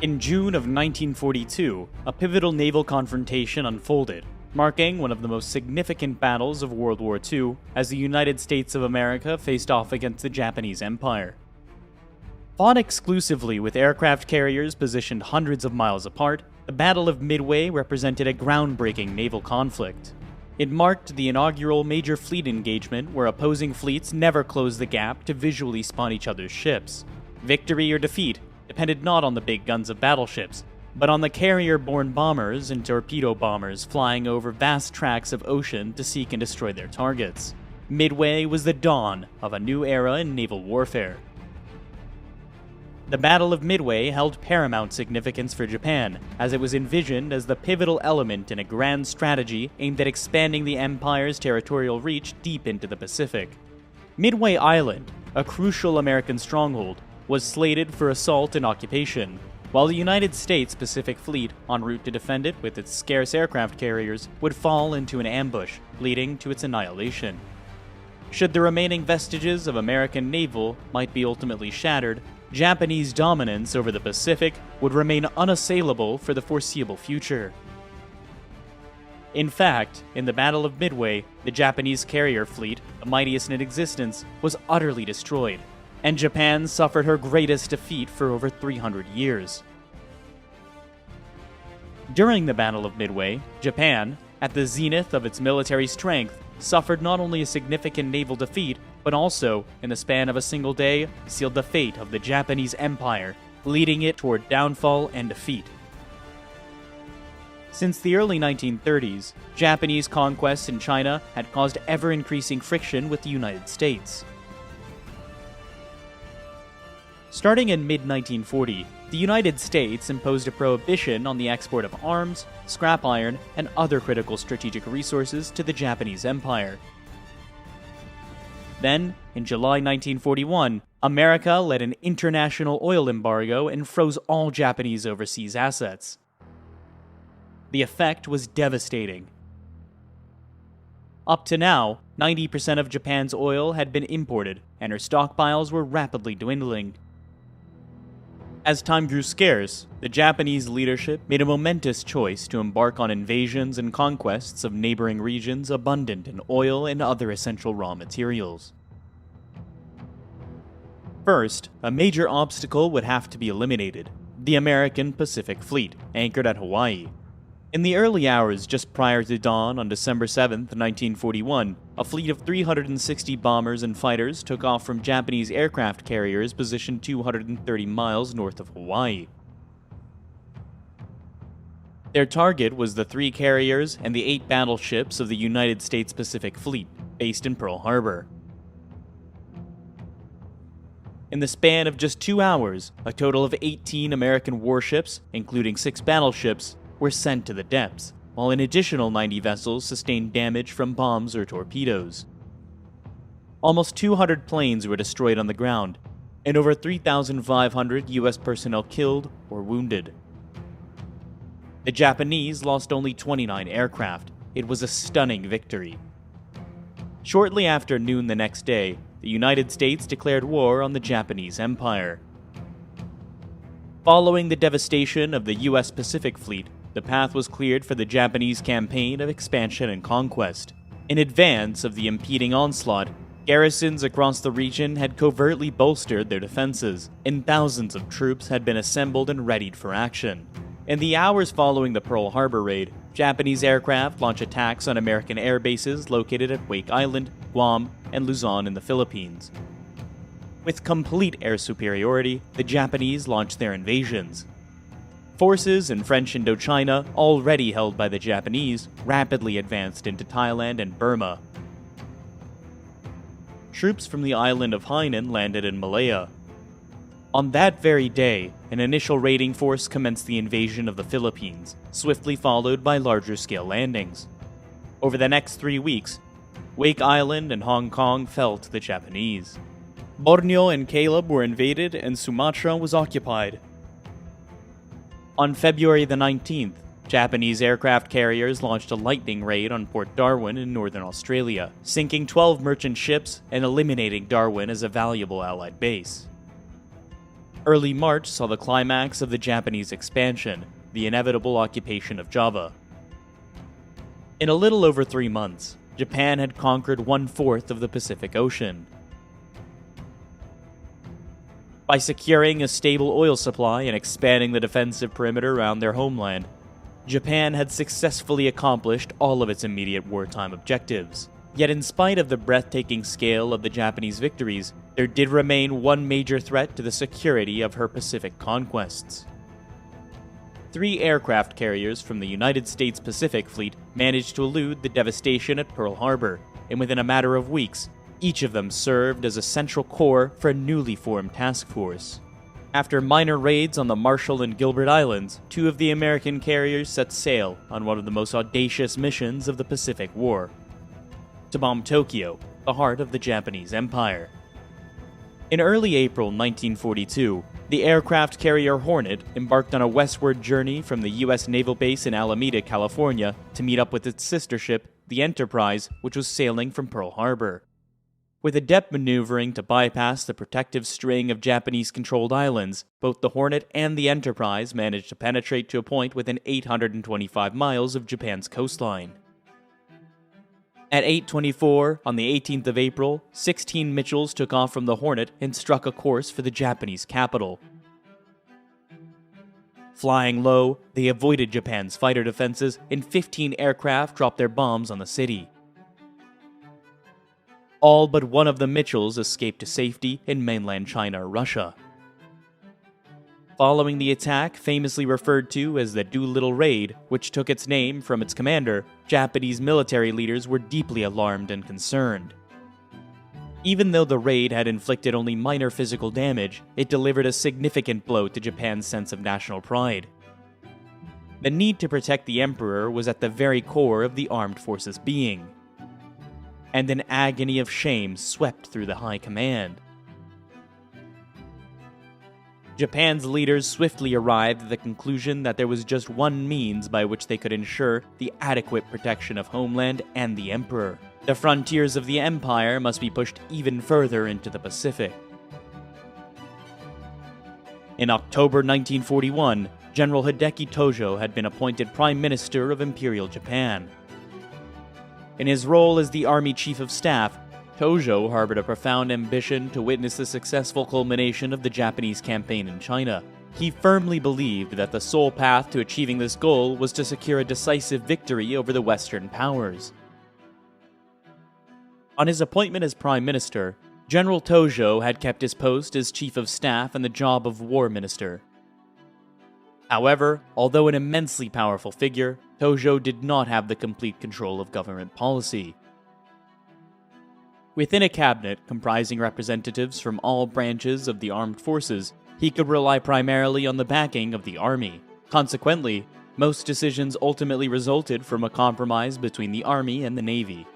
In June of 1942, a pivotal naval confrontation unfolded, marking one of the most significant battles of World War II as the United States of America faced off against the Japanese Empire. Fought exclusively with aircraft carriers positioned hundreds of miles apart, the Battle of Midway represented a groundbreaking naval conflict. It marked the inaugural major fleet engagement where opposing fleets never closed the gap to visually spot each other's ships. Victory or defeat depended not on the big guns of battleships, but on the carrier-borne bombers and torpedo bombers flying over vast tracts of ocean to seek and destroy their targets. Midway was the dawn of a new era in naval warfare. The Battle of Midway held paramount significance for Japan, as it was envisioned as the pivotal element in a grand strategy aimed at expanding the empire's territorial reach deep into the Pacific. Midway Island, a crucial American stronghold, was slated for assault and occupation, while the United States Pacific Fleet, en route to defend it with its scarce aircraft carriers, would fall into an ambush, leading to its annihilation. Should the remaining vestiges of American naval might be ultimately shattered, Japanese dominance over the Pacific would remain unassailable for the foreseeable future. In fact, in the Battle of Midway, the Japanese carrier fleet, the mightiest in existence, was utterly destroyed, and Japan suffered her greatest defeat for over 300 years. During the Battle of Midway, Japan, at the zenith of its military strength, suffered not only a significant naval defeat, but also, in the span of a single day, sealed the fate of the Japanese Empire, leading it toward downfall and defeat. Since the early 1930s, Japanese conquests in China had caused ever-increasing friction with the United States. Starting in mid-1940, the United States imposed a prohibition on the export of arms, scrap iron, and other critical strategic resources to the Japanese Empire. Then, in July 1941, America led an international oil embargo and froze all Japanese overseas assets. The effect was devastating. Up to now, 90% of Japan's oil had been imported, and her stockpiles were rapidly dwindling. As time grew scarce, the Japanese leadership made a momentous choice to embark on invasions and conquests of neighboring regions abundant in oil and other essential raw materials. First, a major obstacle would have to be eliminated: the American Pacific Fleet, anchored at Hawaii. In the early hours just prior to dawn on December 7, 1941, a fleet of 360 bombers and fighters took off from Japanese aircraft carriers positioned 230 miles north of Hawaii. Their target was the 3 carriers and the 8 battleships of the United States Pacific Fleet, based in Pearl Harbor. In the span of just 2 hours, a total of 18 American warships, including 6 battleships, were sent to the depths, while an additional 90 vessels sustained damage from bombs or torpedoes. Almost 200 planes were destroyed on the ground, and over 3,500 U.S. personnel killed or wounded. The Japanese lost only 29 aircraft. It was a stunning victory. Shortly after noon the next day, the United States declared war on the Japanese Empire. Following the devastation of the U.S. Pacific Fleet, the path was cleared for the Japanese campaign of expansion and conquest. In advance of the impending onslaught, garrisons across the region had covertly bolstered their defenses, and thousands of troops had been assembled and readied for action. In the hours following the Pearl Harbor raid, Japanese aircraft launched attacks on American air bases located at Wake Island, Guam, and Luzon in the Philippines. With complete air superiority, the Japanese launched their invasions. Forces in French Indochina, already held by the Japanese, rapidly advanced into Thailand and Burma. Troops from the island of Hainan landed in Malaya. On that very day, an initial raiding force commenced the invasion of the Philippines, swiftly followed by larger-scale landings. Over the next 3 weeks, Wake Island and Hong Kong fell to the Japanese. Borneo and Caleb were invaded and Sumatra was occupied. On February the 19th, Japanese aircraft carriers launched a lightning raid on Port Darwin in northern Australia, sinking 12 merchant ships and eliminating Darwin as a valuable Allied base. Early March saw the climax of the Japanese expansion, the inevitable occupation of Java. In a little over 3 months, Japan had conquered 1/4 of the Pacific Ocean. By securing a stable oil supply and expanding the defensive perimeter around their homeland, Japan had successfully accomplished all of its immediate wartime objectives. Yet in spite of the breathtaking scale of the Japanese victories, there did remain one major threat to the security of her Pacific conquests. 3 aircraft carriers from the United States Pacific Fleet managed to elude the devastation at Pearl Harbor, and within a matter of weeks, each of them served as a central core for a newly formed task force. After minor raids on the Marshall and Gilbert Islands, 2 of the American carriers set sail on one of the most audacious missions of the Pacific War: to bomb Tokyo, the heart of the Japanese Empire. In early April 1942, the aircraft carrier Hornet embarked on a westward journey from the U.S. naval base in Alameda, California, to meet up with its sister ship, the Enterprise, which was sailing from Pearl Harbor. With adept maneuvering to bypass the protective string of Japanese-controlled islands, both the Hornet and the Enterprise managed to penetrate to a point within 825 miles of Japan's coastline. At 8:24 on the 18th of April, 16 Mitchells took off from the Hornet and struck a course for the Japanese capital. Flying low, they avoided Japan's fighter defenses, and 15 aircraft dropped their bombs on the city. All but one of the Mitchells escaped to safety in mainland China or Russia. Following the attack, famously referred to as the Doolittle Raid, which took its name from its commander, Japanese military leaders were deeply alarmed and concerned. Even though the raid had inflicted only minor physical damage, it delivered a significant blow to Japan's sense of national pride. The need to protect the emperor was at the very core of the armed forces' being, and an agony of shame swept through the high command. Japan's leaders swiftly arrived at the conclusion that there was just one means by which they could ensure the adequate protection of homeland and the emperor. The frontiers of the empire must be pushed even further into the Pacific. In October 1941, General Hideki Tojo had been appointed Prime Minister of Imperial Japan. In his role as the Army Chief of Staff, Tojo harbored a profound ambition to witness the successful culmination of the Japanese campaign in China. He firmly believed that the sole path to achieving this goal was to secure a decisive victory over the Western powers. On his appointment as Prime Minister, General Tojo had kept his post as Chief of Staff and the job of War Minister. However, although an immensely powerful figure, Tojo did not have the complete control of government policy. Within a cabinet comprising representatives from all branches of the armed forces, he could rely primarily on the backing of the army. Consequently, most decisions ultimately resulted from a compromise between the army and the navy.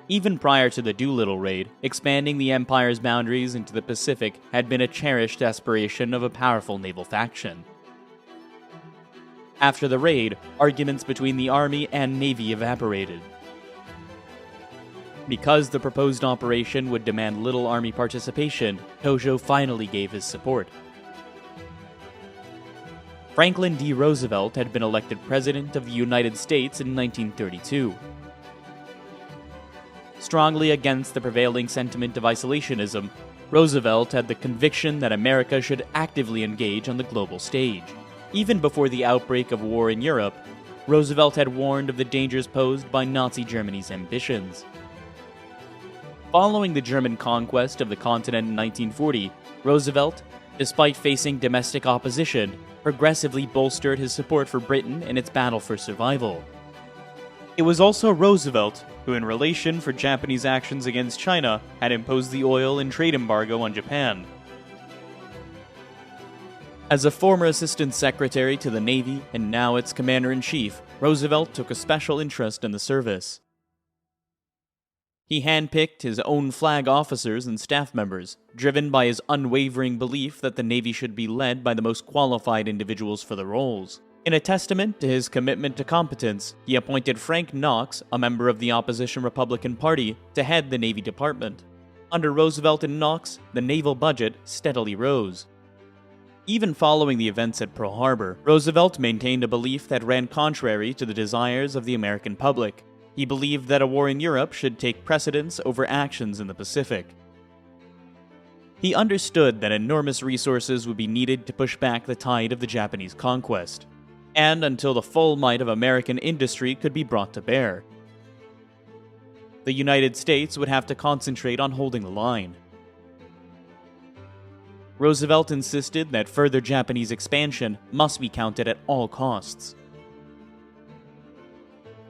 Even prior to the Doolittle Raid, expanding the empire's boundaries into the Pacific had been a cherished aspiration of a powerful naval faction. After the raid, arguments between the army and navy evaporated. Because the proposed operation would demand little army participation, Tojo finally gave his support. Franklin D. Roosevelt had been elected President of the United States in 1932. Strongly against the prevailing sentiment of isolationism, Roosevelt had the conviction that America should actively engage on the global stage. Even before the outbreak of war in Europe, Roosevelt had warned of the dangers posed by Nazi Germany's ambitions. Following the German conquest of the continent in 1940, Roosevelt, despite facing domestic opposition, progressively bolstered his support for Britain in its battle for survival. It was also Roosevelt who, in relation for Japanese actions against China, had imposed the oil and trade embargo on Japan. As a former Assistant Secretary to the Navy and now its Commander-in-Chief, Roosevelt took a special interest in the service. He handpicked his own flag officers and staff members, driven by his unwavering belief that the Navy should be led by the most qualified individuals for the roles. In a testament to his commitment to competence, he appointed Frank Knox, a member of the opposition Republican Party, to head the Navy Department. Under Roosevelt and Knox, the naval budget steadily rose. Even following the events at Pearl Harbor, Roosevelt maintained a belief that ran contrary to the desires of the American public. He believed that a war in Europe should take precedence over actions in the Pacific. He understood that enormous resources would be needed to push back the tide of the Japanese conquest, and until the full might of American industry could be brought to bear. The United States would have to concentrate on holding the line. Roosevelt insisted that further Japanese expansion must be counted at all costs.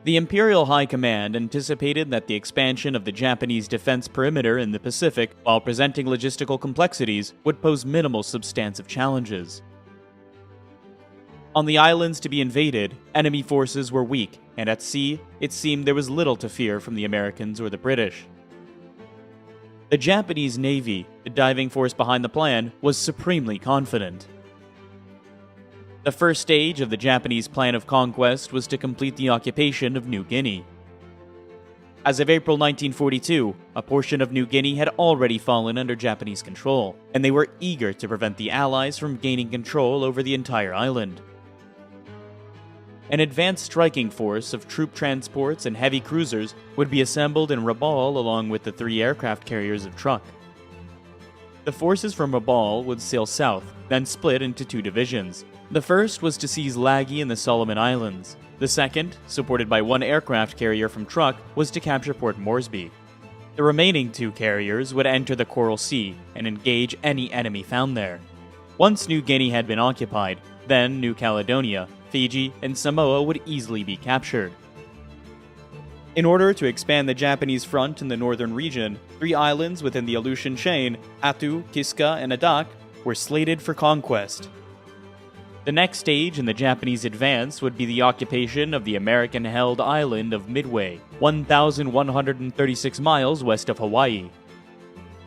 The Imperial High Command anticipated that the expansion of the Japanese defense perimeter in the Pacific, while presenting logistical complexities, would pose minimal substantive challenges. On the islands to be invaded, enemy forces were weak, and at sea, it seemed there was little to fear from the Americans or the British. The Japanese Navy, the diving force behind the plan, was supremely confident. The first stage of the Japanese plan of conquest was to complete the occupation of New Guinea. As of April 1942, a portion of New Guinea had already fallen under Japanese control, and they were eager to prevent the Allies from gaining control over the entire island. An advanced striking force of troop transports and heavy cruisers would be assembled in Rabaul along with the 3 aircraft carriers of Truk. The forces from Rabaul would sail south, then split into 2 divisions. The first was to seize Laggy and the Solomon Islands. The second, supported by 1 aircraft carrier from Truk, was to capture Port Moresby. The remaining 2 carriers would enter the Coral Sea and engage any enemy found there. Once New Guinea had been occupied, then New Caledonia, Fiji, and Samoa would easily be captured. In order to expand the Japanese front in the northern region, 3 islands within the Aleutian chain, Attu, Kiska, and Adak, were slated for conquest. The next stage in the Japanese advance would be the occupation of the American-held island of Midway, 1,136 miles west of Hawaii.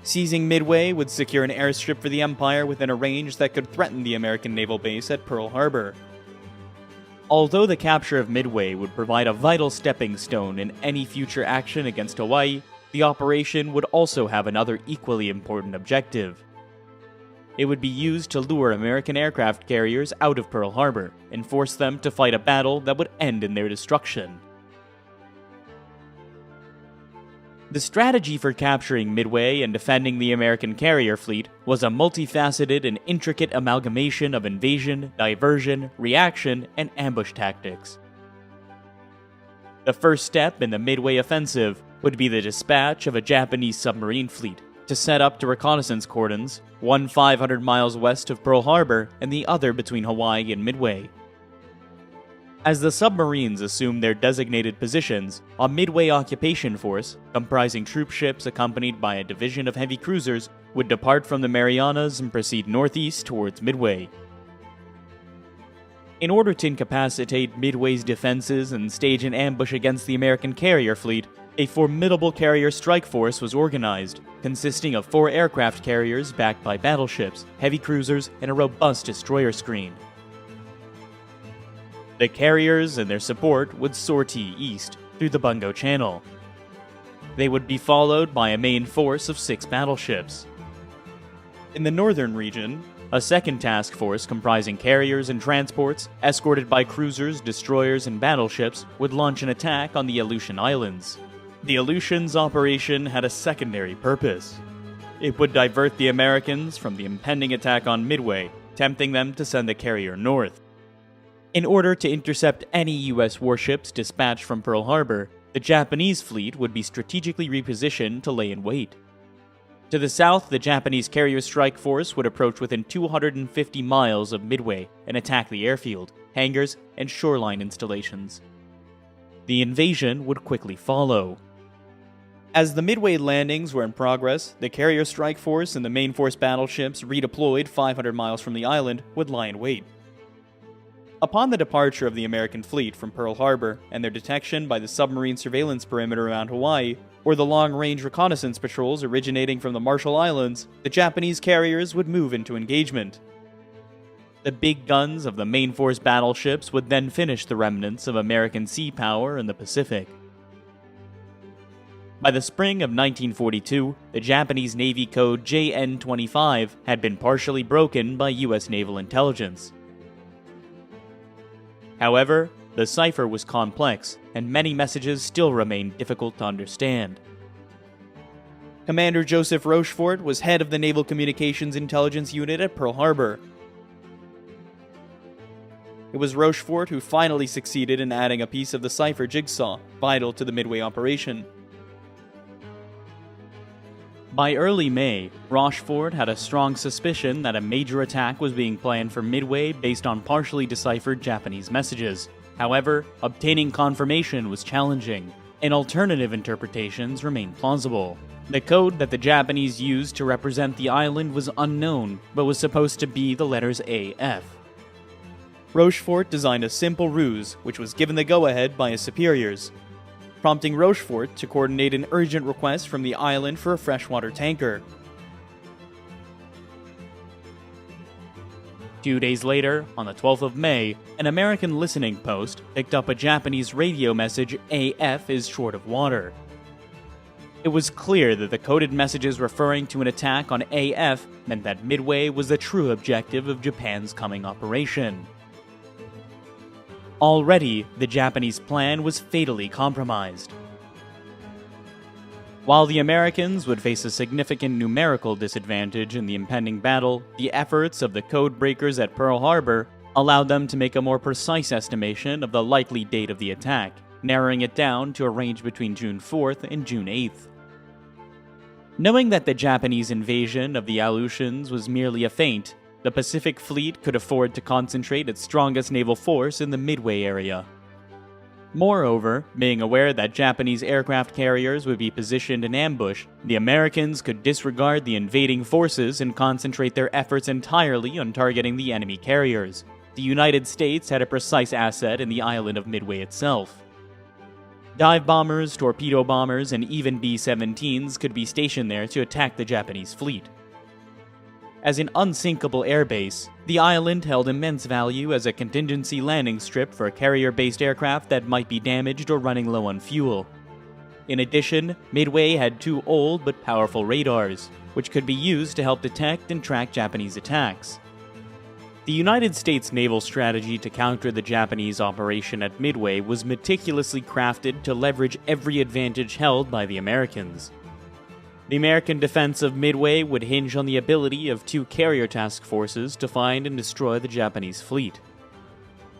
Seizing Midway would secure an airstrip for the Empire within a range that could threaten the American naval base at Pearl Harbor. Although the capture of Midway would provide a vital stepping stone in any future action against Hawaii, the operation would also have another equally important objective. It would be used to lure American aircraft carriers out of Pearl Harbor and force them to fight a battle that would end in their destruction. The strategy for capturing Midway and defending the American carrier fleet was a multifaceted and intricate amalgamation of invasion, diversion, reaction, and ambush tactics. The first step in the Midway offensive would be the dispatch of a Japanese submarine fleet to set up to reconnaissance cordons, one 500 miles west of Pearl Harbor and the other between Hawaii and Midway. As the submarines assumed their designated positions, a Midway occupation force, comprising troop ships accompanied by a division of heavy cruisers, would depart from the Marianas and proceed northeast towards Midway. In order to incapacitate Midway's defenses and stage an ambush against the American carrier fleet, a formidable carrier strike force was organized, consisting of 4 aircraft carriers backed by battleships, heavy cruisers, and a robust destroyer screen. The carriers and their support would sortie east through the Bungo Channel. They would be followed by a main force of 6 battleships. In the northern region, a second task force comprising carriers and transports, escorted by cruisers, destroyers, and battleships, would launch an attack on the Aleutian Islands. The Aleutians' operation had a secondary purpose. It would divert the Americans from the impending attack on Midway, tempting them to send the carrier north. In order to intercept any U.S. warships dispatched from Pearl Harbor, the Japanese fleet would be strategically repositioned to lay in wait. To the south, the Japanese carrier strike force would approach within 250 miles of Midway and attack the airfield, hangars, and shoreline installations. The invasion would quickly follow. As the Midway landings were in progress, the carrier strike force and the main force battleships redeployed 500 miles from the island would lie in wait. Upon the departure of the American fleet from Pearl Harbor and their detection by the submarine surveillance perimeter around Hawaii, or the long-range reconnaissance patrols originating from the Marshall Islands, the Japanese carriers would move into engagement. The big guns of the main force battleships would then finish the remnants of American sea power in the Pacific. By the spring of 1942, the Japanese Navy code JN-25 had been partially broken by U.S. naval intelligence. However, the cipher was complex, and many messages still remained difficult to understand. Commander Joseph Rochefort was head of the Naval Communications Intelligence Unit at Pearl Harbor. It was Rochefort who finally succeeded in adding a piece of the cipher jigsaw, vital to the Midway operation. By early May, Rochefort had a strong suspicion that a major attack was being planned for Midway based on partially deciphered Japanese messages. However, obtaining confirmation was challenging, and alternative interpretations remained plausible. The code that the Japanese used to represent the island was unknown, but was supposed to be the letters AF. Rochefort designed a simple ruse, which was given the go-ahead by his superiors, prompting Rochefort to coordinate an urgent request from the island for a freshwater tanker. 2 days later, on the 12th of May, an American listening post picked up a Japanese radio message AF is short of water. It was clear that the coded messages referring to an attack on AF meant that Midway was the true objective of Japan's coming operation. Already, the Japanese plan was fatally compromised. While the Americans would face a significant numerical disadvantage in the impending battle, the efforts of the codebreakers at Pearl Harbor allowed them to make a more precise estimation of the likely date of the attack, narrowing it down to a range between June 4th and June 8th. Knowing that the Japanese invasion of the Aleutians was merely a feint, the Pacific Fleet could afford to concentrate its strongest naval force in the Midway area. Moreover, being aware that Japanese aircraft carriers would be positioned in ambush, the Americans could disregard the invading forces and concentrate their efforts entirely on targeting the enemy carriers. The United States had a precise asset in the island of Midway itself. Dive bombers, torpedo bombers, and even B-17s could be stationed there to attack the Japanese fleet. As an unsinkable airbase, the island held immense value as a contingency landing strip for carrier-based aircraft that might be damaged or running low on fuel. In addition, Midway had 2 old but powerful radars, which could be used to help detect and track Japanese attacks. The United States naval strategy to counter the Japanese operation at Midway was meticulously crafted to leverage every advantage held by the Americans. The American defense of Midway would hinge on the ability of 2 carrier task forces to find and destroy the Japanese fleet.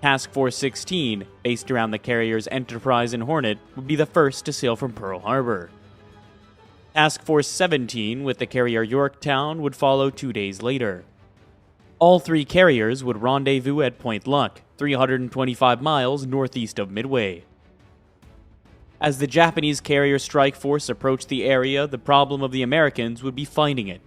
Task Force 16, based around the carriers Enterprise and Hornet, would be the first to sail from Pearl Harbor. Task Force 17, with the carrier Yorktown, would follow 2 days later. All 3 carriers would rendezvous at Point Luck, 325 miles northeast of Midway. As the Japanese carrier strike force approached the area, the problem of the Americans would be finding it.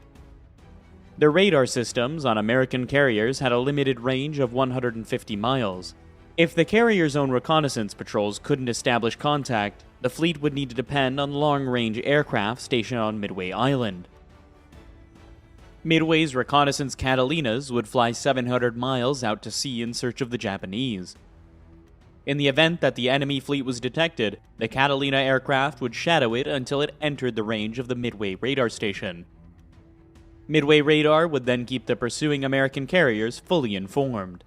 The radar systems on American carriers had a limited range of 150 miles. If the carrier's own reconnaissance patrols couldn't establish contact, the fleet would need to depend on long-range aircraft stationed on Midway Island. Midway's reconnaissance Catalinas would fly 700 miles out to sea in search of the Japanese. In the event that the enemy fleet was detected, the Catalina aircraft would shadow it until it entered the range of the Midway radar station. Midway radar would then keep the pursuing American carriers fully informed.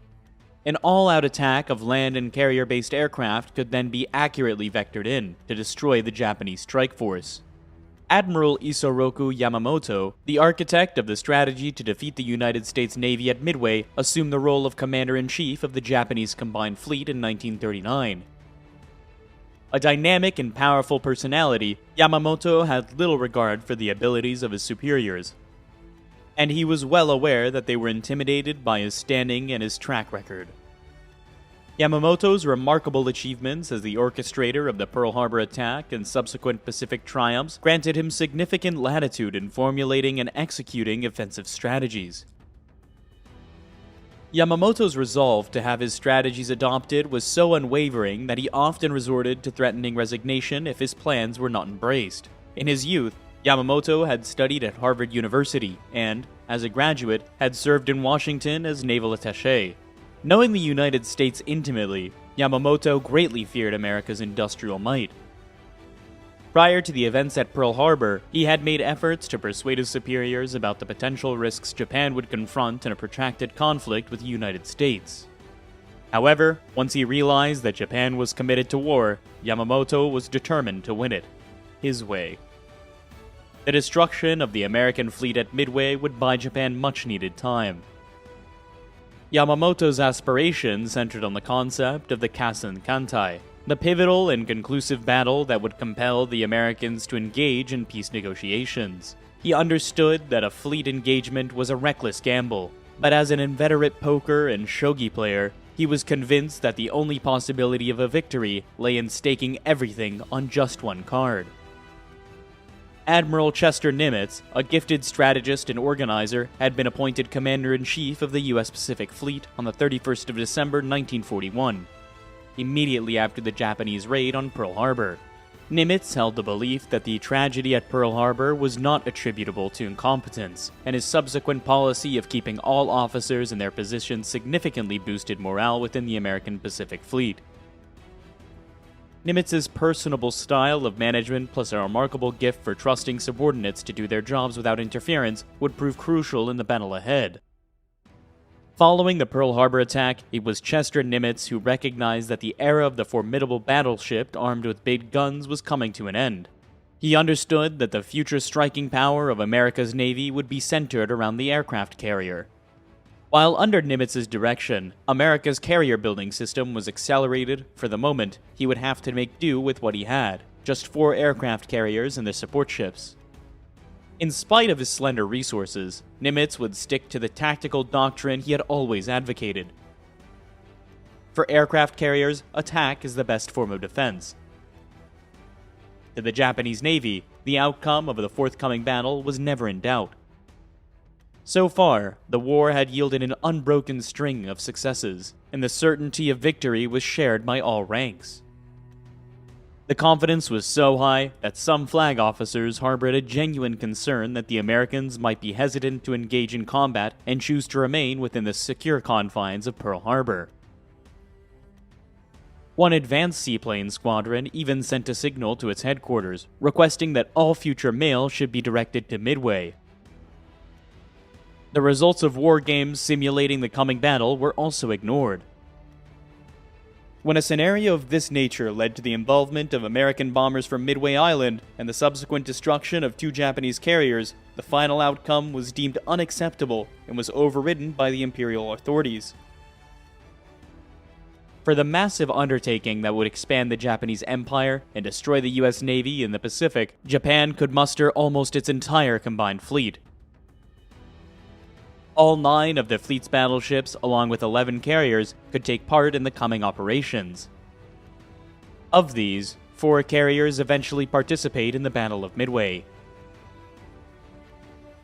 An all-out attack of land and carrier-based aircraft could then be accurately vectored in to destroy the Japanese strike force. Admiral Isoroku Yamamoto, the architect of the strategy to defeat the United States Navy at Midway, assumed the role of Commander-in-Chief of the Japanese Combined Fleet in 1939. A dynamic and powerful personality, Yamamoto had little regard for the abilities of his superiors, and he was well aware that they were intimidated by his standing and his track record. Yamamoto's remarkable achievements as the orchestrator of the Pearl Harbor attack and subsequent Pacific triumphs granted him significant latitude in formulating and executing offensive strategies. Yamamoto's resolve to have his strategies adopted was so unwavering that he often resorted to threatening resignation if his plans were not embraced. In his youth, Yamamoto had studied at Harvard University and, as a graduate, had served in Washington as naval attaché. Knowing the United States intimately, Yamamoto greatly feared America's industrial might. Prior to the events at Pearl Harbor, he had made efforts to persuade his superiors about the potential risks Japan would confront in a protracted conflict with the United States. However, once he realized that Japan was committed to war, Yamamoto was determined to win it his way. The destruction of the American fleet at Midway would buy Japan much-needed time. Yamamoto's aspirations centered on the concept of the Kasen Kantai, the pivotal and conclusive battle that would compel the Americans to engage in peace negotiations. He understood that a fleet engagement was a reckless gamble, but as an inveterate poker and shogi player, he was convinced that the only possibility of a victory lay in staking everything on just one card. Admiral Chester Nimitz, a gifted strategist and organizer, had been appointed Commander-in-Chief of the U.S. Pacific Fleet on the 31st of December 1941, immediately after the Japanese raid on Pearl Harbor. Nimitz held the belief that the tragedy at Pearl Harbor was not attributable to incompetence, and his subsequent policy of keeping all officers in their positions significantly boosted morale within the American Pacific Fleet. Nimitz's personable style of management plus a remarkable gift for trusting subordinates to do their jobs without interference would prove crucial in the battle ahead. Following the Pearl Harbor attack, it was Chester Nimitz who recognized that the era of the formidable battleship armed with big guns was coming to an end. He understood that the future striking power of America's Navy would be centered around the aircraft carrier. While under Nimitz's direction, America's carrier building system was accelerated, for the moment, he would have to make do with what he had, just 4 aircraft carriers and their support ships. In spite of his slender resources, Nimitz would stick to the tactical doctrine he had always advocated. For aircraft carriers, attack is the best form of defense. To the Japanese Navy, the outcome of the forthcoming battle was never in doubt. So far, the war had yielded an unbroken string of successes, and the certainty of victory was shared by all ranks. The confidence was so high that some flag officers harbored a genuine concern that the Americans might be hesitant to engage in combat and choose to remain within the secure confines of Pearl Harbor. One advanced seaplane squadron even sent a signal to its headquarters, requesting that all future mail should be directed to Midway. The results of war games simulating the coming battle were also ignored. When a scenario of this nature led to the involvement of American bombers from Midway Island and the subsequent destruction of 2 Japanese carriers, the final outcome was deemed unacceptable and was overridden by the imperial authorities. For the massive undertaking that would expand the Japanese Empire and destroy the U.S. Navy in the Pacific, Japan could muster almost its entire combined fleet. All 9 of the fleet's battleships, along with 11 carriers, could take part in the coming operations. Of these, 4 carriers eventually participate in the Battle of Midway.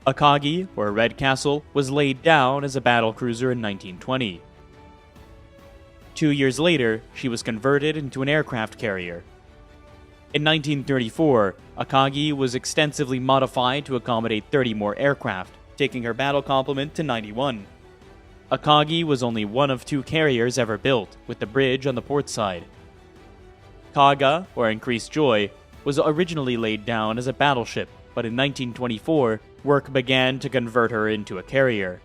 Akagi, or Red Castle, was laid down as a battlecruiser in 1920. 2 years later, she was converted into an aircraft carrier. In 1934, Akagi was extensively modified to accommodate 30 more aircraft, taking her battle complement to 91. Akagi was only one of 2 carriers ever built, with the bridge on the port side. Kaga, or Increased Joy, was originally laid down as a battleship, but in 1924, work began to convert her into a carrier.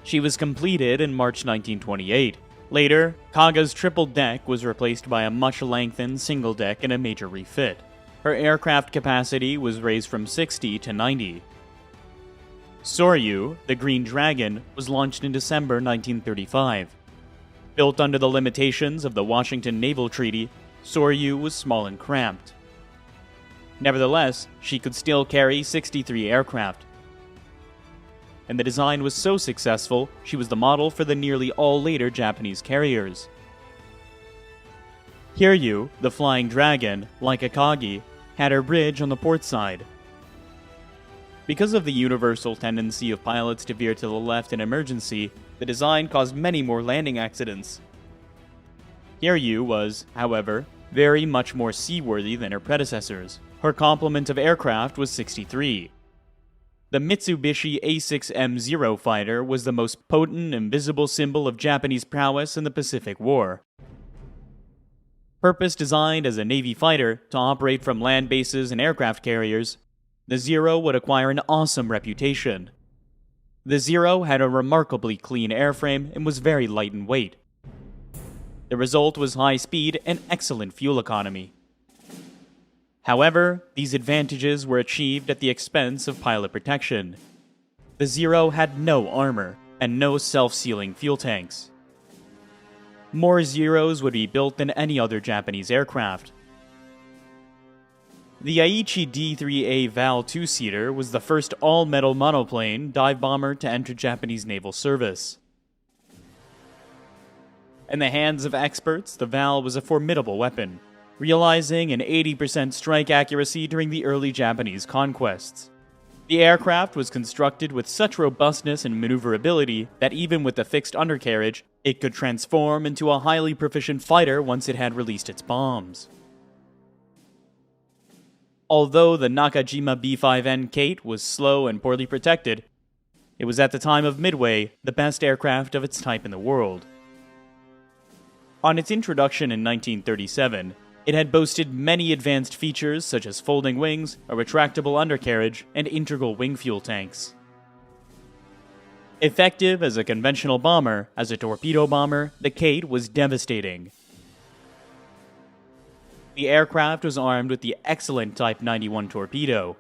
She was completed in March 1928. Later, Kaga's triple deck was replaced by a much-lengthened single deck and a major refit. Her aircraft capacity was raised from 60 to 90. Soryu, the Green Dragon, was launched in December 1935. Built under the limitations of the Washington Naval Treaty, Soryu was small and cramped. Nevertheless, she could still carry 63 aircraft. And the design was so successful, she was the model for the nearly all later Japanese carriers. Hiryu, the Flying Dragon, like Akagi, had her bridge on the port side. Because of the universal tendency of pilots to veer to the left in emergency, the design caused many more landing accidents. Hiryu was, however, very much more seaworthy than her predecessors. Her complement of aircraft was 63. The Mitsubishi A6M Zero fighter was the most potent and visible symbol of Japanese prowess in the Pacific War. Purpose-designed as a Navy fighter to operate from land bases and aircraft carriers, the Zero would acquire an awesome reputation. The Zero had a remarkably clean airframe and was very light in weight. The result was high speed and excellent fuel economy. However, these advantages were achieved at the expense of pilot protection. The Zero had no armor and no self-sealing fuel tanks. More Zeros would be built than any other Japanese aircraft. The Aichi D-3A Val two-seater was the first all-metal monoplane dive bomber to enter Japanese naval service. In the hands of experts, the Val was a formidable weapon, realizing an 80% strike accuracy during the early Japanese conquests. The aircraft was constructed with such robustness and maneuverability that even with a fixed undercarriage, it could transform into a highly proficient fighter once it had released its bombs. Although the Nakajima B-5N Kate was slow and poorly protected, it was at the time of Midway the best aircraft of its type in the world. On its introduction in 1937, it had boasted many advanced features such as folding wings, a retractable undercarriage, and integral wing fuel tanks. Effective as a conventional bomber, as a torpedo bomber, the Kate was devastating. The aircraft was armed with the excellent Type 91 torpedo.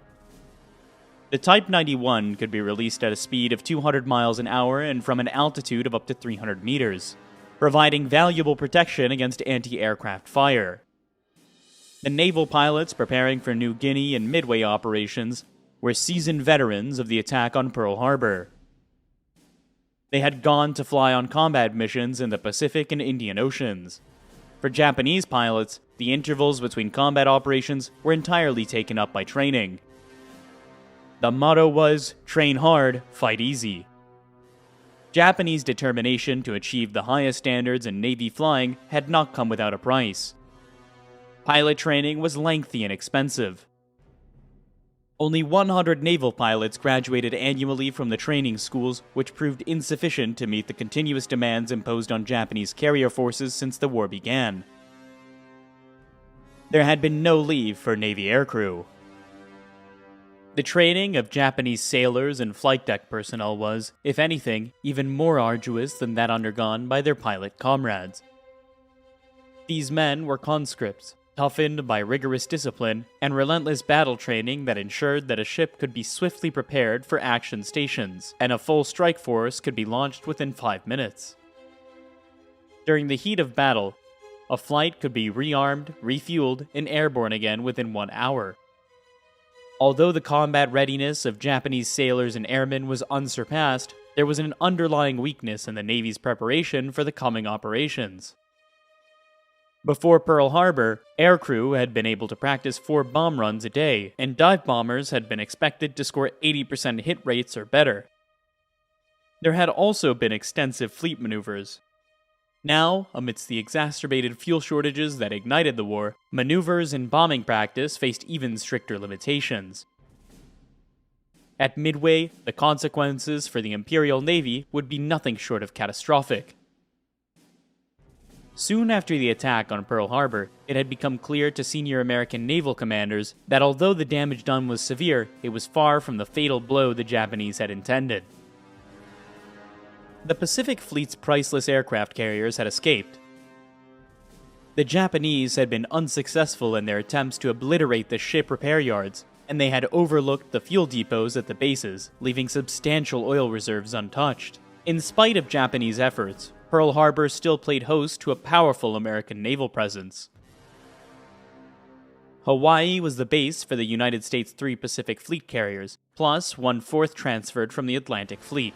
The Type 91 could be released at a speed of 200 miles an hour and from an altitude of up to 300 meters, providing valuable protection against anti-aircraft fire. The naval pilots preparing for New Guinea and Midway operations were seasoned veterans of the attack on Pearl Harbor. They had gone to fly on combat missions in the Pacific and Indian Oceans. For Japanese pilots, the intervals between combat operations were entirely taken up by training. The motto was, train hard, fight easy. Japanese determination to achieve the highest standards in Navy flying had not come without a price. Pilot training was lengthy and expensive. Only 100 naval pilots graduated annually from the training schools, which proved insufficient to meet the continuous demands imposed on Japanese carrier forces since the war began. There had been no leave for Navy aircrew. The training of Japanese sailors and flight deck personnel was, if anything, even more arduous than that undergone by their pilot comrades. These men were conscripts, toughened by rigorous discipline and relentless battle training that ensured that a ship could be swiftly prepared for action stations, and a full strike force could be launched within 5 minutes. During the heat of battle, a flight could be rearmed, refueled, and airborne again within 1 hour. Although the combat readiness of Japanese sailors and airmen was unsurpassed, there was an underlying weakness in the Navy's preparation for the coming operations. Before Pearl Harbor, aircrew had been able to practice 4 bomb runs a day, and dive bombers had been expected to score 80% hit rates or better. There had also been extensive fleet maneuvers. Now, amidst the exacerbated fuel shortages that ignited the war, maneuvers and bombing practice faced even stricter limitations. At Midway, the consequences for the Imperial Navy would be nothing short of catastrophic. Soon after the attack on Pearl Harbor, it had become clear to senior American naval commanders that although the damage done was severe, it was far from the fatal blow the Japanese had intended. The Pacific Fleet's priceless aircraft carriers had escaped. The Japanese had been unsuccessful in their attempts to obliterate the ship repair yards, and they had overlooked the fuel depots at the bases, leaving substantial oil reserves untouched. In spite of Japanese efforts, Pearl Harbor still played host to a powerful American naval presence. Hawaii was the base for the United States' 3 Pacific Fleet carriers, plus 1/4 transferred from the Atlantic Fleet.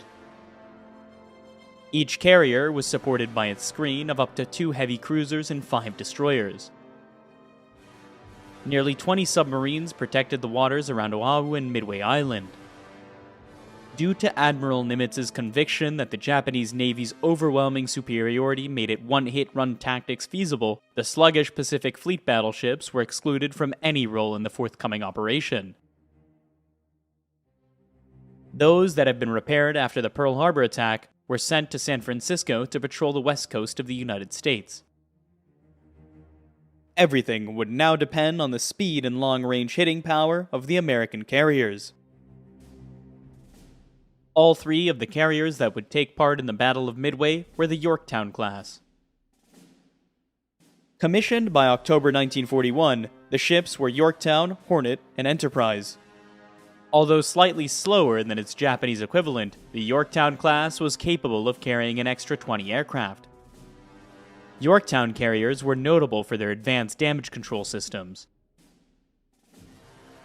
Each carrier was supported by its screen of up to 2 heavy cruisers and 5 destroyers. Nearly 20 submarines protected the waters around Oahu and Midway Island. Due to Admiral Nimitz's conviction that the Japanese Navy's overwhelming superiority made it one-hit-run tactics feasible, the sluggish Pacific Fleet battleships were excluded from any role in the forthcoming operation. Those that had been repaired after the Pearl Harbor attack were sent to San Francisco to patrol the west coast of the United States. Everything would now depend on the speed and long-range hitting power of the American carriers. All three of the carriers that would take part in the Battle of Midway were the Yorktown class. Commissioned by October 1941, the ships were Yorktown, Hornet, and Enterprise. Although slightly slower than its Japanese equivalent, the Yorktown class was capable of carrying an extra 20 aircraft. Yorktown carriers were notable for their advanced damage control systems.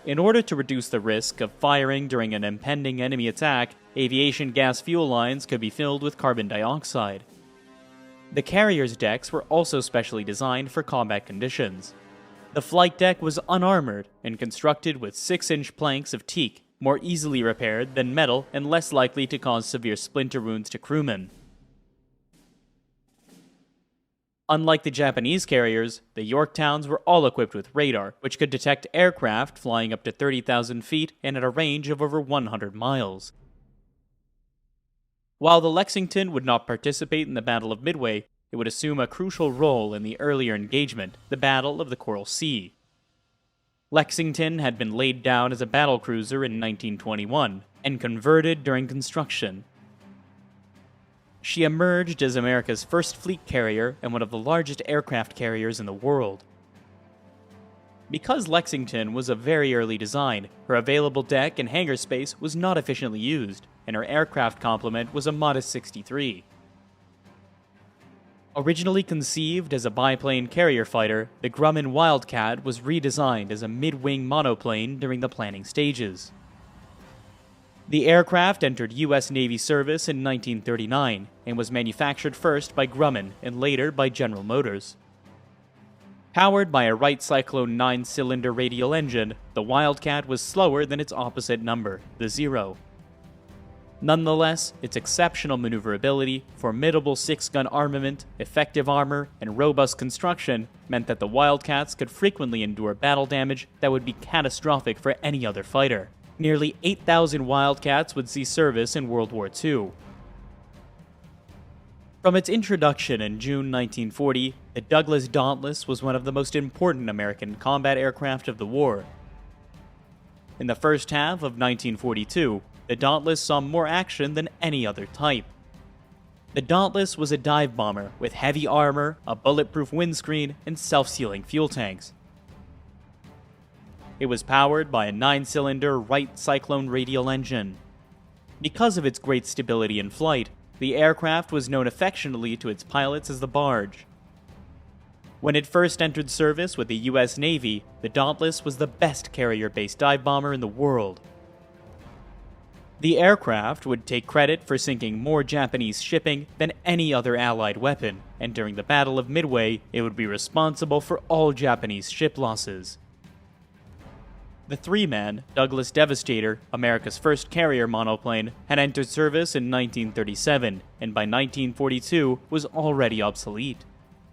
In order to reduce the risk of firing during an impending enemy attack, aviation gas fuel lines could be filled with carbon dioxide. The carriers' decks were also specially designed for combat conditions. The flight deck was unarmored and constructed with 6-inch planks of teak, more easily repaired than metal and less likely to cause severe splinter wounds to crewmen. Unlike the Japanese carriers, the Yorktowns were all equipped with radar, which could detect aircraft flying up to 30,000 feet and at a range of over 100 miles. While the Lexington would not participate in the Battle of Midway, it would assume a crucial role in the earlier engagement, the Battle of the Coral Sea. Lexington had been laid down as a battlecruiser in 1921 and converted during construction. She emerged as America's first fleet carrier and one of the largest aircraft carriers in the world. Because Lexington was a very early design, her available deck and hangar space was not efficiently used, and her aircraft complement was a modest 63. Originally conceived as a biplane carrier fighter, the Grumman Wildcat was redesigned as a mid-wing monoplane during the planning stages. The aircraft entered U.S. Navy service in 1939 and was manufactured first by Grumman and later by General Motors. Powered by a Wright Cyclone 9-cylinder radial engine, the Wildcat was slower than its opposite number, the Zero. Nonetheless, its exceptional maneuverability, formidable 6-gun armament, effective armor, and robust construction meant that the Wildcats could frequently endure battle damage that would be catastrophic for any other fighter. Nearly 8,000 Wildcats would see service in World War II. From its introduction in June 1940, the Douglas Dauntless was one of the most important American combat aircraft of the war. In the first half of 1942, the Dauntless saw more action than any other type. The Dauntless was a dive bomber with heavy armor, a bulletproof windscreen, and self-sealing fuel tanks. It was powered by a 9-cylinder Wright Cyclone radial engine. Because of its great stability in flight, the aircraft was known affectionately to its pilots as the Barge. When it first entered service with the U.S. Navy, the Dauntless was the best carrier-based dive bomber in the world. The aircraft would take credit for sinking more Japanese shipping than any other Allied weapon, and during the Battle of Midway, it would be responsible for all Japanese ship losses. The 3-man Douglas Devastator, America's first carrier monoplane, had entered service in 1937, and by 1942 was already obsolete.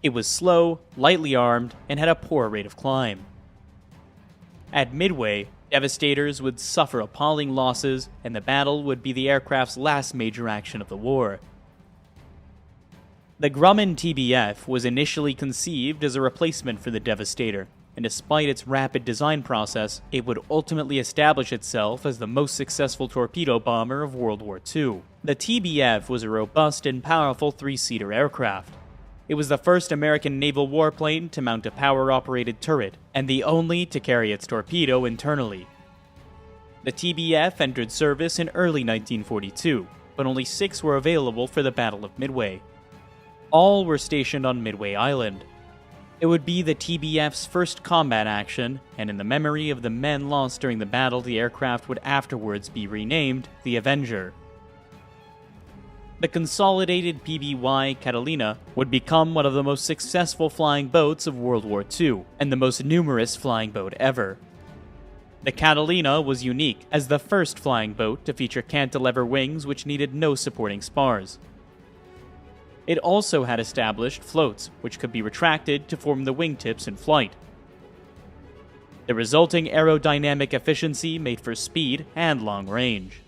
It was slow, lightly armed, and had a poor rate of climb. At Midway, Devastators would suffer appalling losses, and the battle would be the aircraft's last major action of the war. The Grumman TBF was initially conceived as a replacement for the Devastator, and despite its rapid design process, it would ultimately establish itself as the most successful torpedo bomber of World War II. The TBF was a robust and powerful 3-seater aircraft. It was the first American naval warplane to mount a power-operated turret, and the only to carry its torpedo internally. The TBF entered service in early 1942, but only 6 were available for the Battle of Midway. All were stationed on Midway Island. It would be the TBF's first combat action, and in the memory of the men lost during the battle, the aircraft would afterwards be renamed the Avenger. The consolidated PBY Catalina would become one of the most successful flying boats of World War II, and the most numerous flying boat ever. The Catalina was unique as the first flying boat to feature cantilever wings which needed no supporting spars. It also had established floats, which could be retracted to form the wingtips in flight. The resulting aerodynamic efficiency made for speed and long range.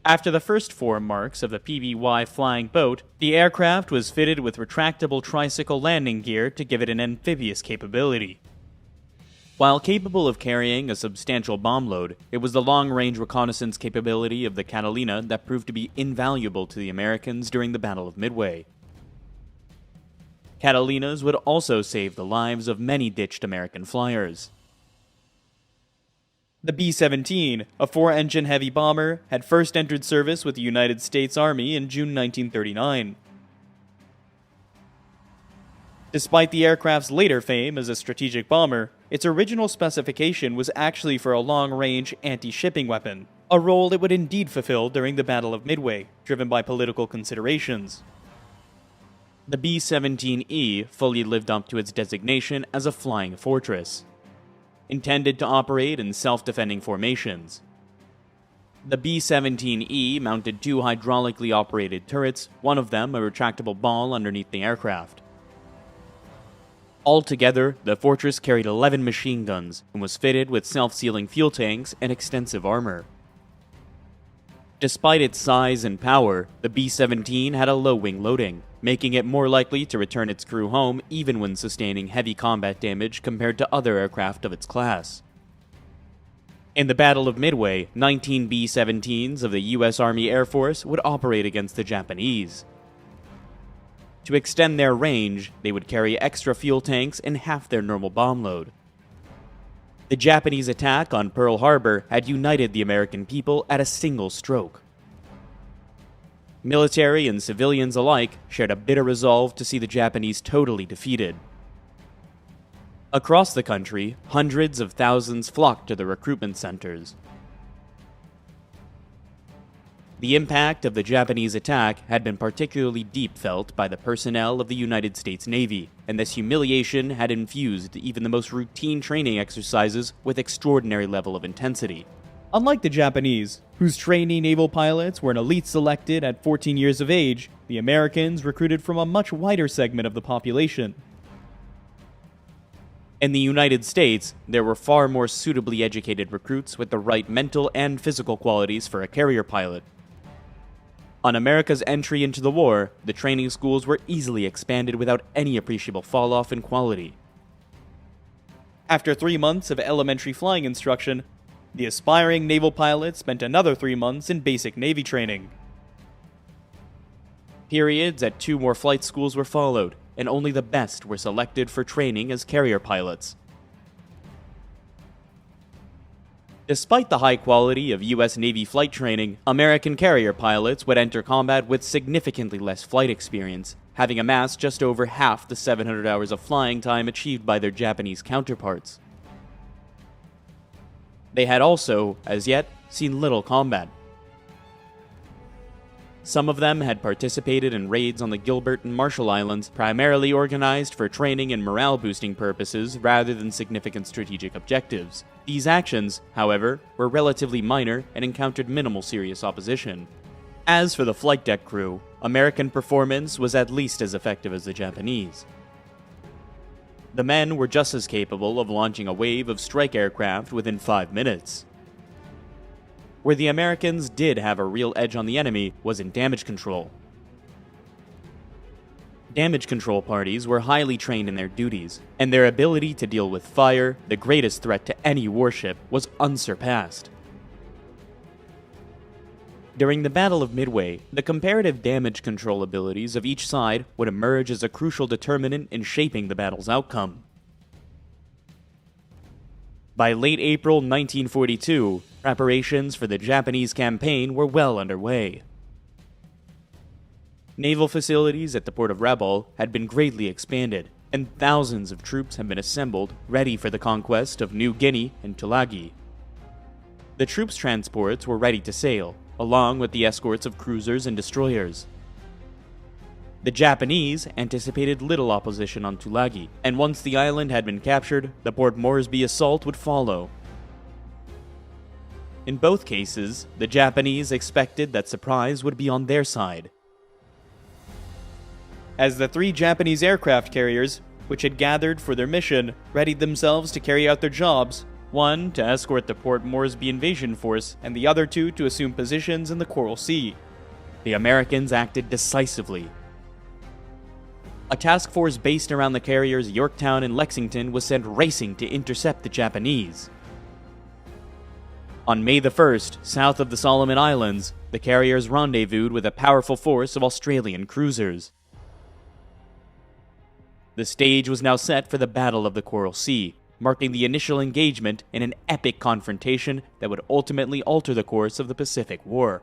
After the first 4 marks of the PBY flying boat, the aircraft was fitted with retractable tricycle landing gear to give it an amphibious capability. While capable of carrying a substantial bomb load, it was the long-range reconnaissance capability of the Catalina that proved to be invaluable to the Americans during the Battle of Midway. Catalinas would also save the lives of many ditched American flyers. The B-17, a 4-engine heavy bomber, had first entered service with the United States Army in June 1939. Despite the aircraft's later fame as a strategic bomber, its original specification was actually for a long-range anti-shipping weapon, a role it would indeed fulfill during the Battle of Midway, driven by political considerations. The B-17E fully lived up to its designation as a flying fortress, intended to operate in self-defending formations. The B-17E mounted 2 hydraulically operated turrets, one of them a retractable ball underneath the aircraft. Altogether, the fortress carried 11 machine guns and was fitted with self-sealing fuel tanks and extensive armor. Despite its size and power, the B-17 had a low wing loading, making it more likely to return its crew home even when sustaining heavy combat damage compared to other aircraft of its class. In the Battle of Midway, 19 B-17s of the U.S. Army Air Force would operate against the Japanese. To extend their range, they would carry extra fuel tanks and half their normal bomb load. The Japanese attack on Pearl Harbor had united the American people at a single stroke. Military and civilians alike shared a bitter resolve to see the Japanese totally defeated. Across the country, hundreds of thousands flocked to the recruitment centers. The impact of the Japanese attack had been particularly deep felt by the personnel of the United States Navy, and this humiliation had infused even the most routine training exercises with extraordinary level of intensity. Unlike the Japanese, whose trainee naval pilots were an elite selected at 14 years of age, the Americans recruited from a much wider segment of the population. In the United States, there were far more suitably educated recruits with the right mental and physical qualities for a carrier pilot. On America's entry into the war, the training schools were easily expanded without any appreciable fall-off in quality. After 3 months of elementary flying instruction, the aspiring naval pilots spent another 3 months in basic Navy training. Periods at 2 more flight schools were followed, and only the best were selected for training as carrier pilots. Despite the high quality of U.S. Navy flight training, American carrier pilots would enter combat with significantly less flight experience, having amassed just over half the 700 hours of flying time achieved by their Japanese counterparts. They had also, as yet, seen little combat. Some of them had participated in raids on the Gilbert and Marshall Islands, primarily organized for training and morale-boosting purposes rather than significant strategic objectives. These actions, however, were relatively minor and encountered minimal serious opposition. As for the flight deck crew, American performance was at least as effective as the Japanese. The men were just as capable of launching a wave of strike aircraft within 5 minutes. Where the Americans did have a real edge on the enemy was in damage control. Damage control parties were highly trained in their duties, and their ability to deal with fire, the greatest threat to any warship, was unsurpassed. During the Battle of Midway, the comparative damage control abilities of each side would emerge as a crucial determinant in shaping the battle's outcome. By late April 1942, preparations for the Japanese campaign were well underway. Naval facilities at the port of Rabaul had been greatly expanded, and thousands of troops had been assembled, ready for the conquest of New Guinea and Tulagi. The troops' transports were ready to sail, along with the escorts of cruisers and destroyers. The Japanese anticipated little opposition on Tulagi, and once the island had been captured, the Port Moresby assault would follow. In both cases, the Japanese expected that surprise would be on their side. As the 3 Japanese aircraft carriers, which had gathered for their mission, readied themselves to carry out their jobs, one to escort the Port Moresby invasion force, and the other two to assume positions in the Coral Sea. The Americans acted decisively. A task force based around the carriers Yorktown and Lexington was sent racing to intercept the Japanese. On May the 1st, south of the Solomon Islands, the carriers rendezvoused with a powerful force of Australian cruisers. The stage was now set for the Battle of the Coral Sea, marking the initial engagement in an epic confrontation that would ultimately alter the course of the Pacific War.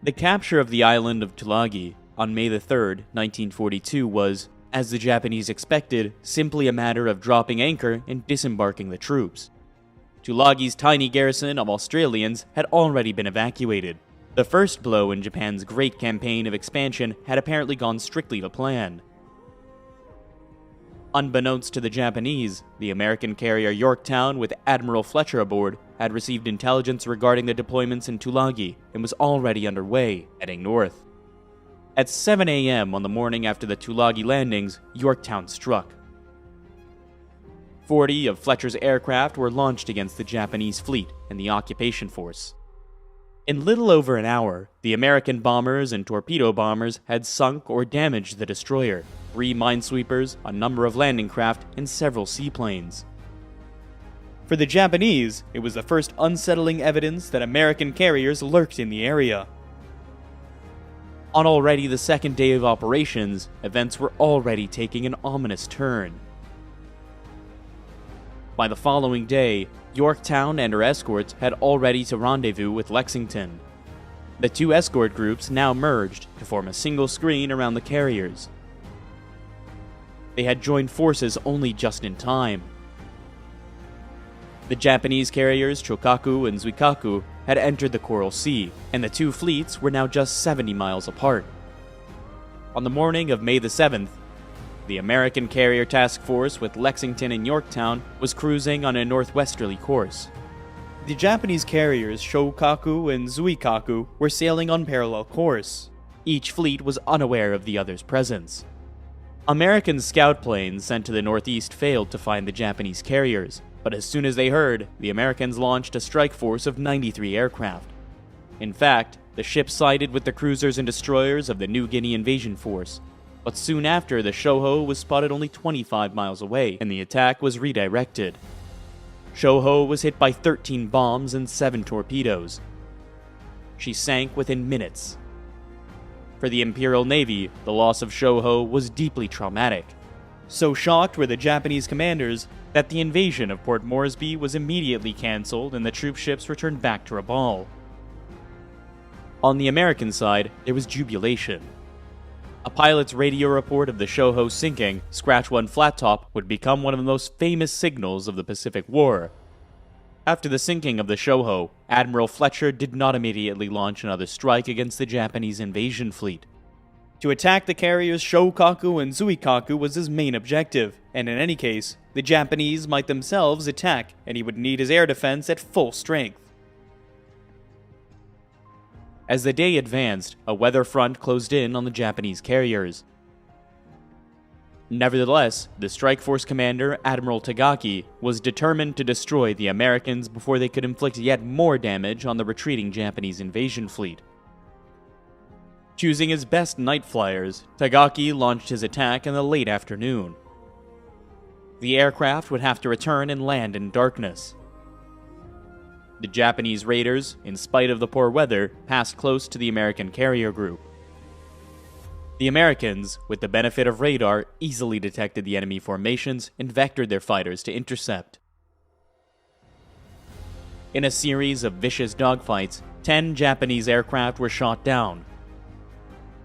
The capture of the island of Tulagi on May 3, 1942 was, as the Japanese expected, simply a matter of dropping anchor and disembarking the troops. Tulagi's tiny garrison of Australians had already been evacuated. The first blow in Japan's great campaign of expansion had apparently gone strictly to plan. Unbeknownst to the Japanese, the American carrier Yorktown, with Admiral Fletcher aboard, had received intelligence regarding the deployments in Tulagi and was already underway, heading north. At 7 a.m. on the morning after the Tulagi landings, Yorktown struck. 40 of Fletcher's aircraft were launched against the Japanese fleet and the occupation force. In little over an hour, the American bombers and torpedo bombers had sunk or damaged the destroyer, 3 minesweepers, a number of landing craft, and several seaplanes. For the Japanese, it was the first unsettling evidence that American carriers lurked in the area. On already the second day of operations, events were already taking an ominous turn. By the following day, Yorktown and her escorts had already to rendezvous with Lexington. The two escort groups now merged to form a single screen around the carriers. They had joined forces only just in time. The Japanese carriers Chokaku and Zuikaku had entered the Coral Sea, and the two fleets were now just 70 miles apart. On the morning of May the 7th, the American carrier task force with Lexington and Yorktown was cruising on a northwesterly course. The Japanese carriers Shokaku and Zuikaku were sailing on parallel course. Each fleet was unaware of the other's presence. American scout planes sent to the northeast failed to find the Japanese carriers, but as soon as they heard, the Americans launched a strike force of 93 aircraft. In fact, the ships sided with the cruisers and destroyers of the New Guinea invasion force, but soon after, the Shoho was spotted only 25 miles away, and the attack was redirected. Shoho was hit by 13 bombs and 7 torpedoes. She sank within minutes. For the Imperial Navy, the loss of Shoho was deeply traumatic. So shocked were the Japanese commanders that the invasion of Port Moresby was immediately cancelled and the troop ships returned back to Rabaul. On the American side, there was jubilation. A pilot's radio report of the Shoho sinking, Scratch 1 flat top, would become one of the most famous signals of the Pacific War. After the sinking of the Shoho, Admiral Fletcher did not immediately launch another strike against the Japanese invasion fleet. To attack the carriers Shokaku and Zuikaku was his main objective, and in any case, the Japanese might themselves attack, and he would need his air defense at full strength. As the day advanced, a weather front closed in on the Japanese carriers. Nevertheless, the strike force commander, Admiral Tagaki, was determined to destroy the Americans before they could inflict yet more damage on the retreating Japanese invasion fleet. Choosing his best night flyers, Tagaki launched his attack in the late afternoon. The aircraft would have to return and land in darkness. The Japanese raiders, in spite of the poor weather, passed close to the American carrier group. The Americans, with the benefit of radar, easily detected the enemy formations and vectored their fighters to intercept. In a series of vicious dogfights, 10 Japanese aircraft were shot down.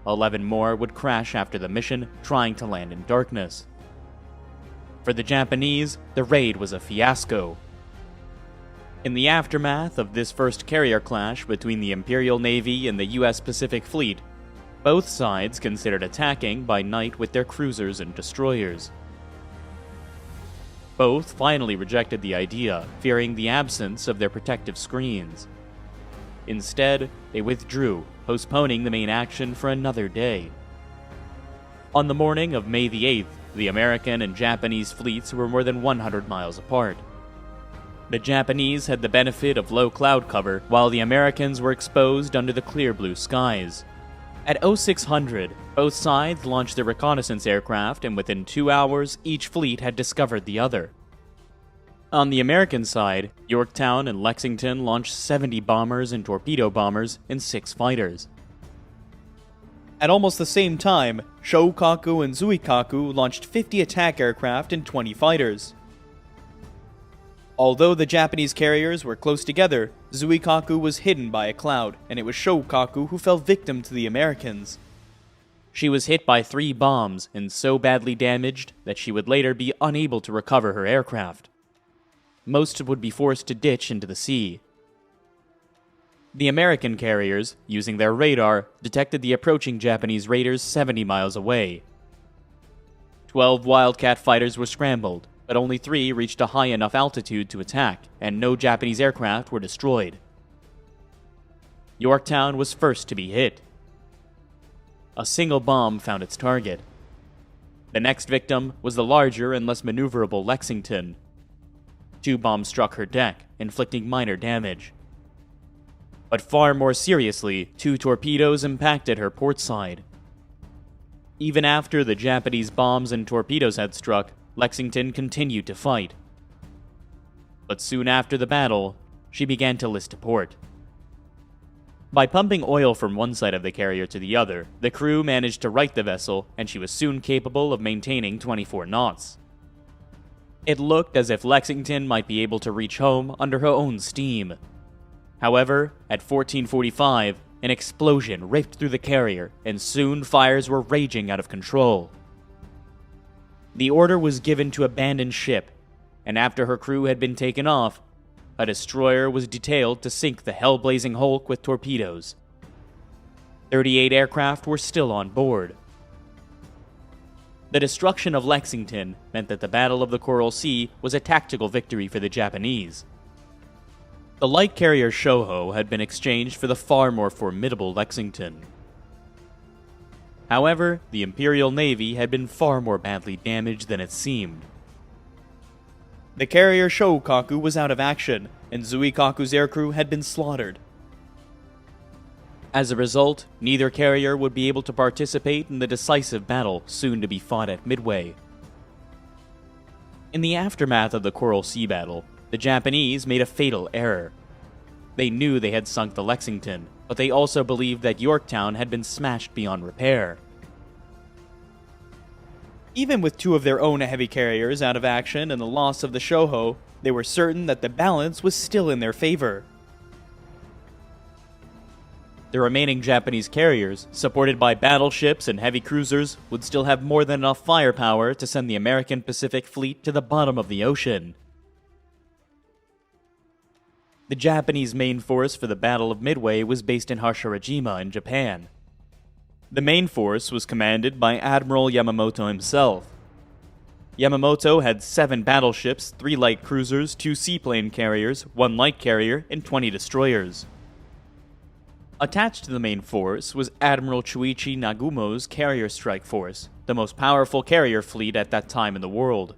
11 more would crash after the mission, trying to land in darkness. For the Japanese, the raid was a fiasco. In the aftermath of this first carrier clash between the Imperial Navy and the U.S. Pacific Fleet, both sides considered attacking by night with their cruisers and destroyers. Both finally rejected the idea, fearing the absence of their protective screens. Instead, they withdrew, postponing the main action for another day. On the morning of May the 8th, the American and Japanese fleets were more than 100 miles apart. The Japanese had the benefit of low cloud cover, while the Americans were exposed under the clear blue skies. At 0600, both sides launched their reconnaissance aircraft, and within 2 hours, each fleet had discovered the other. On the American side, Yorktown and Lexington launched 70 bombers and torpedo bombers and 6 fighters. At almost the same time, Shokaku and Zuikaku launched 50 attack aircraft and 20 fighters. Although the Japanese carriers were close together, Zuikaku was hidden by a cloud, and it was Shokaku who fell victim to the Americans. She was hit by 3 bombs and so badly damaged that she would later be unable to recover her aircraft. Most would be forced to ditch into the sea. The American carriers, using their radar, detected the approaching Japanese raiders 70 miles away. 12 Wildcat fighters were scrambled, but only 3 reached a high enough altitude to attack, and no Japanese aircraft were destroyed. Yorktown was first to be hit. A single bomb found its target. The next victim was the larger and less maneuverable Lexington. 2 bombs struck her deck, inflicting minor damage. But far more seriously, 2 torpedoes impacted her port side. Even after the Japanese bombs and torpedoes had struck, Lexington continued to fight. But soon after the battle, she began to list to port. By pumping oil from one side of the carrier to the other, the crew managed to right the vessel, and she was soon capable of maintaining 24 knots. It looked as if Lexington might be able to reach home under her own steam. However, at 14:45, an explosion ripped through the carrier, and soon fires were raging out of control. The order was given to abandon ship, and after her crew had been taken off, a destroyer was detailed to sink the hell-blazing hulk with torpedoes. 38 aircraft were still on board. The destruction of Lexington meant that the Battle of the Coral Sea was a tactical victory for the Japanese. The light carrier Shoho had been exchanged for the far more formidable Lexington. However, the Imperial Navy had been far more badly damaged than it seemed. The carrier Shokaku was out of action, and Zuikaku's aircrew had been slaughtered. As a result, neither carrier would be able to participate in the decisive battle soon to be fought at Midway. In the aftermath of the Coral Sea battle, the Japanese made a fatal error. They knew they had sunk the Lexington, but they also believed that Yorktown had been smashed beyond repair. Even with 2 of their own heavy carriers out of action and the loss of the Shoho, they were certain that the balance was still in their favor. The remaining Japanese carriers, supported by battleships and heavy cruisers, would still have more than enough firepower to send the American Pacific Fleet to the bottom of the ocean. The Japanese main force for the Battle of Midway was based in Hashirajima in Japan. The main force was commanded by Admiral Yamamoto himself. Yamamoto had 7 battleships, 3 light cruisers, 2 seaplane carriers, 1 light carrier, and 20 destroyers. Attached to the main force was Admiral Chuichi Nagumo's carrier strike force, the most powerful carrier fleet at that time in the world.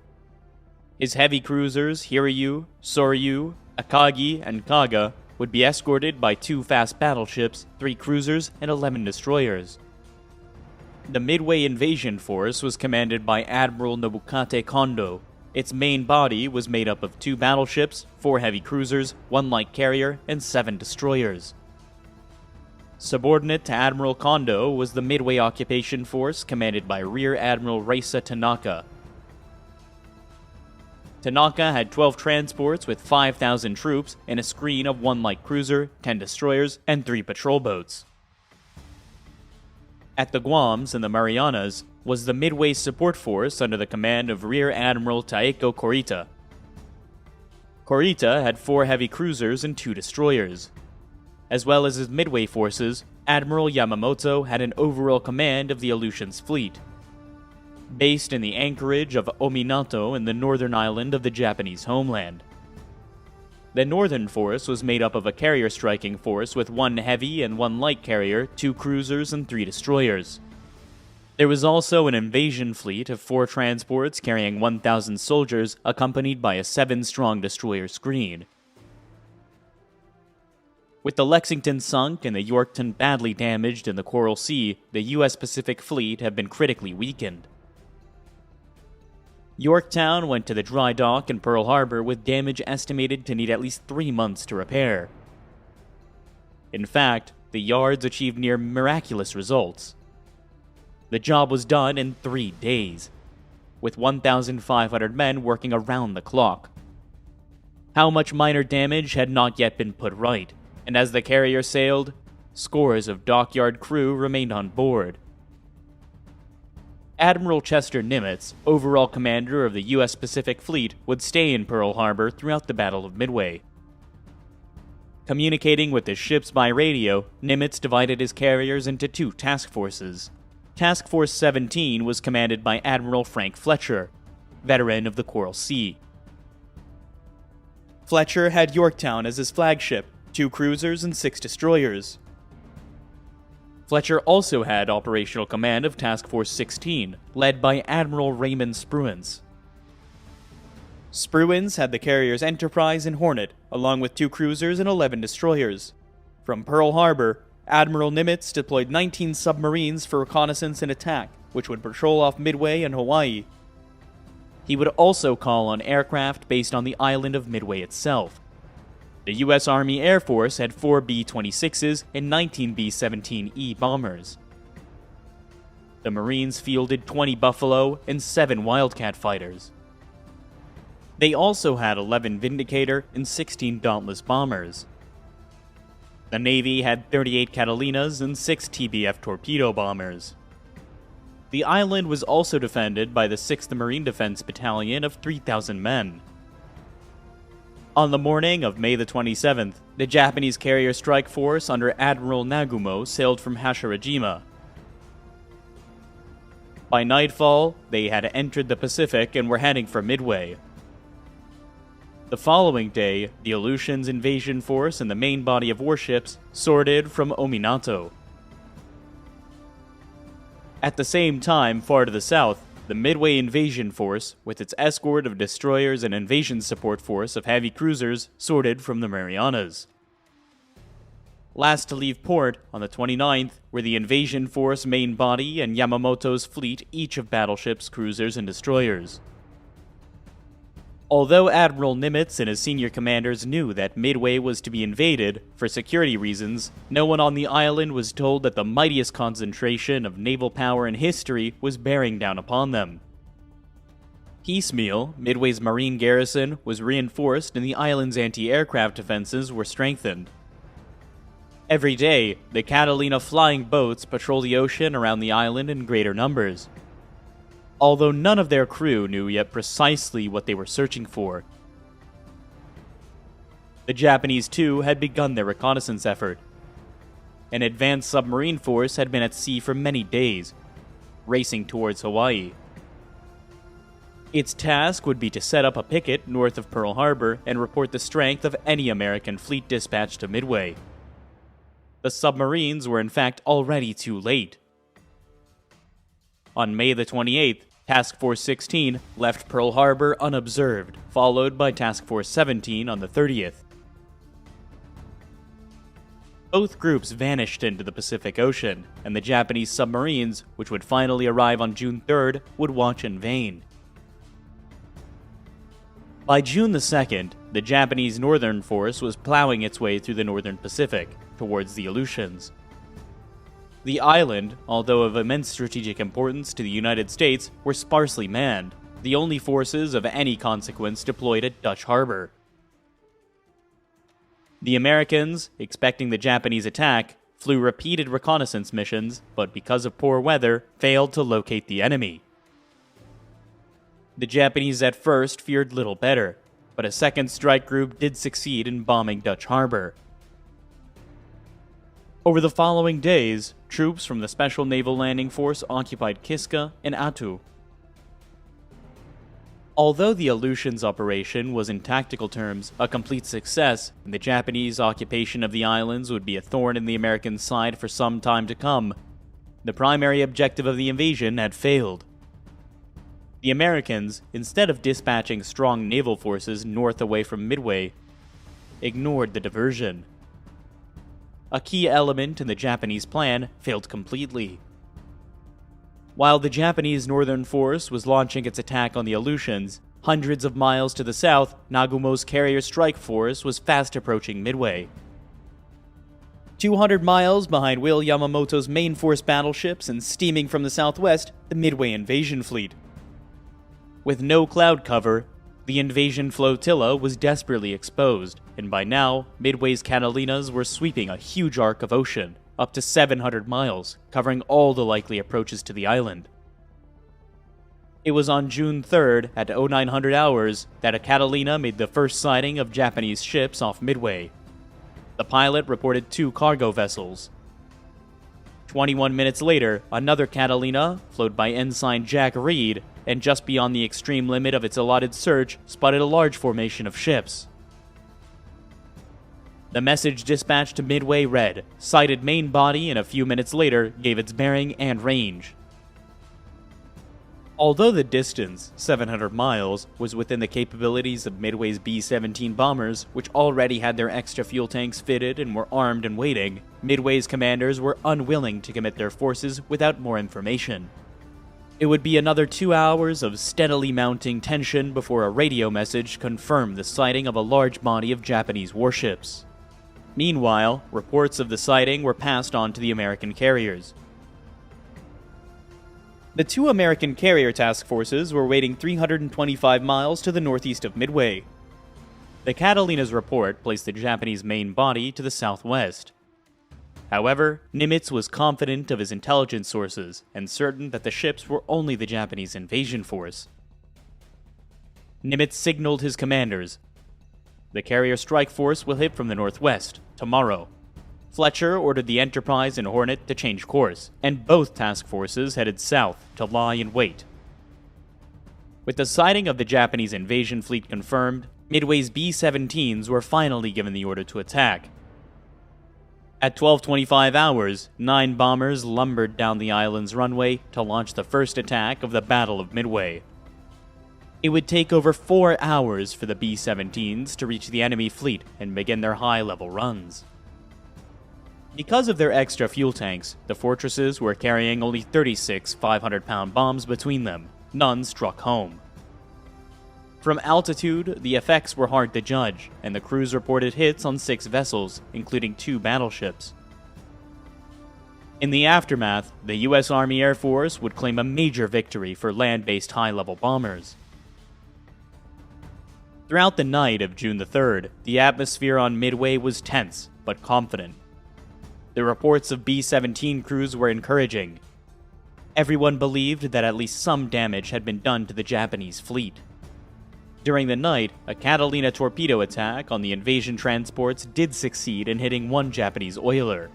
His heavy cruisers, Hiryu, Soryu, Akagi, and Kaga, would be escorted by 2 fast battleships, 3 cruisers, and 11 destroyers. The Midway Invasion Force was commanded by Admiral Nobukate Kondo. Its main body was made up of 2 battleships, 4 heavy cruisers, 1 light carrier, and 7 destroyers. Subordinate to Admiral Kondo was the Midway Occupation Force commanded by Rear Admiral Reisa Tanaka. Tanaka had 12 transports with 5,000 troops and a screen of 1 light cruiser, 10 destroyers, and 3 patrol boats. At the Guams and the Marianas was the Midway Support Force under the command of Rear Admiral Taeko Korita. Korita had 4 heavy cruisers and 2 destroyers. As well as his Midway forces, Admiral Yamamoto had an overall command of the Aleutians fleet. Based in the anchorage of Ominato in the northern island of the Japanese homeland. The northern force was made up of a carrier striking force with 1 heavy and 1 light carrier, 2 cruisers, and 3 destroyers. There was also an invasion fleet of 4 transports carrying 1,000 soldiers accompanied by a 7-strong destroyer screen. With the Lexington sunk and the Yorktown badly damaged in the Coral Sea, the U.S. Pacific Fleet had been critically weakened. Yorktown went to the dry dock in Pearl Harbor with damage estimated to need at least 3 months to repair. In fact, the yards achieved near miraculous results. The job was done in 3 days, with 1,500 men working around the clock. How much minor damage had not yet been put right, and as the carrier sailed, scores of dockyard crew remained on board. Admiral Chester Nimitz, overall commander of the U.S. Pacific Fleet, would stay in Pearl Harbor throughout the Battle of Midway. Communicating with his ships by radio, Nimitz divided his carriers into 2 task forces. Task Force 17 was commanded by Admiral Frank Fletcher, veteran of the Coral Sea. Fletcher had Yorktown as his flagship, 2 cruisers and 6 destroyers. Fletcher also had operational command of Task Force 16, led by Admiral Raymond Spruance. Spruance had the carriers Enterprise and Hornet, along with 2 cruisers and 11 destroyers. From Pearl Harbor, Admiral Nimitz deployed 19 submarines for reconnaissance and attack, which would patrol off Midway and Hawaii. He would also call on aircraft based on the island of Midway itself. The U.S. Army Air Force had 4 B-26s and 19 B-17E bombers. The Marines fielded 20 Buffalo and 7 Wildcat fighters. They also had 11 Vindicator and 16 Dauntless bombers. The Navy had 38 Catalinas and 6 TBF torpedo bombers. The island was also defended by the 6th Marine Defense Battalion of 3,000 men. On the morning of May the 27th, the Japanese carrier strike force under Admiral Nagumo sailed from Hashirajima. By nightfall, they had entered the Pacific and were heading for Midway. The following day, the Aleutians invasion force and the main body of warships sorted from Ominato. At the same time, far to the south, the Midway invasion force, with its escort of destroyers and invasion support force of heavy cruisers, sorted from the Marianas. Last to leave port, on the 29th, were the invasion force main body and Yamamoto's fleet, each of battleships, cruisers, and destroyers. Although Admiral Nimitz and his senior commanders knew that Midway was to be invaded, for security reasons, no one on the island was told that the mightiest concentration of naval power in history was bearing down upon them. Piecemeal, Midway's marine garrison was reinforced and the island's anti-aircraft defenses were strengthened. Every day, the Catalina flying boats patrol the ocean around the island in greater numbers. Although none of their crew knew yet precisely what they were searching for. The Japanese, too, had begun their reconnaissance effort. An advanced submarine force had been at sea for many days, racing towards Hawaii. Its task would be to set up a picket north of Pearl Harbor and report the strength of any American fleet dispatched to Midway. The submarines were in fact already too late. On May the 28th, Task Force 16 left Pearl Harbor unobserved, followed by Task Force 17 on the 30th. Both groups vanished into the Pacific Ocean, and the Japanese submarines, which would finally arrive on June 3rd, would watch in vain. By June the 2nd, the Japanese Northern Force was plowing its way through the Northern Pacific, towards the Aleutians. The island, although of immense strategic importance to the United States, were sparsely manned, the only forces of any consequence deployed at Dutch Harbor. The Americans, expecting the Japanese attack, flew repeated reconnaissance missions, but because of poor weather, failed to locate the enemy. The Japanese at first feared little better, but a second strike group did succeed in bombing Dutch Harbor. Over the following days, troops from the Special Naval Landing Force occupied Kiska and Attu. Although the Aleutians operation was in tactical terms a complete success, and the Japanese occupation of the islands would be a thorn in the American side for some time to come, The primary objective of the invasion had failed. The Americans, instead of dispatching strong naval forces north away from Midway, ignored the diversion. A key element in the Japanese plan failed completely. While the Japanese Northern Force was launching its attack on the Aleutians, hundreds of miles to the south, Nagumo's carrier strike force was fast approaching Midway. 200 miles behind Will Yamamoto's main force battleships and steaming from the southwest, the Midway invasion fleet. With no cloud cover, the invasion flotilla was desperately exposed, and by now, Midway's Catalinas were sweeping a huge arc of ocean, up to 700 miles, covering all the likely approaches to the island. It was on June 3rd at 0900 hours that a Catalina made the first sighting of Japanese ships off Midway. The pilot reported 2 cargo vessels. 21 minutes later, another Catalina, flown by Ensign Jack Reed, and just beyond the extreme limit of its allotted search, spotted a large formation of ships. The message dispatched to Midway read, "Sighted main body," and a few minutes later gave its bearing and range. Although the distance, 700 miles, was within the capabilities of Midway's B-17 bombers, which already had their extra fuel tanks fitted and were armed and waiting, Midway's commanders were unwilling to commit their forces without more information. It would be another 2 hours of steadily mounting tension before a radio message confirmed the sighting of a large body of Japanese warships. Meanwhile, reports of the sighting were passed on to the American carriers. The 2 American carrier task forces were waiting 325 miles to the northeast of Midway. The Catalina's report placed the Japanese main body to the southwest. However, Nimitz was confident of his intelligence sources and certain that the ships were only the Japanese invasion force. Nimitz signaled his commanders, "The carrier strike force will hit from the northwest, tomorrow." Fletcher ordered the Enterprise and Hornet to change course, and both task forces headed south to lie in wait. With the sighting of the Japanese invasion fleet confirmed, Midway's B-17s were finally given the order to attack. At 12:25 hours, 9 bombers lumbered down the island's runway to launch the first attack of the Battle of Midway. It would take over 4 hours for the B-17s to reach the enemy fleet and begin their high-level runs. Because of their extra fuel tanks, the fortresses were carrying only 36 500-pound bombs between them. None struck home. From altitude, the effects were hard to judge, and the crews reported hits on 6 vessels, including 2 battleships. In the aftermath, the U.S. Army Air Force would claim a major victory for land-based high-level bombers. Throughout the night of June the 3rd, the atmosphere on Midway was tense, but confident. The reports of B-17 crews were encouraging. Everyone believed that at least some damage had been done to the Japanese fleet. During the night, a Catalina torpedo attack on the invasion transports did succeed in hitting 1 Japanese oiler.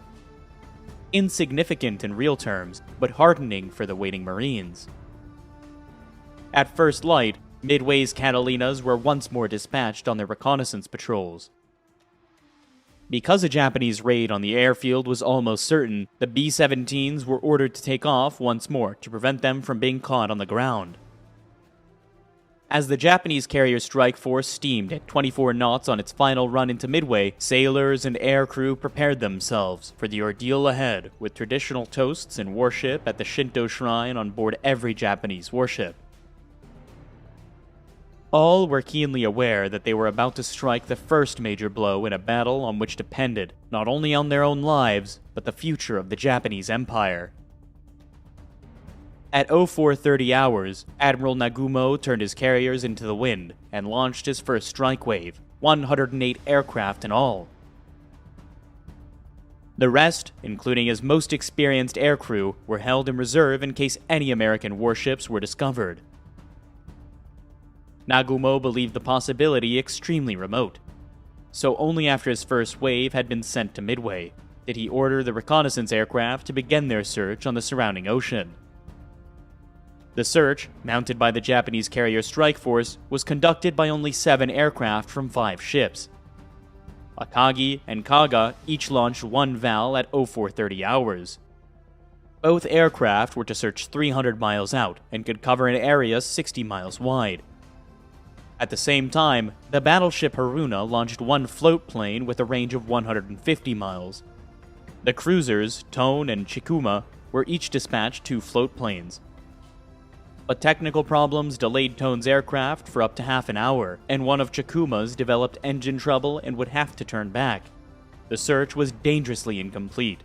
Insignificant in real terms, but heartening for the waiting Marines. At first light, Midway's Catalinas were once more dispatched on their reconnaissance patrols. Because a Japanese raid on the airfield was almost certain, the B-17s were ordered to take off once more to prevent them from being caught on the ground. As the Japanese carrier strike force steamed at 24 knots on its final run into Midway, sailors and air crew prepared themselves for the ordeal ahead, with traditional toasts and worship at the Shinto shrine on board every Japanese warship. All were keenly aware that they were about to strike the first major blow in a battle on which depended not only on their own lives, but the future of the Japanese Empire. At 0430 hours, Admiral Nagumo turned his carriers into the wind and launched his first strike wave, 108 aircraft in all. The rest, including his most experienced aircrew, were held in reserve in case any American warships were discovered. Nagumo believed the possibility extremely remote, so only after his first wave had been sent to Midway did he order the reconnaissance aircraft to begin their search on the surrounding ocean. The search, mounted by the Japanese carrier strike force, was conducted by only 7 aircraft from 5 ships. Akagi and Kaga each launched 1 Val at 0430 hours. Both aircraft were to search 300 miles out and could cover an area 60 miles wide. At the same time, the battleship Haruna launched one float plane with a range of 150 miles. The cruisers, Tone and Chikuma, were each dispatched 2 float planes. But technical problems delayed Tone's aircraft for up to half an hour, and one of Chikuma's developed engine trouble and would have to turn back. The search was dangerously incomplete.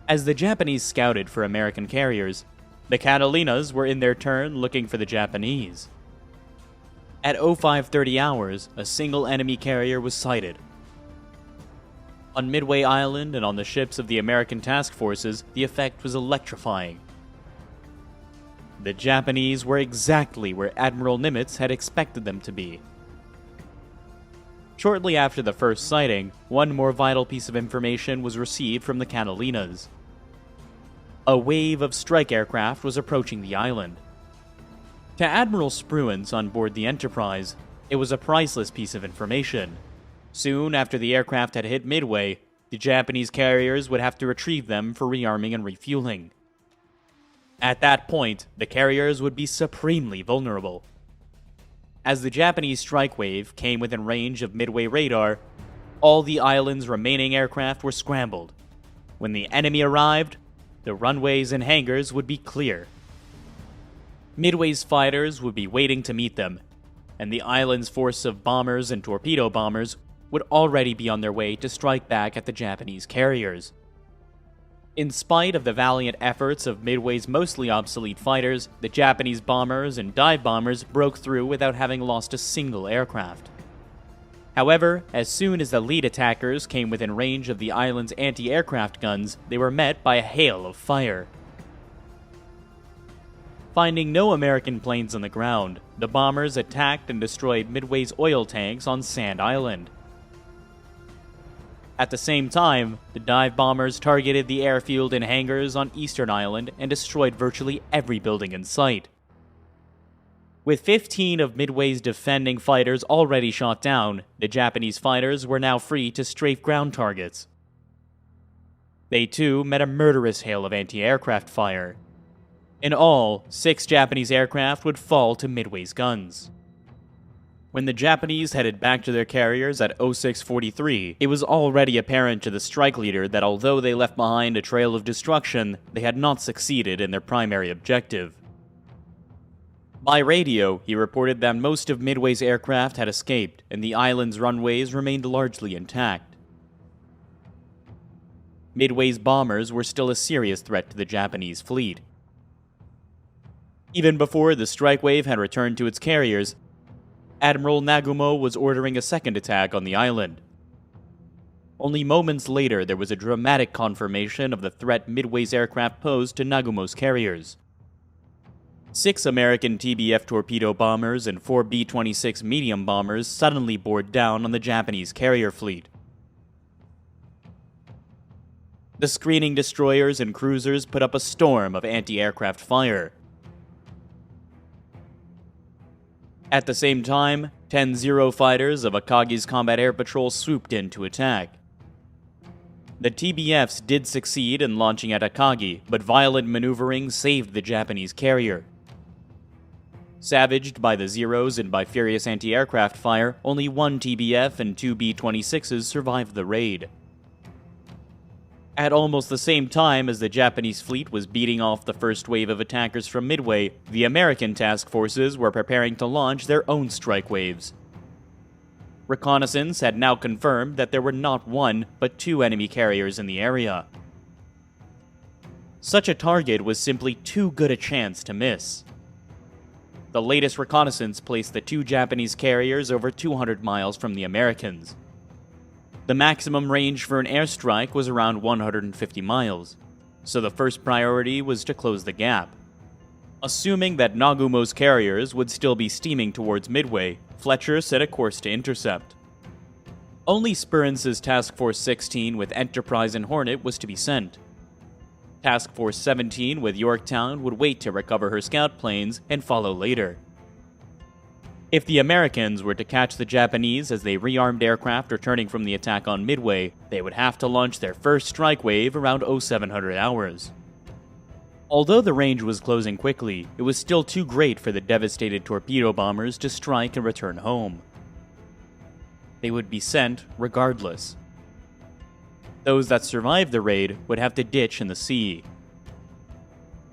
As the Japanese scouted for American carriers, the Catalinas were in their turn looking for the Japanese. At 0530 hours, a single enemy carrier was sighted. On Midway Island and on the ships of the American task forces, the effect was electrifying. The Japanese were exactly where Admiral Nimitz had expected them to be. Shortly after the first sighting, one more vital piece of information was received from the Catalinas. A wave of strike aircraft was approaching the island. To Admiral Spruance on board the Enterprise, it was a priceless piece of information. Soon after the aircraft had hit Midway, the Japanese carriers would have to retrieve them for rearming and refueling. At that point, the carriers would be supremely vulnerable. As the Japanese strike wave came within range of Midway radar, all the island's remaining aircraft were scrambled. When the enemy arrived, the runways and hangars would be clear. Midway's fighters would be waiting to meet them, and the island's force of bombers and torpedo bombers would already be on their way to strike back at the Japanese carriers. In spite of the valiant efforts of Midway's mostly obsolete fighters, the Japanese bombers and dive bombers broke through without having lost a single aircraft. However, as soon as the lead attackers came within range of the island's anti-aircraft guns, they were met by a hail of fire. Finding no American planes on the ground, the bombers attacked and destroyed Midway's oil tanks on Sand Island. At the same time, the dive bombers targeted the airfield and hangars on Eastern Island and destroyed virtually every building in sight. With 15 of Midway's defending fighters already shot down, the Japanese fighters were now free to strafe ground targets. They too met a murderous hail of anti-aircraft fire. In all, 6 Japanese aircraft would fall to Midway's guns. When the Japanese headed back to their carriers at 0643, it was already apparent to the strike leader that although they left behind a trail of destruction, they had not succeeded in their primary objective. By radio, he reported that most of Midway's aircraft had escaped, and the island's runways remained largely intact. Midway's bombers were still a serious threat to the Japanese fleet. Even before the strike wave had returned to its carriers, Admiral Nagumo was ordering a second attack on the island. Only moments later, there was a dramatic confirmation of the threat Midway's aircraft posed to Nagumo's carriers. 6 American TBF torpedo bombers and 4 B-26 medium bombers suddenly bore down on the Japanese carrier fleet. The screening destroyers and cruisers put up a storm of anti-aircraft fire. At the same time, 10 Zero fighters of Akagi's Combat Air Patrol swooped in to attack. The TBFs did succeed in launching at Akagi, but violent maneuvering saved the Japanese carrier. Savaged by the Zeros and by furious anti-aircraft fire, only 1 TBF and 2 B-26s survived the raid. At almost the same time as the Japanese fleet was beating off the first wave of attackers from Midway, the American task forces were preparing to launch their own strike waves. Reconnaissance had now confirmed that there were not 1, but 2 enemy carriers in the area. Such a target was simply too good a chance to miss. The latest reconnaissance placed the 2 Japanese carriers over 200 miles from the Americans. The maximum range for an airstrike was around 150 miles, so the first priority was to close the gap. Assuming that Nagumo's carriers would still be steaming towards Midway, Fletcher set a course to intercept. Only Spurance's Task Force 16 with Enterprise and Hornet was to be sent. Task Force 17 with Yorktown would wait to recover her scout planes and follow later. If the Americans were to catch the Japanese as they rearmed aircraft returning from the attack on Midway, they would have to launch their first strike wave around 0700 hours. Although the range was closing quickly, it was still too great for the devastated torpedo bombers to strike and return home. They would be sent regardless. Those that survived the raid would have to ditch in the sea.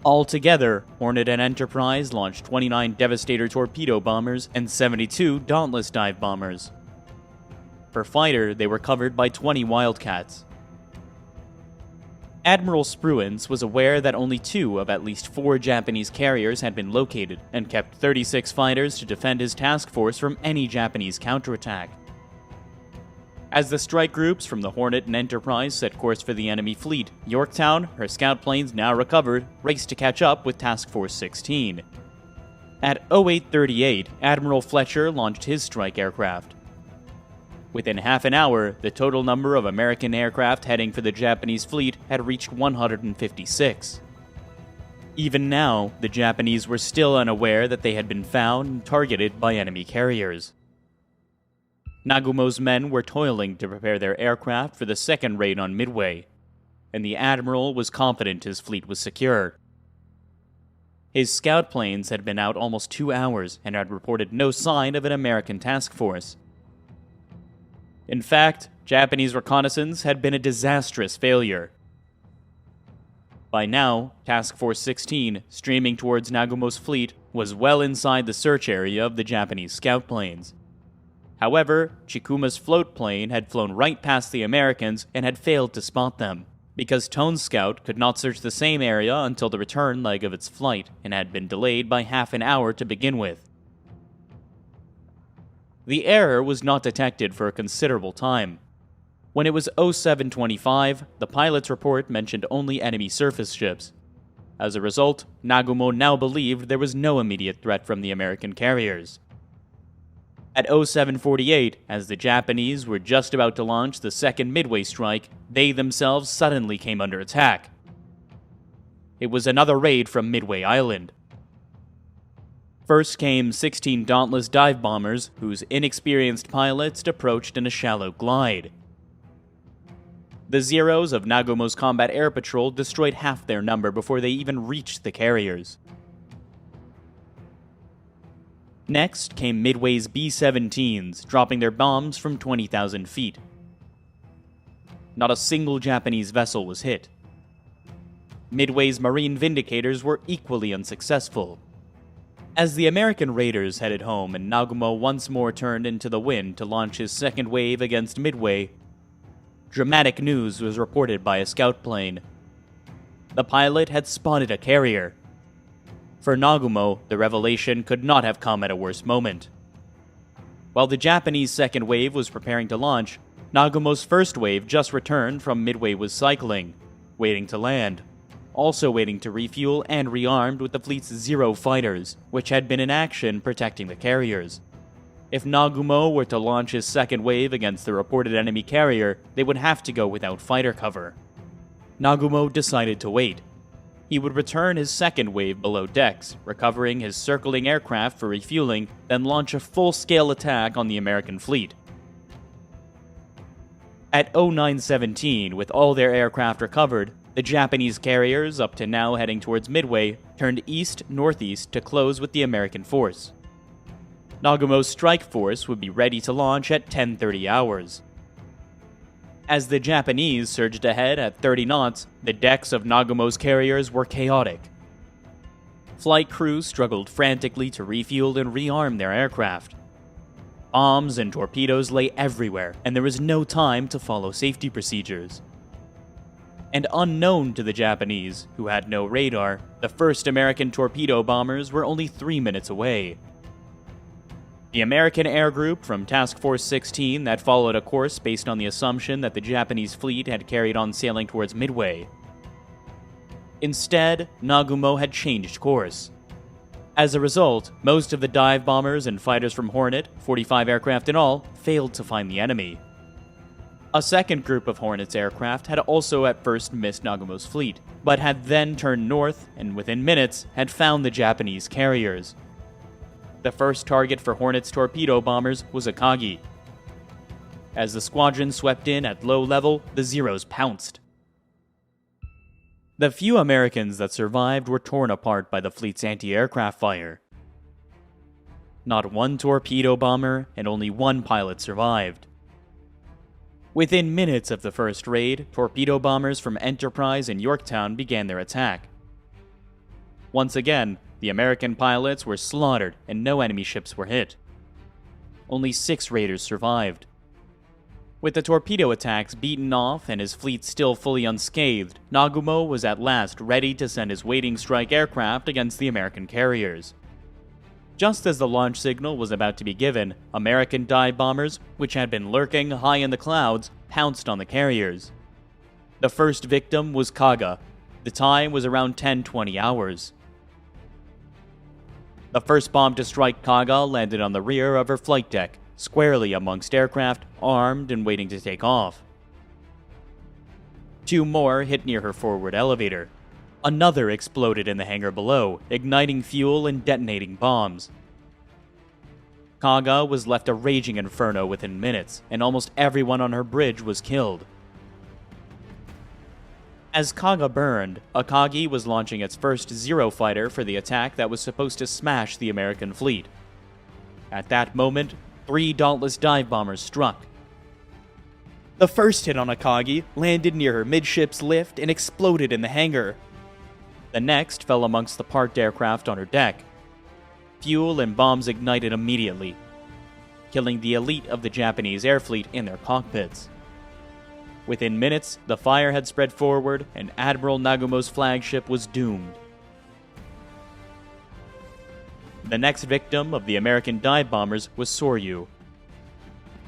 Altogether, Hornet and Enterprise launched 29 Devastator torpedo bombers and 72 Dauntless dive bombers. Per fighter, they were covered by 20 Wildcats. Admiral Spruance was aware that only 2 of at least 4 Japanese carriers had been located, and kept 36 fighters to defend his task force from any Japanese counterattack. As the strike groups from the Hornet and Enterprise set course for the enemy fleet, Yorktown, her scout planes now recovered, raced to catch up with Task Force 16. At 0838, Admiral Fletcher launched his strike aircraft. Within half an hour, the total number of American aircraft heading for the Japanese fleet had reached 156. Even now, the Japanese were still unaware that they had been found and targeted by enemy carriers. Nagumo's men were toiling to prepare their aircraft for the second raid on Midway, and the Admiral was confident his fleet was secure. His scout planes had been out almost 2 hours and had reported no sign of an American task force. In fact, Japanese reconnaissance had been a disastrous failure. By now, Task Force 16, streaming towards Nagumo's fleet, was well inside the search area of the Japanese scout planes. However, Chikuma's float plane had flown right past the Americans and had failed to spot them, because Tone's scout could not search the same area until the return leg of its flight, and had been delayed by half an hour to begin with. The error was not detected for a considerable time. When it was 0725, the pilot's report mentioned only enemy surface ships. As a result, Nagumo now believed there was no immediate threat from the American carriers. At 0748, as the Japanese were just about to launch the second Midway strike, they themselves suddenly came under attack. It was another raid from Midway Island. First came 16 Dauntless dive bombers, whose inexperienced pilots approached in a shallow glide. The Zeros of Nagumo's Combat Air Patrol destroyed half their number before they even reached the carriers. Next came Midway's B-17s, dropping their bombs from 20,000 feet. Not a single Japanese vessel was hit. Midway's Marine Vindicators were equally unsuccessful. As the American raiders headed home and Nagumo once more turned into the wind to launch his second wave against Midway, dramatic news was reported by a scout plane. The pilot had spotted a carrier. For Nagumo, the revelation could not have come at a worse moment. While the Japanese second wave was preparing to launch, Nagumo's first wave just returned from Midway was cycling, waiting to land, also waiting to refuel and rearmed with the fleet's Zero fighters, which had been in action protecting the carriers. If Nagumo were to launch his second wave against the reported enemy carrier, they would have to go without fighter cover. Nagumo decided to wait. He would return his second wave below decks, recovering his circling aircraft for refueling, then launch a full-scale attack on the American fleet. At 0917, with all their aircraft recovered, the Japanese carriers, up to now heading towards Midway, turned east-northeast to close with the American force. Nagumo's strike force would be ready to launch at 10:30 hours. As the Japanese surged ahead at 30 knots, the decks of Nagumo's carriers were chaotic. Flight crews struggled frantically to refuel and rearm their aircraft. Bombs and torpedoes lay everywhere, and there was no time to follow safety procedures. And unknown to the Japanese, who had no radar, the first American torpedo bombers were only 3 minutes away. The American air group from Task Force 16 that followed a course based on the assumption that the Japanese fleet had carried on sailing towards Midway. Instead, Nagumo had changed course. As a result, most of the dive bombers and fighters from Hornet, 45 aircraft in all, failed to find the enemy. A second group of Hornet's aircraft had also at first missed Nagumo's fleet, but had then turned north and within minutes had found the Japanese carriers. The first target for Hornet's torpedo bombers was Akagi. As the squadron swept in at low level, the Zeros pounced. The few Americans that survived were torn apart by the fleet's anti-aircraft fire. Not one torpedo bomber and only one pilot survived. Within minutes of the first raid, torpedo bombers from Enterprise and Yorktown began their attack. Once again, the American pilots were slaughtered and no enemy ships were hit. Only 6 raiders survived. With the torpedo attacks beaten off and his fleet still fully unscathed, Nagumo was at last ready to send his waiting strike aircraft against the American carriers. Just as the launch signal was about to be given, American dive bombers, which had been lurking high in the clouds, pounced on the carriers. The first victim was Kaga. The time was around 10:20 hours. The first bomb to strike Kaga landed on the rear of her flight deck, squarely amongst aircraft, armed and waiting to take off. 2 more hit near her forward elevator. Another exploded in the hangar below, igniting fuel and detonating bombs. Kaga was left a raging inferno within minutes, and almost everyone on her bridge was killed. As Kaga burned, Akagi was launching its first Zero fighter for the attack that was supposed to smash the American fleet. At that moment, 3 dauntless dive bombers struck. The first hit on Akagi landed near her midships lift and exploded in the hangar. The next fell amongst the parked aircraft on her deck. Fuel and bombs ignited immediately, killing the elite of the Japanese air fleet in their cockpits. Within minutes, the fire had spread forward, and Admiral Nagumo's flagship was doomed. The next victim of the American dive bombers was Soryu.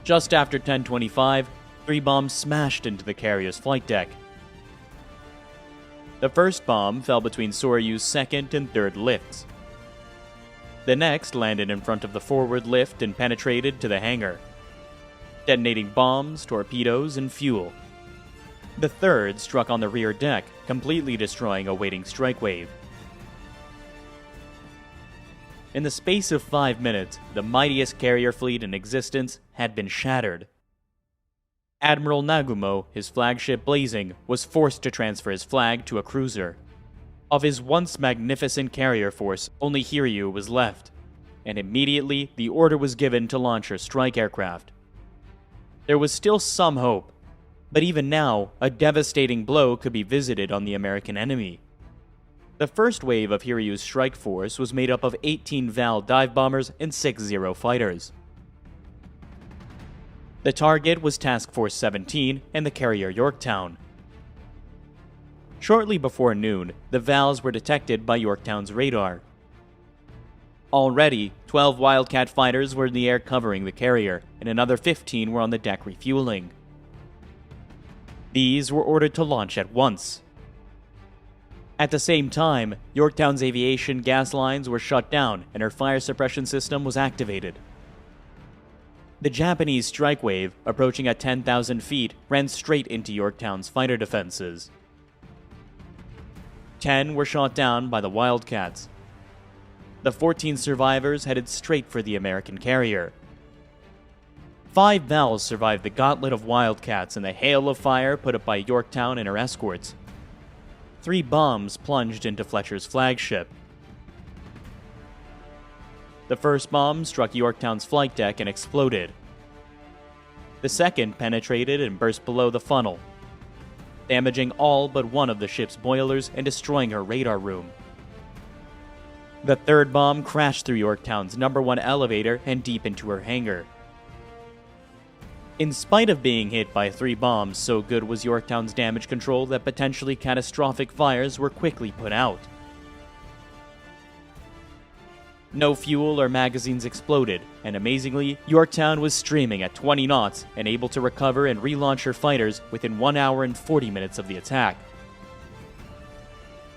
Just after 10:25, 3 bombs smashed into the carrier's flight deck. The first bomb fell between Soryu's second and third lifts. The next landed in front of the forward lift and penetrated to the hangar, detonating bombs, torpedoes, and fuel. The third struck on the rear deck, completely destroying a waiting strike wave. In the space of 5 minutes, the mightiest carrier fleet in existence had been shattered. Admiral Nagumo, his flagship blazing, was forced to transfer his flag to a cruiser. Of his once magnificent carrier force, only Hiryu was left, and immediately the order was given to launch her strike aircraft. There was still some hope, but even now, a devastating blow could be visited on the American enemy. The first wave of Hiryu's strike force was made up of 18 Val dive bombers and 6 Zero fighters. The target was Task Force 17 and the carrier Yorktown. Shortly before noon, the Vals were detected by Yorktown's radar. Already, 12 Wildcat fighters were in the air covering the carrier, and another 15 were on the deck refueling. These were ordered to launch at once. At the same time, Yorktown's aviation gas lines were shut down and her fire suppression system was activated. The Japanese strike wave, approaching at 10,000 feet, ran straight into Yorktown's fighter defenses. 10 were shot down by the Wildcats. The 14 survivors headed straight for the American carrier. 5 Vals survived the gauntlet of Wildcats and the hail of fire put up by Yorktown and her escorts. 3 bombs plunged into Fletcher's flagship. The first bomb struck Yorktown's flight deck and exploded. The second penetrated and burst below the funnel, damaging all but one of the ship's boilers and destroying her radar room. The third bomb crashed through Yorktown's #1 elevator and deep into her hangar. In spite of being hit by 3 bombs, so good was Yorktown's damage control that potentially catastrophic fires were quickly put out. No fuel or magazines exploded, and amazingly, Yorktown was streaming at 20 knots and able to recover and relaunch her fighters within 1 hour and 40 minutes of the attack.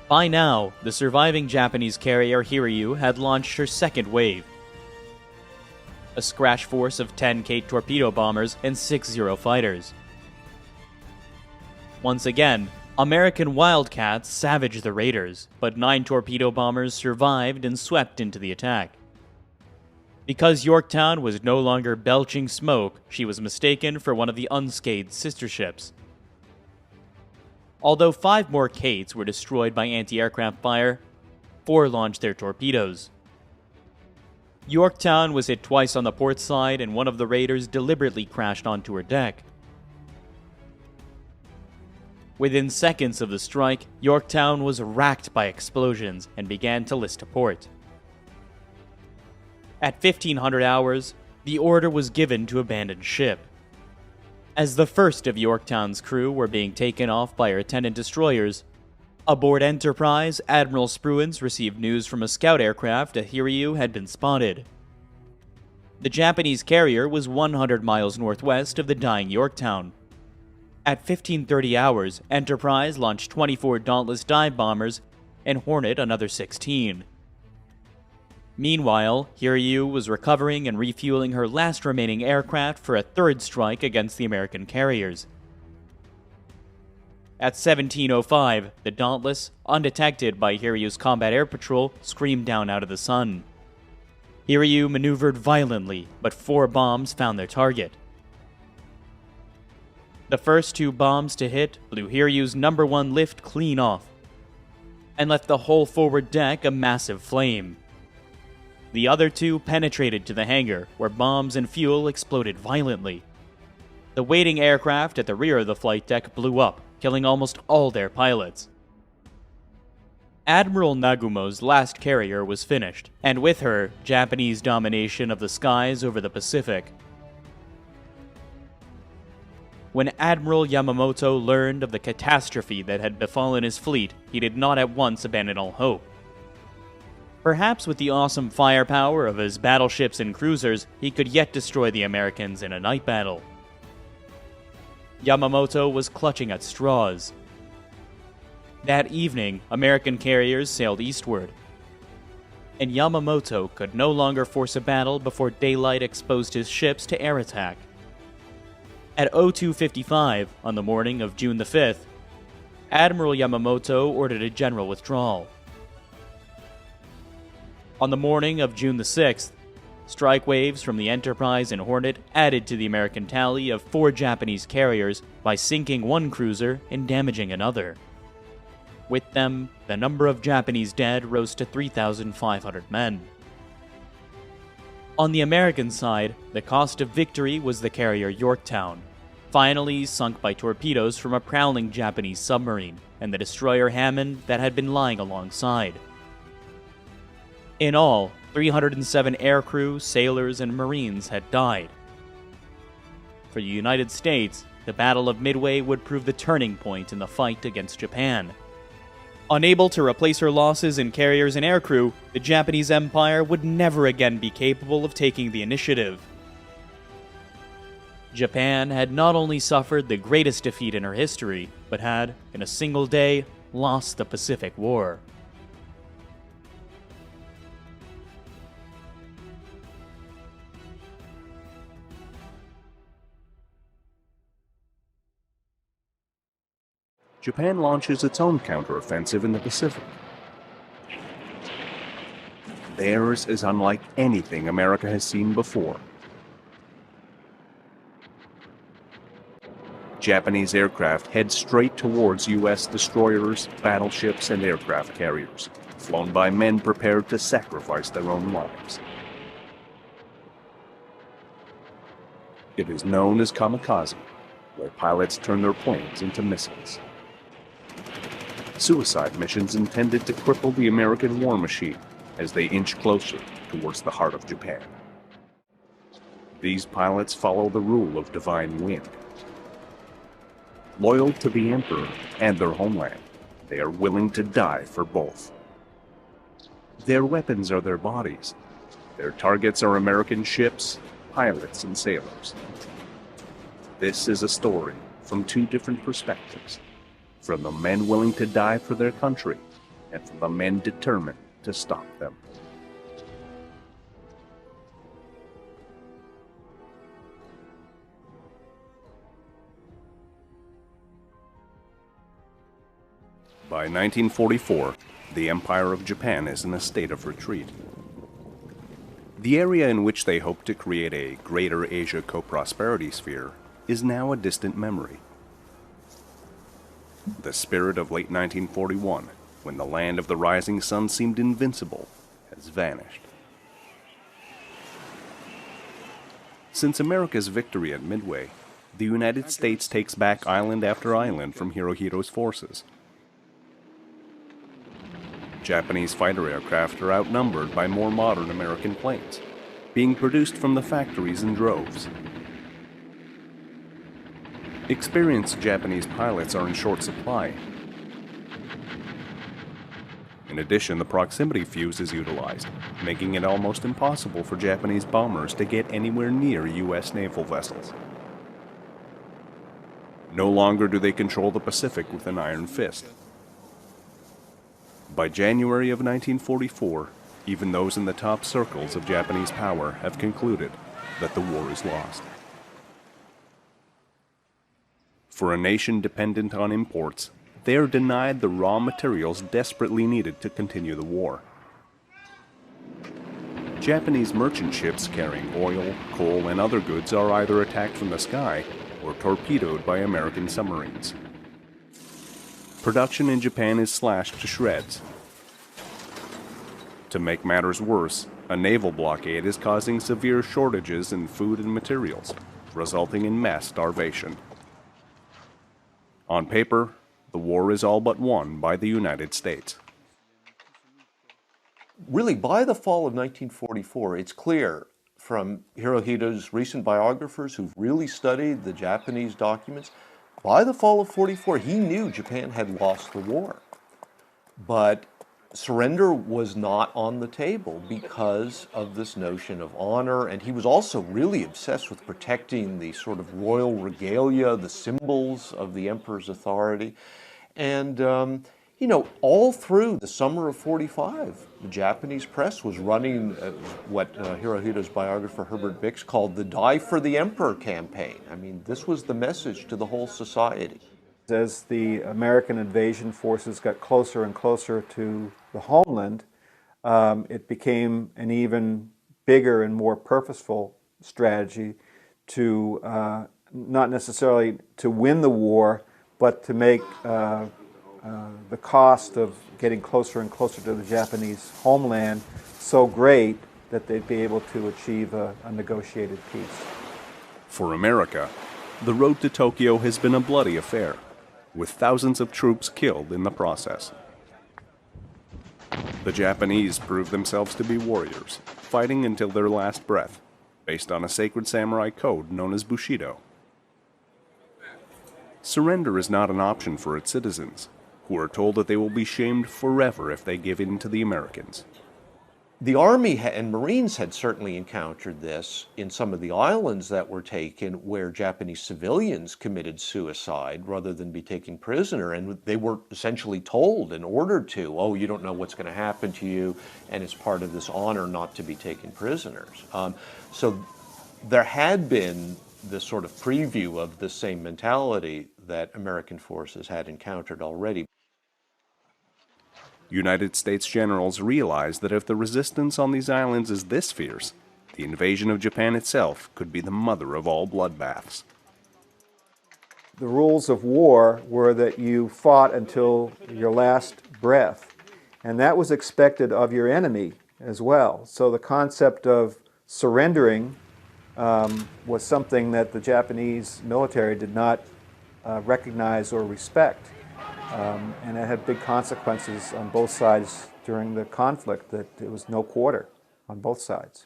By now, the surviving Japanese carrier Hiryu had launched her second wave. A scratch force of 10 Kate torpedo bombers and 6 Zero fighters. Once again, American Wildcats savaged the raiders, but 9 torpedo bombers survived and swept into the attack. Because Yorktown was no longer belching smoke, she was mistaken for one of the unscathed sister ships. Although 5 more Kates were destroyed by anti-aircraft fire, 4 launched their torpedoes. Yorktown was hit twice on the port side, and one of the raiders deliberately crashed onto her deck. Within seconds of the strike, Yorktown was racked by explosions and began to list to port. At 1500 hours, the order was given to abandon ship. As the first of Yorktown's crew were being taken off by her attendant destroyers, aboard Enterprise, Admiral Spruance received news from a scout aircraft a Hiryu had been spotted. The Japanese carrier was 100 miles northwest of the dying Yorktown. At 1530 hours, Enterprise launched 24 Dauntless dive bombers and Hornet another 16. Meanwhile, Hiryu was recovering and refueling her last remaining aircraft for a third strike against the American carriers. At 1705, the Dauntless, undetected by Hiryu's combat air patrol, screamed down out of the sun. Hiryu maneuvered violently, but 4 bombs found their target. The first 2 bombs to hit blew Hiryu's number 1 lift clean off, and left the whole forward deck a massive flame. The other 2 penetrated to the hangar, where bombs and fuel exploded violently. The waiting aircraft at the rear of the flight deck blew up, killing almost all their pilots. Admiral Nagumo's last carrier was finished, and with her, Japanese domination of the skies over the Pacific. When Admiral Yamamoto learned of the catastrophe that had befallen his fleet, he did not at once abandon all hope. Perhaps with the awesome firepower of his battleships and cruisers, he could yet destroy the Americans in a night battle. Yamamoto was clutching at straws. That evening, American carriers sailed eastward, and Yamamoto could no longer force a battle before daylight exposed his ships to air attack. At 02:55, on the morning of June the 5th, Admiral Yamamoto ordered a general withdrawal. On the morning of June the 6th, strike waves from the Enterprise and Hornet added to the American tally of 4 Japanese carriers by sinking 1 cruiser and damaging another. With them, the number of Japanese dead rose to 3,500 men. On the American side, the cost of victory was the carrier Yorktown, finally sunk by torpedoes from a prowling Japanese submarine, and the destroyer Hammond that had been lying alongside. In all, 307 aircrew, sailors, and Marines had died. For the United States, the Battle of Midway would prove the turning point in the fight against Japan. Unable to replace her losses in carriers and aircrew, the Japanese Empire would never again be capable of taking the initiative. Japan had not only suffered the greatest defeat in her history, but had, in a single day, lost the Pacific War. Japan launches its own counteroffensive in the Pacific. Theirs is unlike anything America has seen before. Japanese aircraft head straight towards U.S. destroyers, battleships, and aircraft carriers, flown by men prepared to sacrifice their own lives. It is known as Kamikaze, where pilots turn their planes into missiles. Suicide missions intended to cripple the American war machine as they inch closer towards the heart of Japan. These pilots follow the rule of divine wind. Loyal to the Emperor and their homeland, they are willing to die for both. Their weapons are their bodies. Their targets are American ships, pilots, and sailors. This is a story from 2 different perspectives. From the men willing to die for their country, and from the men determined to stop them. By 1944, the Empire of Japan is in a state of retreat. The area in which they hope to create a Greater Asia Co-Prosperity Sphere is now a distant memory. The spirit of late 1941, when the land of the rising sun seemed invincible, has vanished. Since America's victory at Midway, the United States takes back island after island from Hirohito's forces. Japanese fighter aircraft are outnumbered by more modern American planes, being produced from the factories in droves. Experienced Japanese pilots are in short supply. In addition, the proximity fuse is utilized, making it almost impossible for Japanese bombers to get anywhere near U.S. naval vessels. No longer do they control the Pacific with an iron fist. By January of 1944, even those in the top circles of Japanese power have concluded that the war is lost. For a nation dependent on imports, they are denied the raw materials desperately needed to continue the war. Japanese merchant ships carrying oil, coal, and other goods are either attacked from the sky or torpedoed by American submarines. Production in Japan is slashed to shreds. To make matters worse, a naval blockade is causing severe shortages in food and materials, resulting in mass starvation. On paper, the war is all but won by the United States. Really, by the fall of 1944, it's clear from Hirohito's recent biographers who've really studied the Japanese documents, by the fall of 44, he knew Japan had lost the war. But surrender was not on the table because of this notion of honor, and he was also really obsessed with protecting the sort of royal regalia, the symbols of the emperor's authority. And, you know, all through the summer of 45, the Japanese press was running what Hirohito's biographer Herbert Bix called the Die for the Emperor campaign. I mean, this was the message to the whole society. As the American invasion forces got closer and closer to the homeland, it became an even bigger and more purposeful strategy to not necessarily to win the war, but to make the cost of getting closer and closer to the Japanese homeland so great that they'd be able to achieve a negotiated peace. For America, the road to Tokyo has been a bloody affair, with thousands of troops killed in the process. The Japanese proved themselves to be warriors, fighting until their last breath, based on a sacred samurai code known as Bushido. Surrender is not an option for its citizens, who are told that they will be shamed forever if they give in to the Americans. The Army and Marines had certainly encountered this in some of the islands that were taken where Japanese civilians committed suicide rather than be taken prisoner, and they were essentially told and ordered to, oh, you don't know what's going to happen to you, and it's part of this honor not to be taken prisoners. So there had been this sort of preview of the same mentality that American forces had encountered already. United States generals realized that if the resistance on these islands is this fierce, the invasion of Japan itself could be the mother of all bloodbaths. The rules of war were that you fought until your last breath, and that was expected of your enemy as well. So the concept of surrendering was something that the Japanese military did not recognize or respect. And it had big consequences on both sides during the conflict, that it was no quarter on both sides.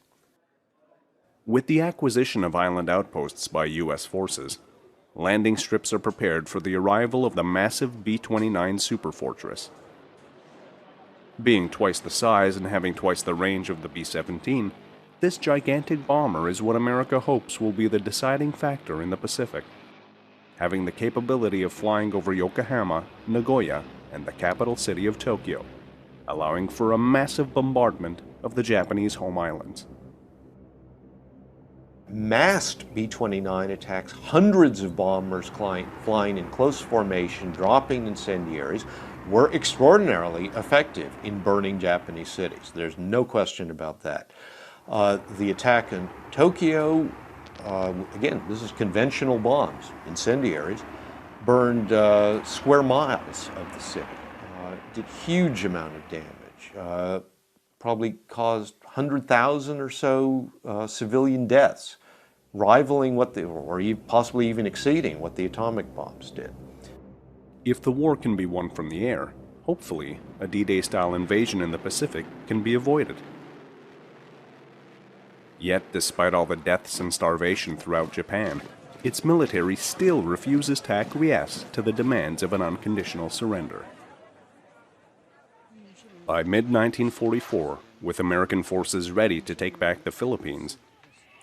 With the acquisition of island outposts by U.S. forces, landing strips are prepared for the arrival of the massive B-29 superfortress. Being twice the size and having twice the range of the B-17, this gigantic bomber is what America hopes will be the deciding factor in the Pacific, having the capability of flying over Yokohama, Nagoya, and the capital city of Tokyo, allowing for a massive bombardment of the Japanese home islands. Massed B-29 attacks, hundreds of bombers flying in close formation, dropping incendiaries, were extraordinarily effective in burning Japanese cities. There's no question about that. The attack in Tokyo, again, this is conventional bombs, incendiaries. burned square miles of the city, did huge amount of damage, probably caused 100,000 or so civilian deaths, rivaling what possibly even exceeding what the atomic bombs did. If the war can be won from the air, hopefully a D-Day style invasion in the Pacific can be avoided. Yet, despite all the deaths and starvation throughout Japan, its military still refuses to acquiesce to the demands of an unconditional surrender. By mid-1944, with American forces ready to take back the Philippines,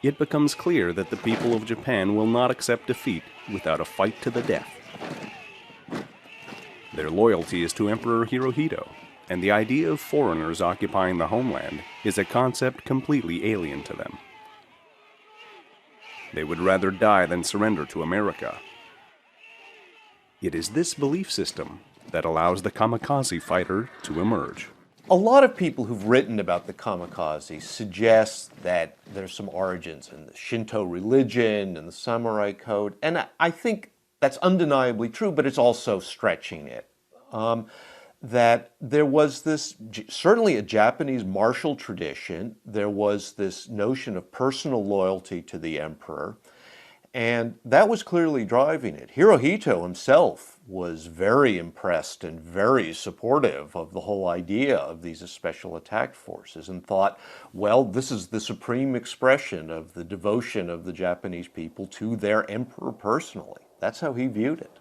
it becomes clear that the people of Japan will not accept defeat without a fight to the death. Their loyalty is to Emperor Hirohito, and the idea of foreigners occupying the homeland is a concept completely alien to them. They would rather die than surrender to America. It is this belief system that allows the kamikaze fighter to emerge. A lot of people who've written about the kamikaze suggest that there's some origins in the Shinto religion and the samurai code, and I think that's undeniably true, but it's also stretching it. That there was this, certainly a Japanese martial tradition, there was this notion of personal loyalty to the emperor, and that was clearly driving it. Hirohito himself was very impressed and very supportive of the whole idea of these special attack forces and thought, well, this is the supreme expression of the devotion of the Japanese people to their emperor personally. That's how he viewed it.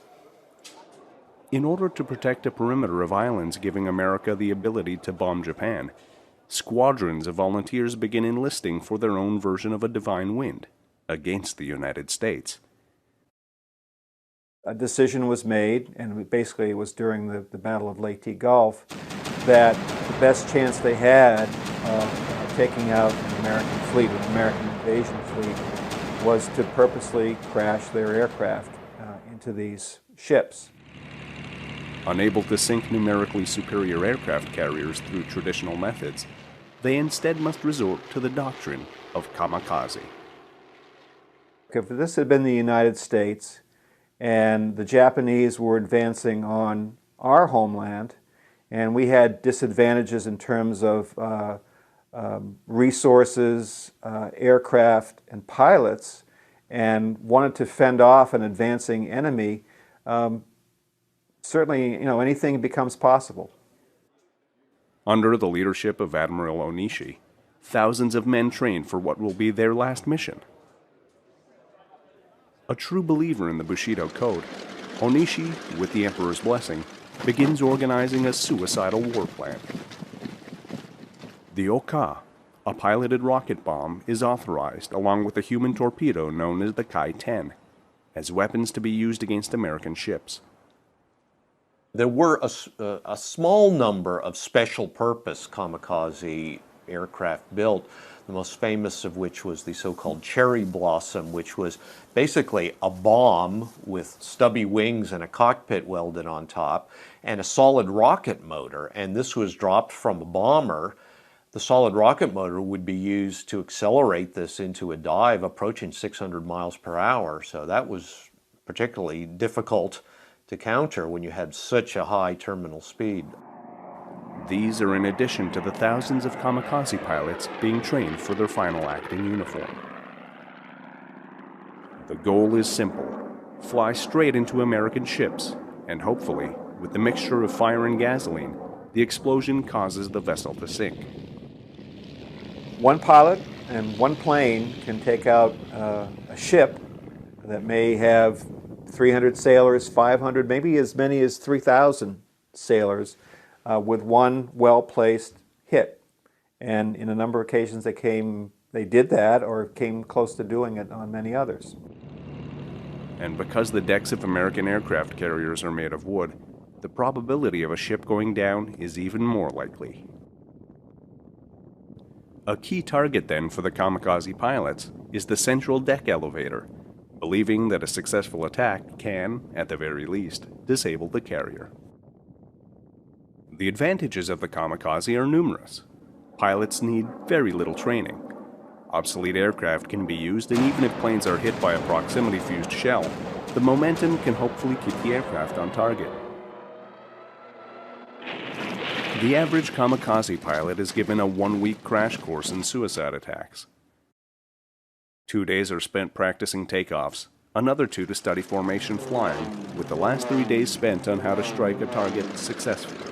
In order to protect a perimeter of islands giving America the ability to bomb Japan, squadrons of volunteers begin enlisting for their own version of a divine wind against the United States. A decision was made, and basically it was during the Battle of Leyte Gulf, that the best chance they had of taking out an American fleet, an American invasion fleet, was to purposely crash their aircraft into these ships. Unable to sink numerically superior aircraft carriers through traditional methods, they instead must resort to the doctrine of kamikaze. If this had been the United States and the Japanese were advancing on our homeland and we had disadvantages in terms of resources, aircraft, and pilots, and wanted to fend off an advancing enemy, certainly, anything becomes possible. Under the leadership of Admiral Onishi, thousands of men train for what will be their last mission. A true believer in the Bushido Code, Onishi, with the Emperor's blessing, begins organizing a suicidal war plan. The Oka, a piloted rocket bomb, is authorized along with a human torpedo known as the Kai-10, as weapons to be used against American ships. There were a small number of special purpose kamikaze aircraft built, the most famous of which was the so-called Cherry Blossom, which was basically a bomb with stubby wings and a cockpit welded on top and a solid rocket motor, and this was dropped from a bomber. The solid rocket motor would be used to accelerate this into a dive approaching 600 miles per hour, so that was particularly difficult to counter when you had such a high terminal speed. These are in addition to the thousands of kamikaze pilots being trained for their final act in uniform. The goal is simple: fly straight into American ships, and hopefully, with the mixture of fire and gasoline, the explosion causes the vessel to sink. One pilot and one plane can take out a ship that may have 300 sailors, 500, maybe as many as 3,000 sailors with one well-placed hit. And in a number of occasions they did that or came close to doing it on many others. And because the decks of American aircraft carriers are made of wood, the probability of a ship going down is even more likely. A key target then for the kamikaze pilots is the central deck elevator, believing that a successful attack can, at the very least, disable the carrier. The advantages of the kamikaze are numerous. Pilots need very little training. Obsolete aircraft can be used, and even if planes are hit by a proximity-fused shell, the momentum can hopefully keep the aircraft on target. The average kamikaze pilot is given a 1-week crash course in suicide attacks. 2 days are spent practicing takeoffs, another 2 to study formation flying, with the last 3 days spent on how to strike a target successfully.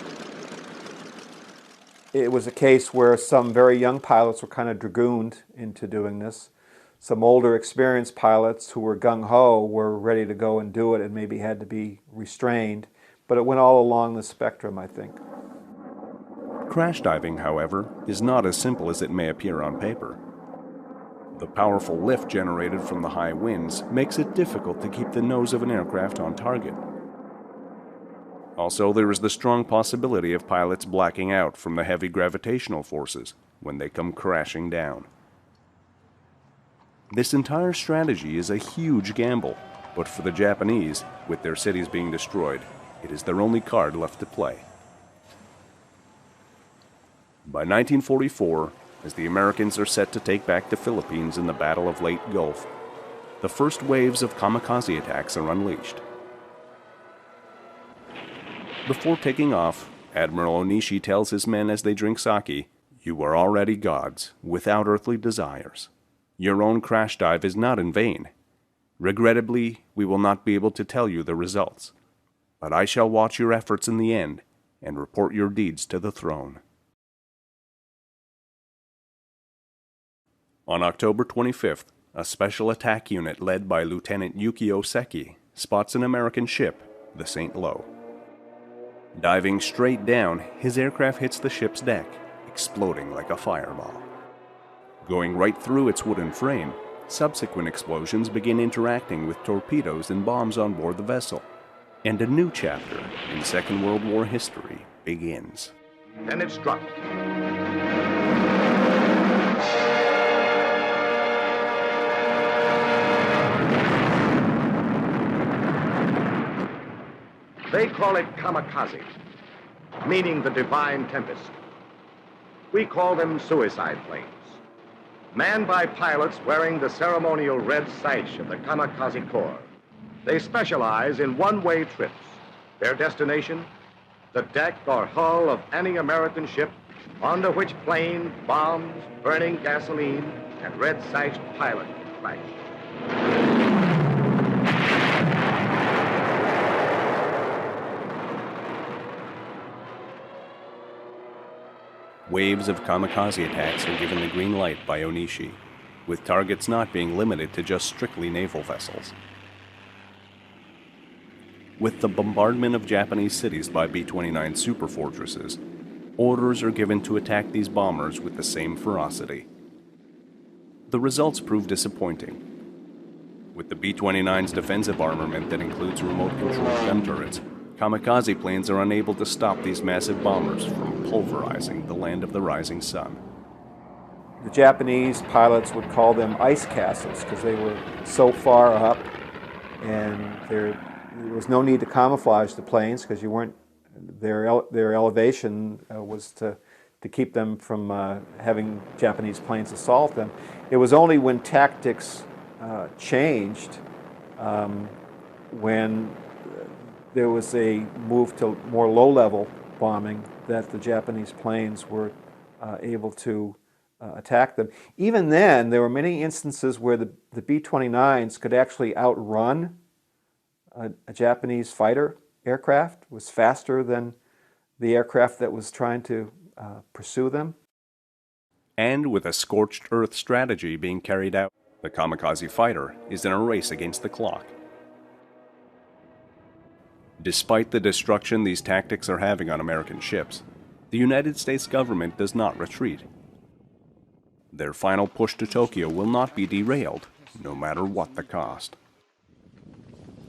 It was a case where some very young pilots were kind of dragooned into doing this. Some older, experienced pilots who were gung-ho were ready to go and do it and maybe had to be restrained. But it went all along the spectrum, I think. Crash diving, however, is not as simple as it may appear on paper. The powerful lift generated from the high winds makes it difficult to keep the nose of an aircraft on target. Also, there is the strong possibility of pilots blacking out from the heavy gravitational forces when they come crashing down. This entire strategy is a huge gamble, but for the Japanese, with their cities being destroyed, it is their only card left to play. By 1944, as the Americans are set to take back the Philippines in the Battle of Leyte Gulf, the first waves of kamikaze attacks are unleashed. Before taking off, Admiral Onishi tells his men as they drink sake, "You are already gods, without earthly desires. Your own crash dive is not in vain. Regrettably, we will not be able to tell you the results, but I shall watch your efforts in the end and report your deeds to the throne." On October 25th, a special attack unit led by Lieutenant Yukio Seki spots an American ship, the St. Lo. Diving straight down, his aircraft hits the ship's deck, exploding like a fireball. Going right through its wooden frame, subsequent explosions begin interacting with torpedoes and bombs on board the vessel, and a new chapter in Second World War history begins. Then it struck. They call it kamikaze, meaning the divine tempest. We call them suicide planes, manned by pilots wearing the ceremonial red sash of the Kamikaze Corps. They specialize in one-way trips. Their destination, the deck or hull of any American ship onto which planes, bombs, burning gasoline, and red-sashed pilot crash. Waves of kamikaze attacks are given the green light by Onishi, with targets not being limited to just strictly naval vessels. With the bombardment of Japanese cities by B-29 superfortresses, orders are given to attack these bombers with the same ferocity. The results prove disappointing. With the B-29's defensive armament that includes remote-controlled gun turrets, kamikaze planes are unable to stop these massive bombers from pulverizing the land of the rising sun. The Japanese pilots would call them ice castles because they were so far up, and there was no need to camouflage the planes because you weren't. Their elevation was to keep them from having Japanese planes assault them. It was only when tactics changed, when there was a move to more low-level bombing, that the Japanese planes were able to attack them. Even then, there were many instances where the B-29s could actually outrun a Japanese fighter aircraft, was faster than the aircraft that was trying to pursue them. And with a scorched earth strategy being carried out, the kamikaze fighter is in a race against the clock. Despite the destruction these tactics are having on American ships, the United States government does not retreat. Their final push to Tokyo will not be derailed, no matter what the cost.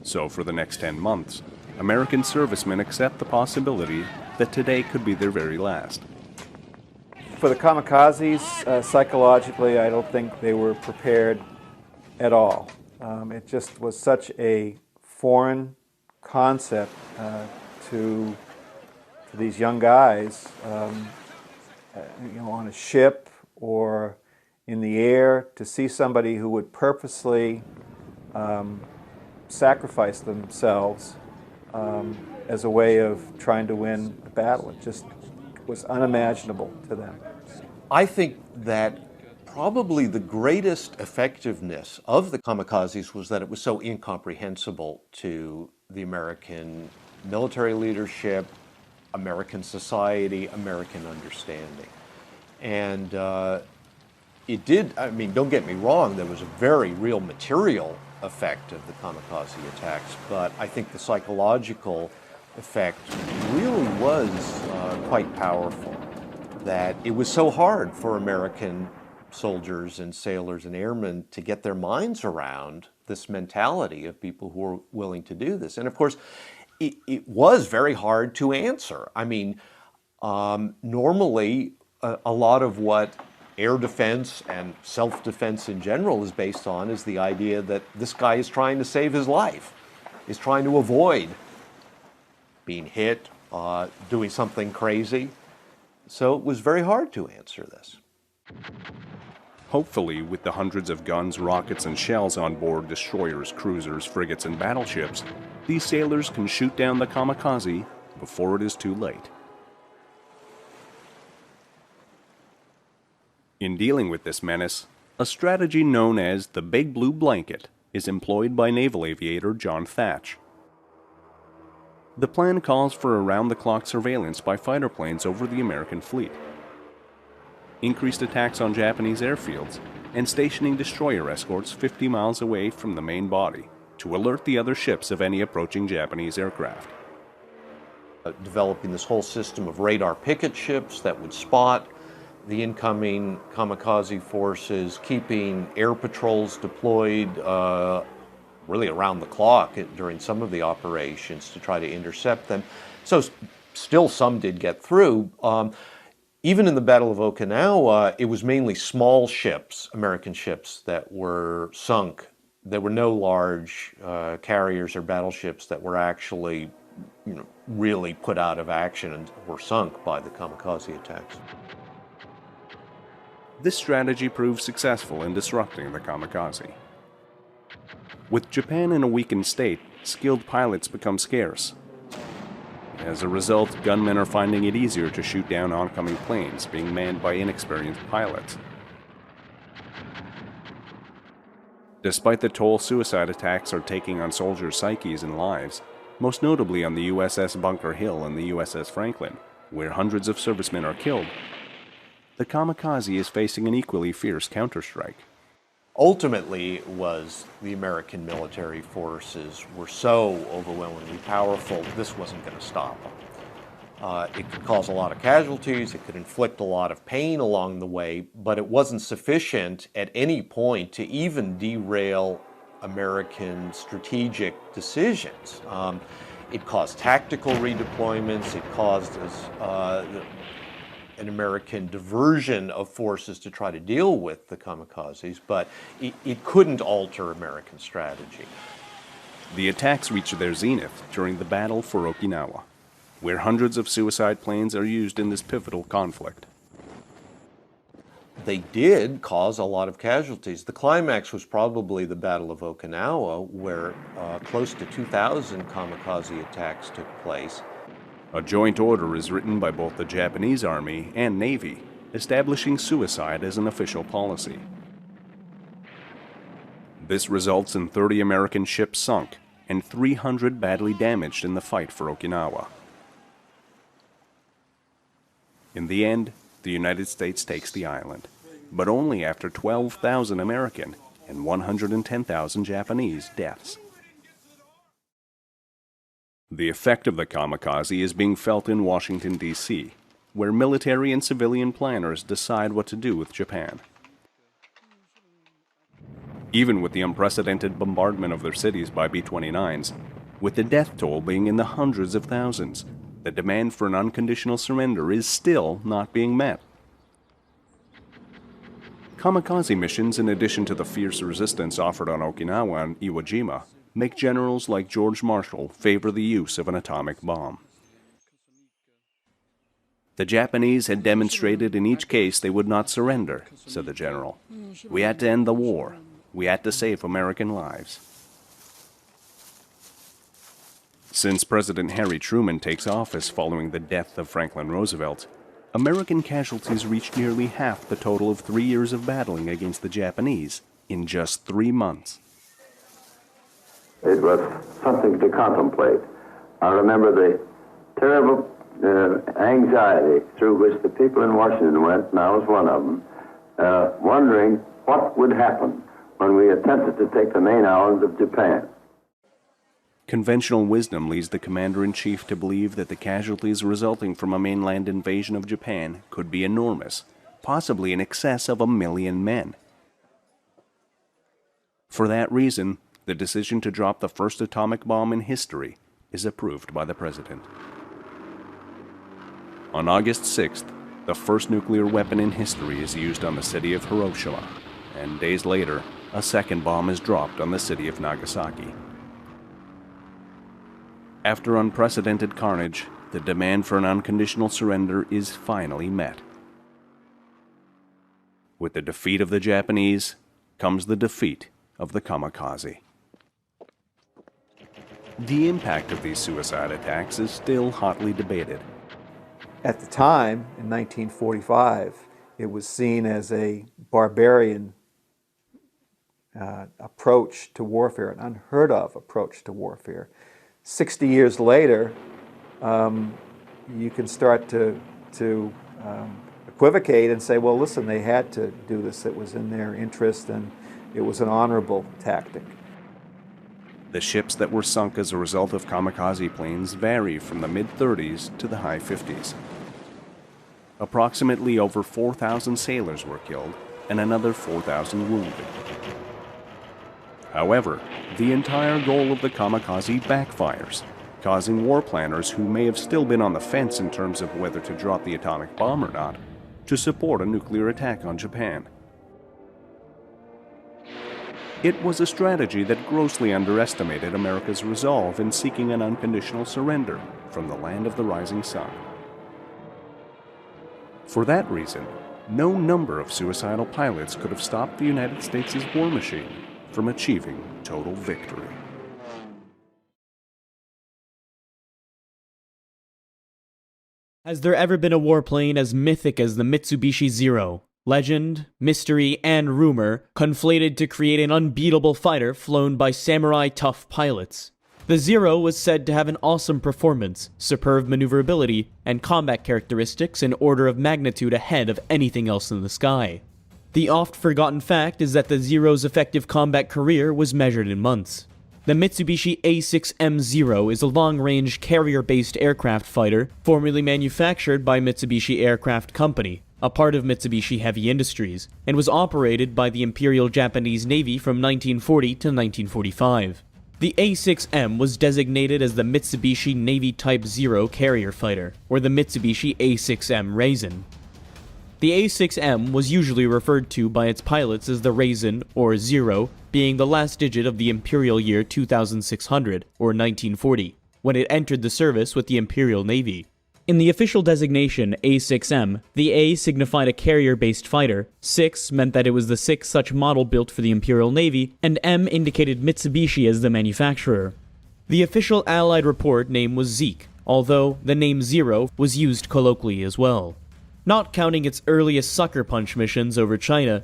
So for the next 10 months, American servicemen accept the possibility that today could be their very last. For the kamikazes, psychologically, I don't think they were prepared at all. It just was such a foreign concept to these young guys, on a ship or in the air, to see somebody who would purposely sacrifice themselves as a way of trying to win a battle. It just was unimaginable to them. I think that probably the greatest effectiveness of the kamikazes was that it was so incomprehensible to the American military leadership, American society, American understanding. And it did, I mean, don't get me wrong, there was a very real material effect of the kamikaze attacks, but I think the psychological effect really was quite powerful. That it was so hard for American soldiers and sailors and airmen to get their minds around this mentality of people who were willing to do this. And of course, it was very hard to answer. I mean, normally a lot of what air defense and self-defense in general is based on is the idea that this guy is trying to save his life, is trying to avoid being hit, doing something crazy. So it was very hard to answer this. Hopefully, with the hundreds of guns, rockets, and shells on board destroyers, cruisers, frigates, and battleships, these sailors can shoot down the kamikaze before it is too late. In dealing with this menace, a strategy known as the Big Blue Blanket is employed by naval aviator John Thatch. The plan calls for around-the-clock surveillance by fighter planes over the American fleet, increased attacks on Japanese airfields, and stationing destroyer escorts 50 miles away from the main body to alert the other ships of any approaching Japanese aircraft. Developing this whole system of radar picket ships that would spot the incoming kamikaze forces, keeping air patrols deployed really around the clock during some of the operations to try to intercept them. So still some did get through. Even in the Battle of Okinawa, it was mainly small ships, American ships, that were sunk. There were no large carriers or battleships that were actually, really put out of action and were sunk by the kamikaze attacks. This strategy proved successful in disrupting the kamikaze. With Japan in a weakened state, skilled pilots become scarce. As a result, gunmen are finding it easier to shoot down oncoming planes being manned by inexperienced pilots. Despite the toll suicide attacks are taking on soldiers' psyches and lives, most notably on the USS Bunker Hill and the USS Franklin, where hundreds of servicemen are killed, the kamikaze is facing an equally fierce counterstrike. Ultimately, it was the American military forces were so overwhelmingly powerful, this wasn't going to stop them. It could cause a lot of casualties, it could inflict a lot of pain along the way, but it wasn't sufficient at any point to even derail American strategic decisions. It caused tactical redeployments, it caused an American diversion of forces to try to deal with the kamikazes, but it couldn't alter American strategy. The attacks reached their zenith during the Battle for Okinawa, where hundreds of suicide planes are used in this pivotal conflict. They did cause a lot of casualties. The climax was probably the Battle of Okinawa, where close to 2,000 kamikaze attacks took place. A joint order is written by both the Japanese Army and Navy, establishing suicide as an official policy. This results in 30 American ships sunk and 300 badly damaged in the fight for Okinawa. In the end, the United States takes the island, but only after 12,000 American and 110,000 Japanese deaths. The effect of the kamikaze is being felt in Washington, D.C., where military and civilian planners decide what to do with Japan. Even with the unprecedented bombardment of their cities by B-29s, with the death toll being in the hundreds of thousands, the demand for an unconditional surrender is still not being met. Kamikaze missions, in addition to the fierce resistance offered on Okinawa and Iwo Jima, make generals like George Marshall favor the use of an atomic bomb. The Japanese had demonstrated in each case they would not surrender, said the general. We had to end the war. We had to save American lives. Since President Harry Truman takes office following the death of Franklin Roosevelt, American casualties reached nearly half the total of 3 years of battling against the Japanese in just 3 months. It was something to contemplate. I remember the terrible anxiety through which the people in Washington went, and I was one of them, wondering what would happen when we attempted to take the main islands of Japan. Conventional wisdom leads the commander-in-chief to believe that the casualties resulting from a mainland invasion of Japan could be enormous, possibly in excess of 1 million men. For that reason, the decision to drop the first atomic bomb in history is approved by the president. On August 6th, the first nuclear weapon in history is used on the city of Hiroshima, and days later, a second bomb is dropped on the city of Nagasaki. After unprecedented carnage, the demand for an unconditional surrender is finally met. With the defeat of the Japanese comes the defeat of the Kamikaze. The impact of these suicide attacks is still hotly debated. At the time, in 1945, it was seen as a barbarian approach to warfare, an unheard of approach to warfare. 60 years later, you can start to equivocate and say, well, listen, they had to do this. It was in their interest and it was an honorable tactic. The ships that were sunk as a result of kamikaze planes vary from the mid-30s to the high 50s. Approximately over 4,000 sailors were killed and another 4,000 wounded. However, the entire goal of the kamikaze backfires, causing war planners who may have still been on the fence in terms of whether to drop the atomic bomb or not, to support a nuclear attack on Japan. It was a strategy that grossly underestimated America's resolve in seeking an unconditional surrender from the land of the rising sun. For that reason, no number of suicidal pilots could have stopped the United States' war machine from achieving total victory. Has there ever been a warplane as mythic as the Mitsubishi Zero? Legend, mystery, and rumor conflated to create an unbeatable fighter flown by samurai-tough pilots. The Zero was said to have an awesome performance, superb maneuverability, and combat characteristics an order of magnitude ahead of anything else in the sky. The oft-forgotten fact is that the Zero's effective combat career was measured in months. The Mitsubishi A6M Zero is a long-range carrier-based aircraft fighter formerly manufactured by Mitsubishi Aircraft Company, a part of Mitsubishi Heavy Industries, and was operated by the Imperial Japanese Navy from 1940 to 1945. The A6M was designated as the Mitsubishi Navy Type Zero carrier fighter, or the Mitsubishi A6M Raisin. The A6M was usually referred to by its pilots as the Raisin, or Zero, being the last digit of the imperial year 2600, or 1940, when it entered the service with the Imperial Navy. In the official designation A6M, the A signified a carrier-based fighter, 6 meant that it was the 6th such model built for the Imperial Navy, and M indicated Mitsubishi as the manufacturer. The official Allied report name was Zeke, although the name Zero was used colloquially as well. Not counting its earliest sucker punch missions over China,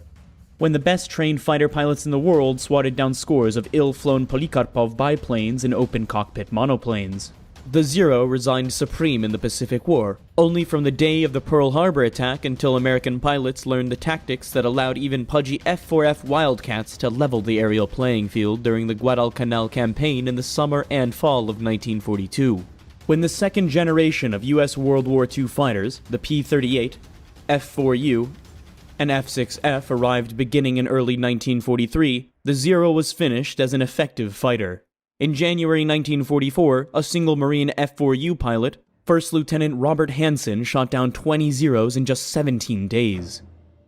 when the best-trained fighter pilots in the world swatted down scores of ill-flown Polikarpov biplanes and open-cockpit monoplanes. The Zero resigned supreme in the Pacific War, only from the day of the Pearl Harbor attack until American pilots learned the tactics that allowed even pudgy F-4F Wildcats to level the aerial playing field during the Guadalcanal campaign in the summer and fall of 1942. When the second generation of U.S. World War II fighters, the P-38, F-4U, and F-6F arrived beginning in early 1943, the Zero was finished as an effective fighter. In January 1944, a single Marine F-4U pilot, First Lieutenant Robert Hansen, shot down 20 Zeros in just 17 days.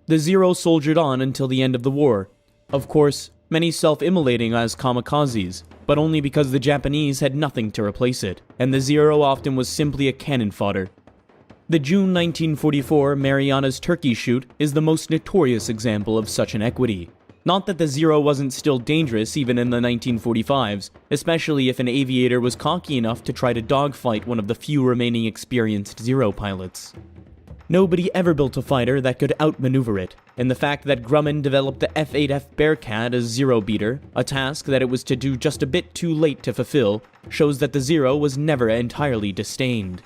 The Zero soldiered on until the end of the war, of course, many self-immolating as kamikazes, but only because the Japanese had nothing to replace it, and the Zero often was simply a cannon fodder. The June 1944 Marianas Turkey shoot is the most notorious example of such inequity. Not that the Zero wasn't still dangerous even in the 1945s, especially if an aviator was cocky enough to try to dogfight one of the few remaining experienced Zero pilots. Nobody ever built a fighter that could outmaneuver it, and the fact that Grumman developed the F-8F Bearcat as Zero beater, a task that it was to do just a bit too late to fulfill, shows that the Zero was never entirely disdained.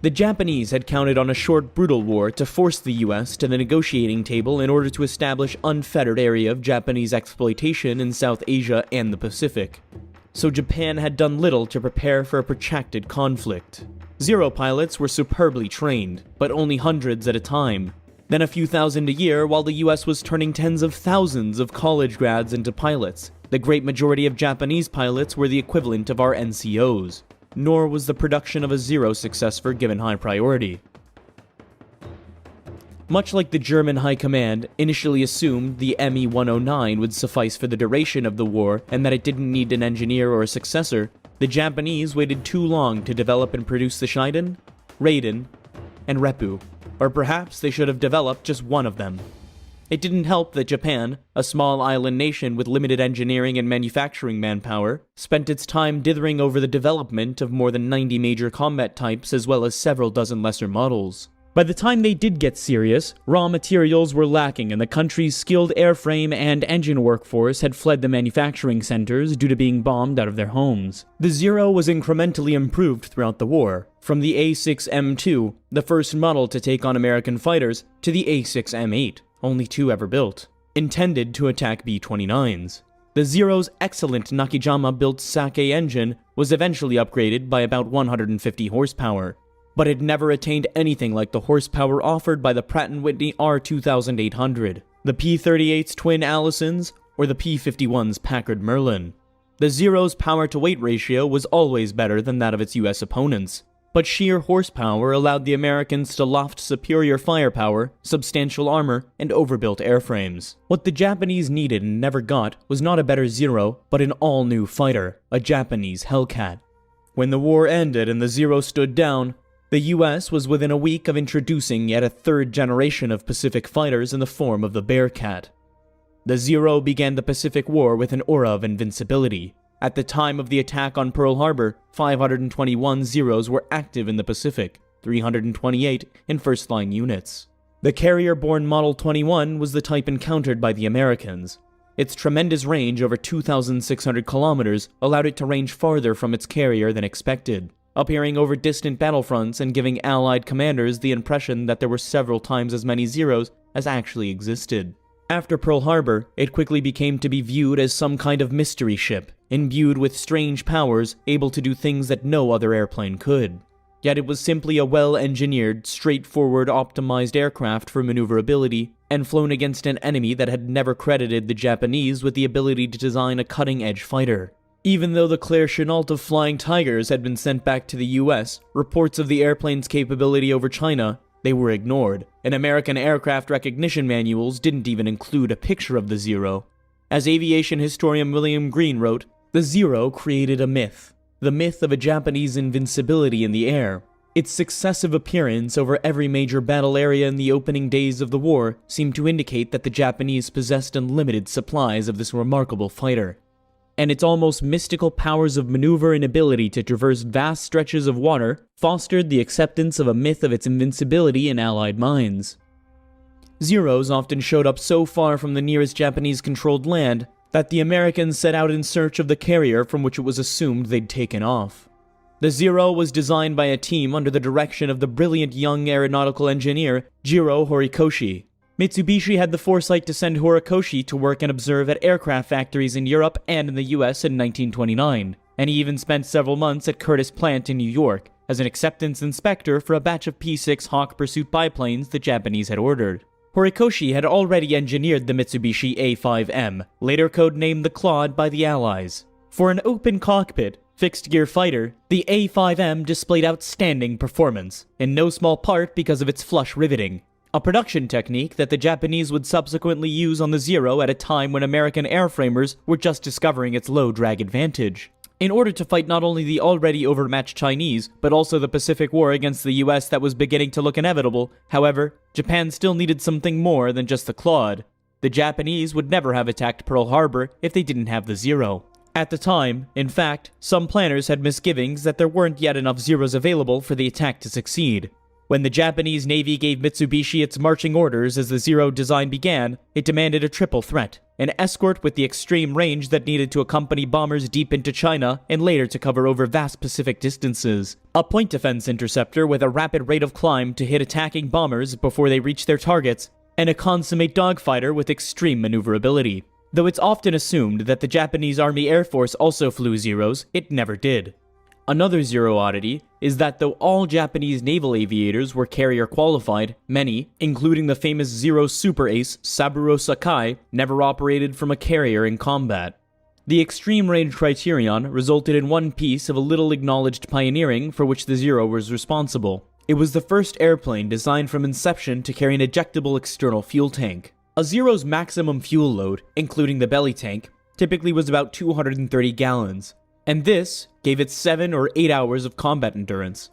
The Japanese had counted on a short, brutal war to force the US to the negotiating table in order to establish unfettered area of Japanese exploitation in South Asia and the Pacific. So Japan had done little to prepare for a protracted conflict. Zero pilots were superbly trained, but only hundreds at a time. Then a few thousand a year while the US was turning tens of thousands of college grads into pilots. The great majority of Japanese pilots were the equivalent of our NCOs. Nor was the production of a Zero successor given high priority. Much like the German High Command initially assumed the Me-109 would suffice for the duration of the war and that it didn't need an engineer or a successor, the Japanese waited too long to develop and produce the Shiden, Raiden, and Reppu, or perhaps they should have developed just one of them. It didn't help that Japan, a small island nation with limited engineering and manufacturing manpower, spent its time dithering over the development of more than 90 major combat types as well as several dozen lesser models. By the time they did get serious, raw materials were lacking and the country's skilled airframe and engine workforce had fled the manufacturing centers due to being bombed out of their homes. The Zero was incrementally improved throughout the war, from the A6M2, the first model to take on American fighters, to the A6M8, only two ever built, intended to attack B-29s. The Zero's excellent Nakajima-built Sake engine was eventually upgraded by about 150 horsepower, but it never attained anything like the horsepower offered by the Pratt & Whitney R2800, the P-38's twin Allisons, or the P-51's Packard Merlin. The Zero's power-to-weight ratio was always better than that of its US opponents, but sheer horsepower allowed the Americans to loft superior firepower, substantial armor, and overbuilt airframes. What the Japanese needed and never got was not a better Zero, but an all-new fighter, a Japanese Hellcat. When the war ended and the Zero stood down, the US was within a week of introducing yet a third generation of Pacific fighters in the form of the Bearcat. The Zero began the Pacific War with an aura of invincibility. At the time of the attack on Pearl Harbor, 521 Zeros were active in the Pacific, 328 in first-line units. The carrier-borne Model 21 was the type encountered by the Americans. Its tremendous range over 2,600 kilometers allowed it to range farther from its carrier than expected, appearing over distant battlefronts and giving Allied commanders the impression that there were several times as many Zeros as actually existed. After Pearl Harbor, it quickly became to be viewed as some kind of mystery ship, imbued with strange powers, able to do things that no other airplane could. Yet it was simply a well-engineered, straightforward, optimized aircraft for maneuverability, and flown against an enemy that had never credited the Japanese with the ability to design a cutting-edge fighter. Even though the Claire Chennault of Flying Tigers had been sent back to the US, reports of the airplane's capability over China, they were ignored, and American aircraft recognition manuals didn't even include a picture of the Zero. As aviation historian William Green wrote, the Zero created a myth, the myth of a Japanese invincibility in the air. Its successive appearance over every major battle area in the opening days of the war seemed to indicate that the Japanese possessed unlimited supplies of this remarkable fighter. And its almost mystical powers of maneuver and ability to traverse vast stretches of water fostered the acceptance of a myth of its invincibility in Allied minds. Zeros often showed up so far from the nearest Japanese-controlled land that the Americans set out in search of the carrier from which it was assumed they'd taken off. The Zero was designed by a team under the direction of the brilliant young aeronautical engineer Jiro Horikoshi. Mitsubishi had the foresight to send Horikoshi to work and observe at aircraft factories in Europe and in the US in 1929, and he even spent several months at Curtiss Plant in New York as an acceptance inspector for a batch of P-6 Hawk pursuit biplanes the Japanese had ordered. Horikoshi had already engineered the Mitsubishi A5M, later codenamed the Claude by the Allies. For an open cockpit, fixed-gear fighter, the A5M displayed outstanding performance, in no small part because of its flush riveting, a production technique that the Japanese would subsequently use on the Zero at a time when American airframers were just discovering its low drag advantage. in order to fight not only the already overmatched Chinese, but also the Pacific War against the US that was beginning to look inevitable. However, Japan still needed something more than just the Claude. The Japanese would never have attacked Pearl Harbor if they didn't have the Zero. At the time, in fact, some planners had misgivings that there weren't yet enough Zeros available for the attack to succeed. When the Japanese Navy gave Mitsubishi its marching orders as the Zero design began, it demanded a triple threat: an escort with the extreme range that needed to accompany bombers deep into China and later to cover over vast Pacific distances, a point defense interceptor with a rapid rate of climb to hit attacking bombers before they reached their targets, and a consummate dogfighter with extreme maneuverability. Though it's often assumed that the Japanese Army Air Force also flew Zeros, it never did. Another Zero oddity is that though all Japanese naval aviators were carrier qualified, many, including the famous Zero super ace Saburo Sakai, never operated from a carrier in combat. The extreme range criterion resulted in one piece of a little acknowledged pioneering for which the Zero was responsible. It was the first airplane designed from inception to carry an ejectable external fuel tank. A Zero's maximum fuel load, including the belly tank, typically was about 230 gallons, and this gave it 7 or 8 hours of combat endurance.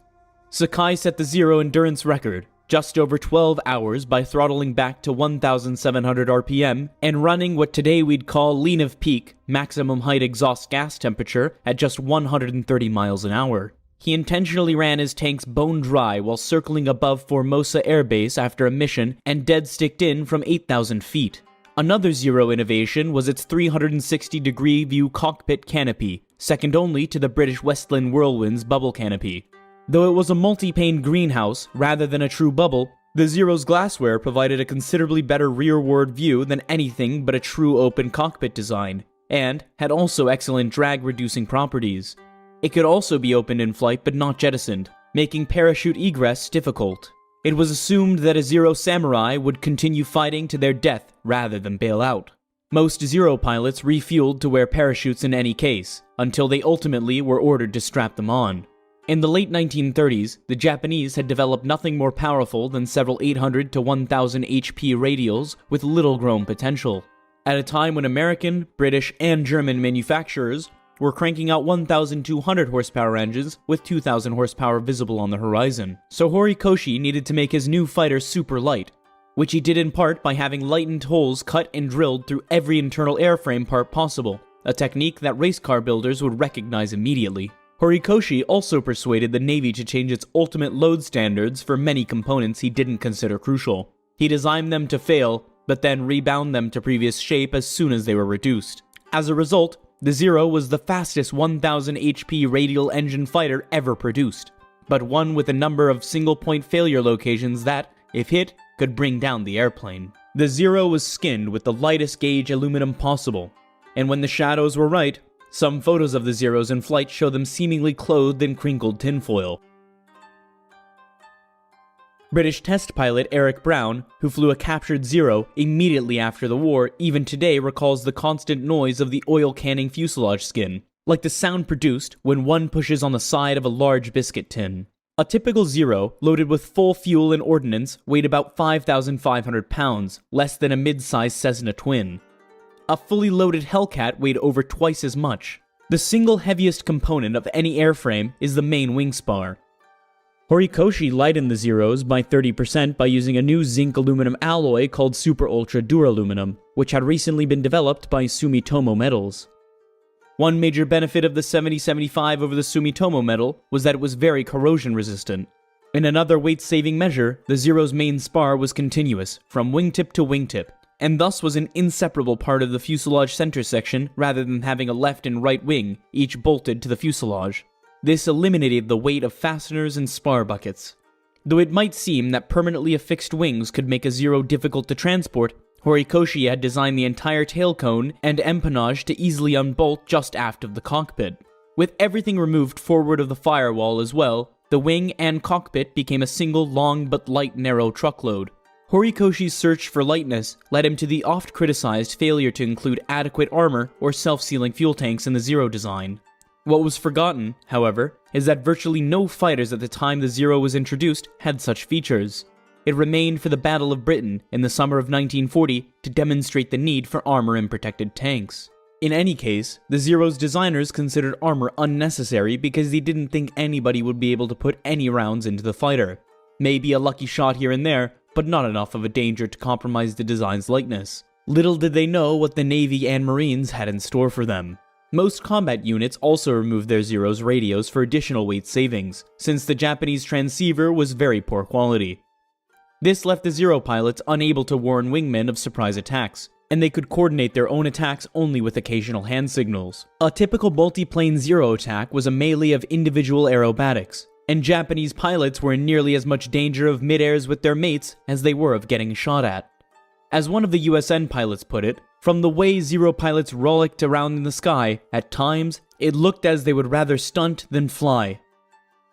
Sakai set the Zero endurance record, just over 12 hours, by throttling back to 1,700 RPM and running what today we'd call lean of peak, maximum height exhaust gas temperature, at just 130 miles an hour. He intentionally ran his tanks bone dry while circling above Formosa Air Base after a mission and dead-sticked in from 8,000 feet. Another Zero innovation was its 360-degree view cockpit canopy, second only to the British Westland Whirlwind's bubble canopy. Though it was a multi-pane greenhouse rather than a true bubble, the Zero's glassware provided a considerably better rearward view than anything but a true open cockpit design, and had also excellent drag-reducing properties. It could also be opened in flight but not jettisoned, making parachute egress difficult. It was assumed that a Zero samurai would continue fighting to their death rather than bail out. Most Zero pilots refueled to wear parachutes in any case, until they ultimately were ordered to strap them on. In the late 1930s, the Japanese had developed nothing more powerful than several 800 to 1000 HP radials with little grown potential. At a time when American, British, and German manufacturers were cranking out 1,200 horsepower engines with 2,000 horsepower visible on the horizon. So Horikoshi needed to make his new fighter super light, which he did in part by having lightened holes cut and drilled through every internal airframe part possible, a technique that race car builders would recognize immediately. Horikoshi also persuaded the Navy to change its ultimate load standards for many components he didn't consider crucial. He designed them to fail, but then rebound them to previous shape as soon as they were reduced. As a result, the Zero was the fastest 1,000 HP radial engine fighter ever produced, but one with a number of single-point failure locations that, if hit, could bring down the airplane. The Zero was skinned with the lightest gauge aluminum possible, and when the shadows were right, some photos of the Zeros in flight show them seemingly clothed in crinkled tinfoil. British test pilot Eric Brown, who flew a captured Zero immediately after the war, even today recalls the constant noise of the oil canning fuselage skin, like the sound produced when one pushes on the side of a large biscuit tin. A typical Zero, loaded with full fuel and ordnance, weighed about 5,500 pounds, less than a mid-sized Cessna twin. A fully loaded Hellcat weighed over twice as much. The single heaviest component of any airframe is the main wing spar. Horikoshi lightened the Zeros by 30% by using a new zinc aluminum alloy called Super Ultra Duraluminum, which had recently been developed by Sumitomo Metals. One major benefit of the 7075 over the Sumitomo metal was that it was very corrosion resistant. In another weight-saving measure, the Zero's main spar was continuous, from wingtip to wingtip, and thus was an inseparable part of the fuselage center section rather than having a left and right wing, each bolted to the fuselage. This eliminated the weight of fasteners and spar buckets. Though it might seem that permanently affixed wings could make a Zero difficult to transport, Horikoshi had designed the entire tail cone and empennage to easily unbolt just aft of the cockpit. With everything removed forward of the firewall as well, the wing and cockpit became a single long but light narrow truckload. Horikoshi's search for lightness led him to the oft-criticized failure to include adequate armor or self-sealing fuel tanks in the Zero design. What was forgotten, however, is that virtually no fighters at the time the Zero was introduced had such features. It remained for the Battle of Britain in the summer of 1940 to demonstrate the need for armor and protected tanks. In any case, the Zero's designers considered armor unnecessary because they didn't think anybody would be able to put any rounds into the fighter. Maybe a lucky shot here and there, but not enough of a danger to compromise the design's lightness. Little did they know what the Navy and Marines had in store for them. Most combat units also removed their Zero's radios for additional weight savings, since the Japanese transceiver was very poor quality. This left the Zero pilots unable to warn wingmen of surprise attacks, and they could coordinate their own attacks only with occasional hand signals. A typical multiplane Zero attack was a melee of individual aerobatics, and Japanese pilots were in nearly as much danger of mid-airs with their mates as they were of getting shot at. As one of the USN pilots put it, from the way Zero pilots rollicked around in the sky, at times, it looked as they would rather stunt than fly.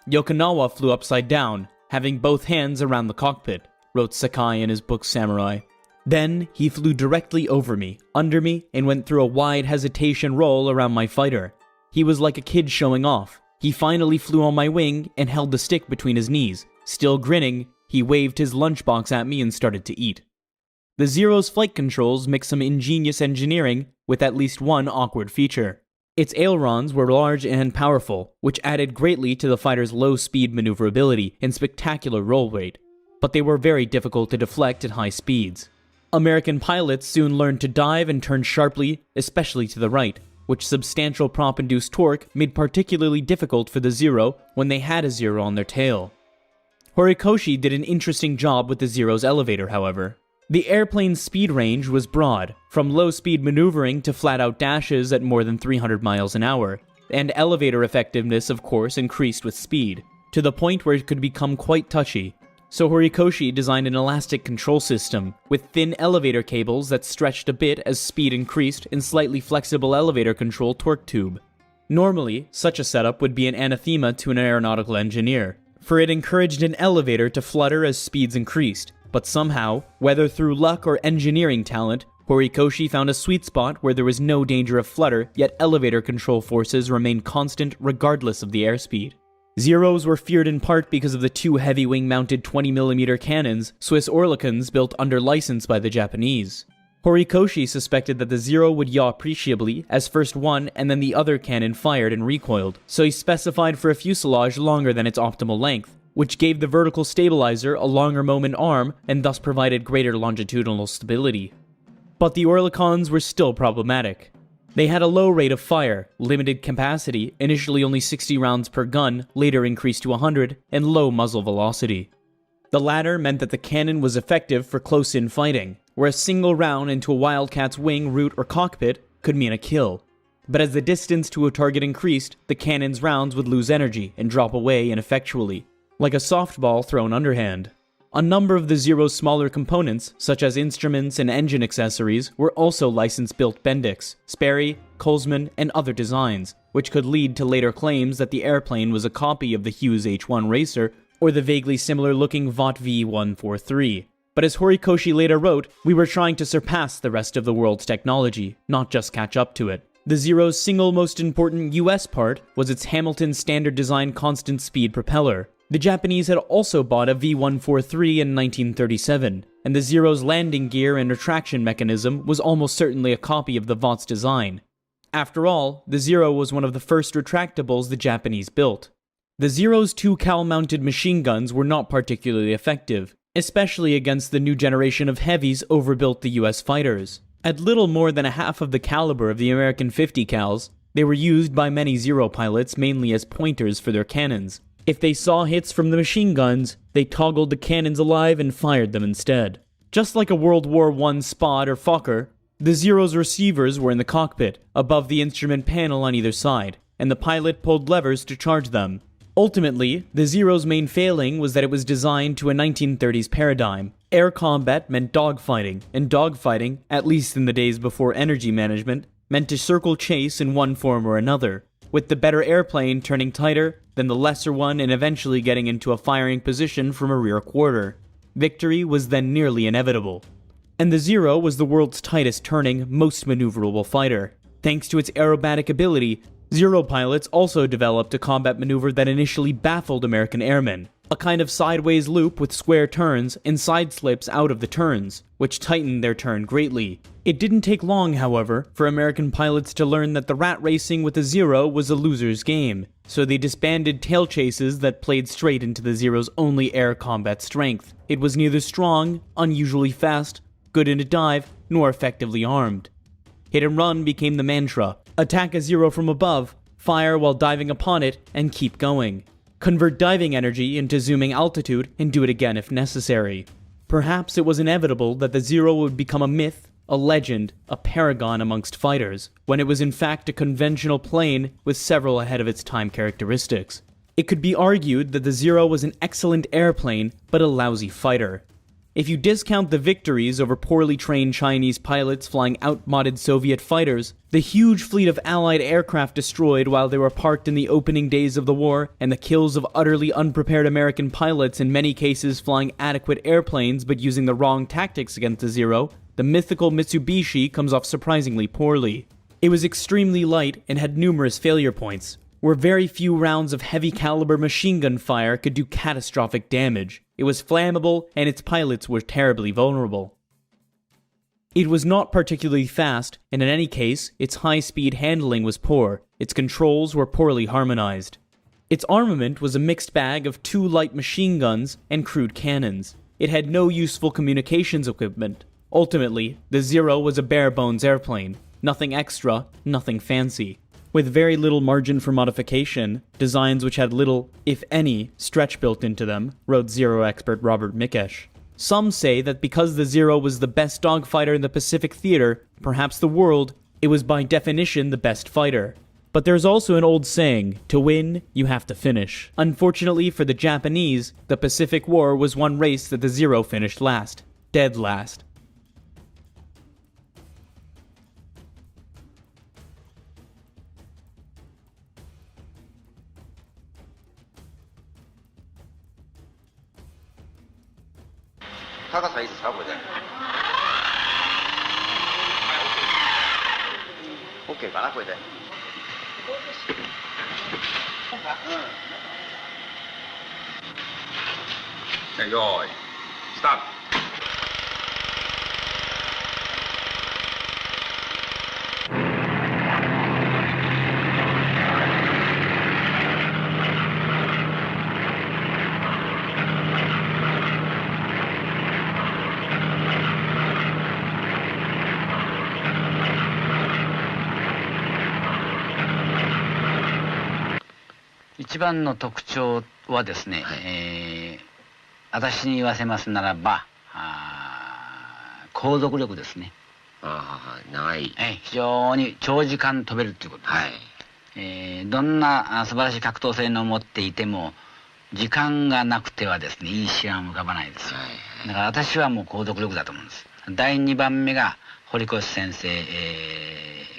Yokonawa flew upside down, having both hands around the cockpit, wrote Sakai in his book Samurai. Then, he flew directly over me, under me, and went through a wide hesitation roll around my fighter. He was like a kid showing off. He finally flew on my wing and held the stick between his knees. Still grinning, he waved his lunchbox at me and started to eat. The Zero's flight controls mixed some ingenious engineering with at least one awkward feature. Its ailerons were large and powerful, which added greatly to the fighter's low-speed maneuverability and spectacular roll rate, but they were very difficult to deflect at high speeds. American pilots soon learned to dive and turn sharply, especially to the right, which substantial prop-induced torque made particularly difficult for the Zero when they had a Zero on their tail. Horikoshi did an interesting job with the Zero's elevator, however. The airplane's speed range was broad, from low-speed maneuvering to flat-out dashes at more than 300 miles an hour, and elevator effectiveness, of course, increased with speed, to the point where it could become quite touchy. So Horikoshi designed an elastic control system, with thin elevator cables that stretched a bit as speed increased and slightly flexible elevator control torque tube. Normally, such a setup would be an anathema to an aeronautical engineer, for it encouraged an elevator to flutter as speeds increased. But somehow, whether through luck or engineering talent, Horikoshi found a sweet spot where there was no danger of flutter, yet elevator control forces remained constant regardless of the airspeed. Zeros were feared in part because of the two heavy wing-mounted 20mm cannons, Swiss Oerlikons built under license by the Japanese. Horikoshi suspected that the Zero would yaw appreciably as first one and then the other cannon fired and recoiled, so he specified for a fuselage longer than its optimal length, which gave the vertical stabilizer a longer moment arm and thus provided greater longitudinal stability. But the Oerlikons were still problematic. They had a low rate of fire, limited capacity, initially only 60 rounds per gun, later increased to 100, and low muzzle velocity. The latter meant that the cannon was effective for close-in fighting, where a single round into a Wildcat's wing, root, or cockpit could mean a kill. But as the distance to a target increased, the cannon's rounds would lose energy and drop away ineffectually, like a softball thrown underhand. A number of the Zero's smaller components, such as instruments and engine accessories, were also license-built Bendix, Sperry, Colesman, and other designs, which could lead to later claims that the airplane was a copy of the Hughes H-1 Racer or the vaguely similar-looking Vought V-143. But as Horikoshi later wrote, we were trying to surpass the rest of the world's technology, not just catch up to it. The Zero's single most important US part was its Hamilton standard design constant speed propeller. The Japanese had also bought a V-143 in 1937, and the Zero's landing gear and retraction mechanism was almost certainly a copy of the Vought's design. After all, the Zero was one of the first retractables the Japanese built. The Zero's two cowl-mounted machine guns were not particularly effective, especially against the new generation of heavies overbuilt the US fighters. At little more than a half of the caliber of the American 50 cals, they were used by many Zero pilots mainly as pointers for their cannons. If they saw hits from the machine guns, they toggled the cannons alive and fired them instead. Just like a World War I Spot or Fokker, the Zero's receivers were in the cockpit, above the instrument panel on either side, and the pilot pulled levers to charge them. Ultimately, the Zero's main failing was that it was designed to a 1930s paradigm. Air combat meant dogfighting, and dogfighting, at least in the days before energy management, meant to circle chase in one form or another, with the better airplane turning tighter than the lesser one and eventually getting into a firing position from a rear quarter. Victory was then nearly inevitable. And the Zero was the world's tightest turning, most maneuverable fighter. Thanks to its aerobatic ability, Zero pilots also developed a combat maneuver that initially baffled American airmen, a kind of sideways loop with square turns and side slips out of the turns, which tightened their turn greatly. It didn't take long, however, for American pilots to learn that the rat racing with the Zero was a loser's game, so they disbanded tail chases that played straight into the Zero's only air combat strength. It was neither strong, unusually fast, good in a dive, nor effectively armed. Hit and run became the mantra. Attack a Zero from above, fire while diving upon it, and keep going. Convert diving energy into zooming altitude and do it again if necessary. Perhaps it was inevitable that the Zero would become a myth, a legend, a paragon amongst fighters, when it was in fact a conventional plane with several ahead of its time characteristics. It could be argued that the Zero was an excellent airplane, but a lousy fighter. If you discount the victories over poorly trained Chinese pilots flying outmodded Soviet fighters, the huge fleet of Allied aircraft destroyed while they were parked in the opening days of the war, and the kills of utterly unprepared American pilots in many cases flying adequate airplanes but using the wrong tactics against the Zero, the mythical Mitsubishi comes off surprisingly poorly. It was extremely light and had numerous failure points, where very few rounds of heavy caliber machine gun fire could do catastrophic damage. It was flammable, and its pilots were terribly vulnerable. It was not particularly fast, and in any case, its high-speed handling was poor. Its controls were poorly harmonized. Its armament was a mixed bag of 2 light machine guns and crude cannons. It had no useful communications equipment. Ultimately, the Zero was a bare-bones airplane. Nothing extra, nothing fancy. With very little margin for modification, designs which had little, if any, stretch built into them, wrote Zero expert Robert Mikesh. Some say that because the Zero was the best dogfighter in the Pacific theater, perhaps the world, it was by definition the best fighter. But there's also an old saying, to win, you have to finish. Unfortunately for the Japanese, the Pacific War was one race that the Zero finished last. Dead last. OK かなこれで。よーい、スタート。一番の特徴はですね、私に言わせますならば航続力ですね。長い。非常に長時間飛べるということです。どんな素晴らしい格闘性能を持っていても時間がなくてはですね、いい試案は浮かばないですよ。だから私はもう航続力だと思うんです。第2番目が堀越先生、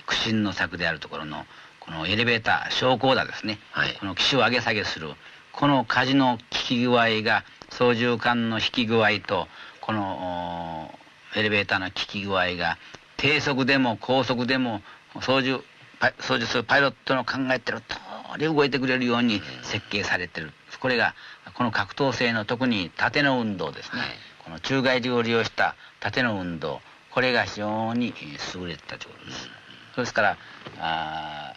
苦心の作であるところのこのエレベーター昇降舵ですね、この機首を上げ下げするこの舵の効き具合が操縦桿の引き具合とこのエレベーターの効き具合が低速でも高速でも操縦するパイロットの考えてる通り動いてくれるように設計されてる。これがこの格闘性の特に縦の運動ですね、この宙返りを利用した縦の運動、これが非常に優れてたということです。そうですから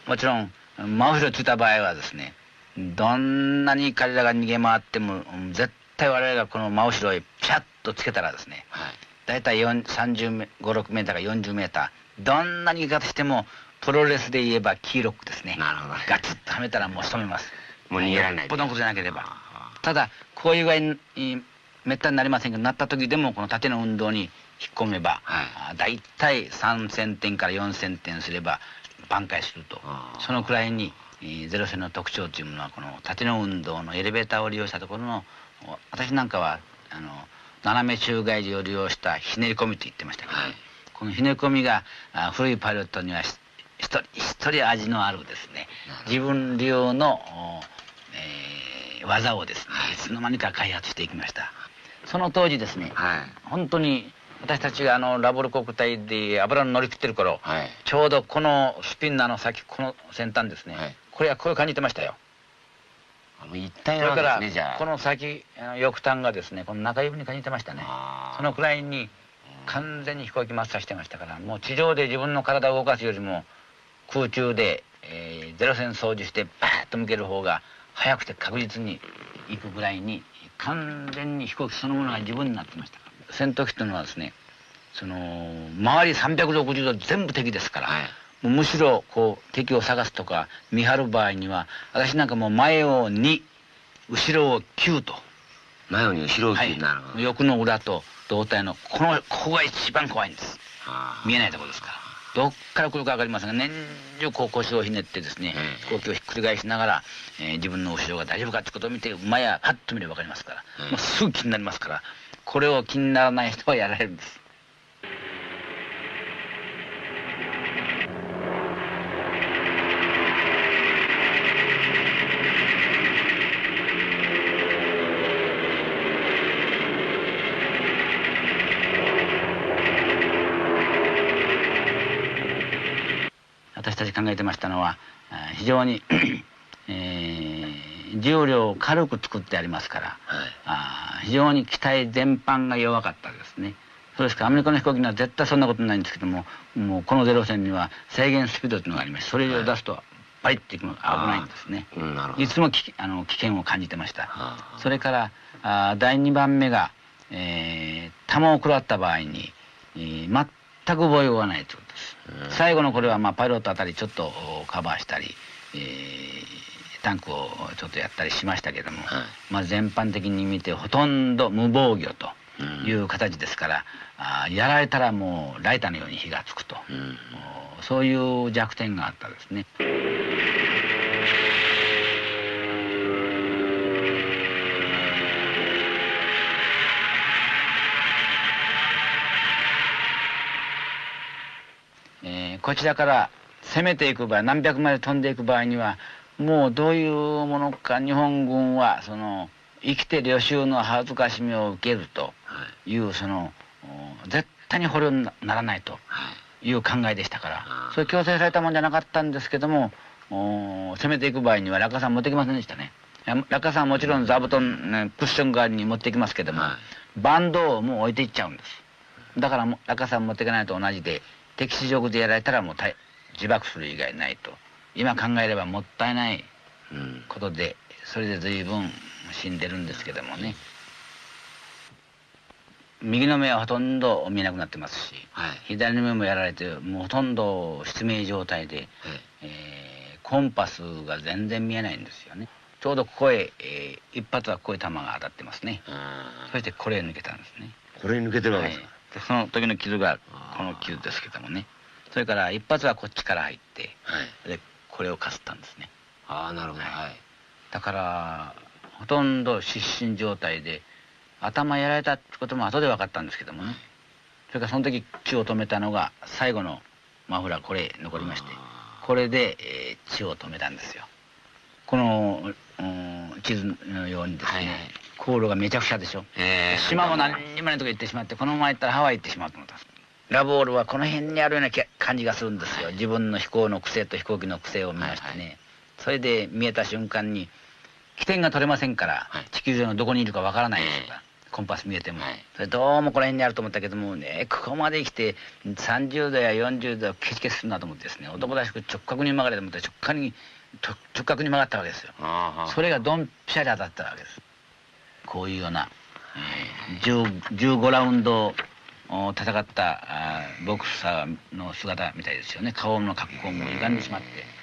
もちろん真後ろついた場合はですね、どんなに彼らが逃げ回っても絶対我々がこの真後ろへピャッとつけたらですね、だいたい35、6メーターか40メーター、どんな逃げ方してもプロレスで言えばキーロックですね。なるほど。ガツッとはめたらもう仕留めます。もう逃げられない。よっぽどのことじゃなければ。ただこういう具合にめったになりませんけど、なった時でもこの縦の運動に引っ込めば、だいたい3000点から4000点すれば挽回すると。そのくらいにゼロ戦の特徴というものはこの縦の運動のエレベーターを利用したところの、私なんかは斜め宙返りを利用したひねり込みと言ってましたけど、このひねり込みが古いパイロットには一人味のあるですね、自分流の、技をですね、いつの間にか開発していきました。その当時ですね、本当に私たちがラボル国体で油の乗り切ってる頃、ちょうどこのスピンナーの先、この先端ですね、これはこういう感じてましたよ。もう一そ体れからなんですね、じゃあ。この先翼端がですねこの中指に感じてましたね。そのくらいに完全に飛行機マスターしてましたから、もう地上で自分の体を動かすよりも空中で、ゼロ戦操縦してバーッと向ける方が速くて確実に行くぐらいに完全に飛行機そのものが自分になってましたから。戦闘機というのはですねその周り360度全部敵ですから、もうむしろこう敵を探すとか見張る場合には私なんかもう前を2後ろを9と前を2後ろを9になる、翼の裏と胴体のここが一番怖いんです。見えないところですからどっから来るか分かりませんが年中こう腰をひねってですね飛行機をひっくり返しながら、自分の後ろが大丈夫かってことを見て前はパッと見れば分かりますから、もうすぐ気になりますから、これを気にならない人はやられるんです。私たち考えてましたのは非常に、重量を軽く作ってありますから、非常に機体全般が弱かったですね。そうですからアメリカの飛行機には絶対そんなことないんですけども、もうこのゼロ戦には制限スピードというのがありまして、それ以上出すとバリッていくのが危ないんですね。いつも危険を感じてました。それから第2番目が、弾を食らった場合に、全く覚えようがないということです。最後のこれはパイロットあたりちょっとカバーしたり、タンクをちょっとやったりしましたけども、全般的に見てほとんど無防御という形ですから、やられたらもうライターのように火がつくと、そういう弱点があったですね。こちらから攻めていく場合、何百マイル飛んでいく場合にはもうどういうものか日本軍はその生きて領収の恥ずかしみを受けるという、その絶対に捕虜にならないという考えでしたから、それ強制されたもんじゃなかったんですけども、攻めていく場合には落下傘持ってきませんでしたね。落下傘はもちろん座布団、クッション代わりに持っていきますけども、バンドをもう置いていっちゃうんです。だから落下傘持っていかないと同じで、敵視上でやられたらもう自爆する以外ないと今考えればもったいないことで、それで随分死んでるんですけどもね。右の目はほとんど見えなくなってますし、左の目もやられてもうほとんど失明状態で、コンパスが全然見えないんですよね。ちょうどここへ、一発はこういう弾が当たってますね。そしてこれへ抜けたんですね。これ抜けてるわけですか。でその時の傷がこの傷ですけどもね。それから一発はこっちから入って、でこれをかすったんですね。なるほど。だからほとんど失神状態で頭やられたってことも後で分かったんですけどもね。それからその時血を止めたのが最後のマフラー、これ残りまして、これで、血を止めたんですよ。この地図のようにですね、航路がめちゃくちゃでしょ。島も何にもないとこ行ってしまって、このまま行ったらハワイ行ってしまうと思ったんです。ラボールはこの辺にあるような感じがするんですよ。自分の飛行の癖と飛行機の癖を見ましてね。それで見えた瞬間に起点が取れませんから、地球上のどこにいるかわからないですから、コンパス見えても、それどうもこの辺にあると思ったけどもね、ここまで来て30度や40度ケチケチするなと思ってですね、男らしく直角に曲がれと思って直角に曲がったわけですよ。それがドンピシャリ当たったわけです。こういうような、15ラウンド戦ったボクサーの姿みたいですよね。顔の格好も歪んでしまって。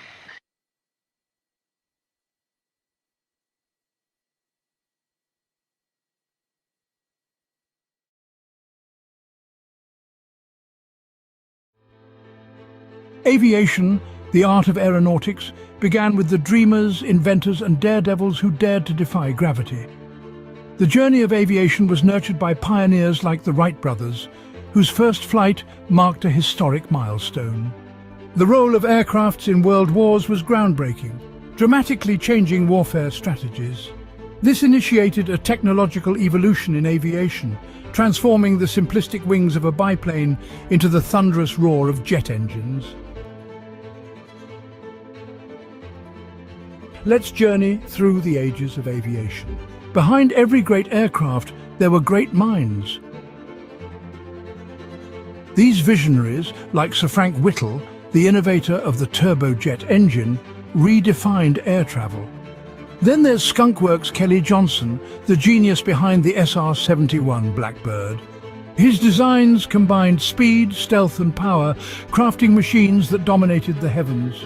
Aviation, the art of aeronautics, began with the dreamers, inventors and daredevils who dared to defy gravity. The journey of aviation was nurtured by pioneers like the Wright brothers, whose first flight marked a historic milestone. The role of aircrafts in world wars was groundbreaking, dramatically changing warfare strategies. This initiated a technological evolution in aviation, transforming the simplistic wings of a biplane into the thunderous roar of jet engines. let's journey through the ages of aviation. Behind every great aircraft, there were great minds. These visionaries, like Sir Frank Whittle, the innovator of the turbojet engine, redefined air travel. Then there's Skunkworks Kelly Johnson, the genius behind the SR-71 Blackbird. His designs combined speed, stealth and power, crafting machines that dominated the heavens.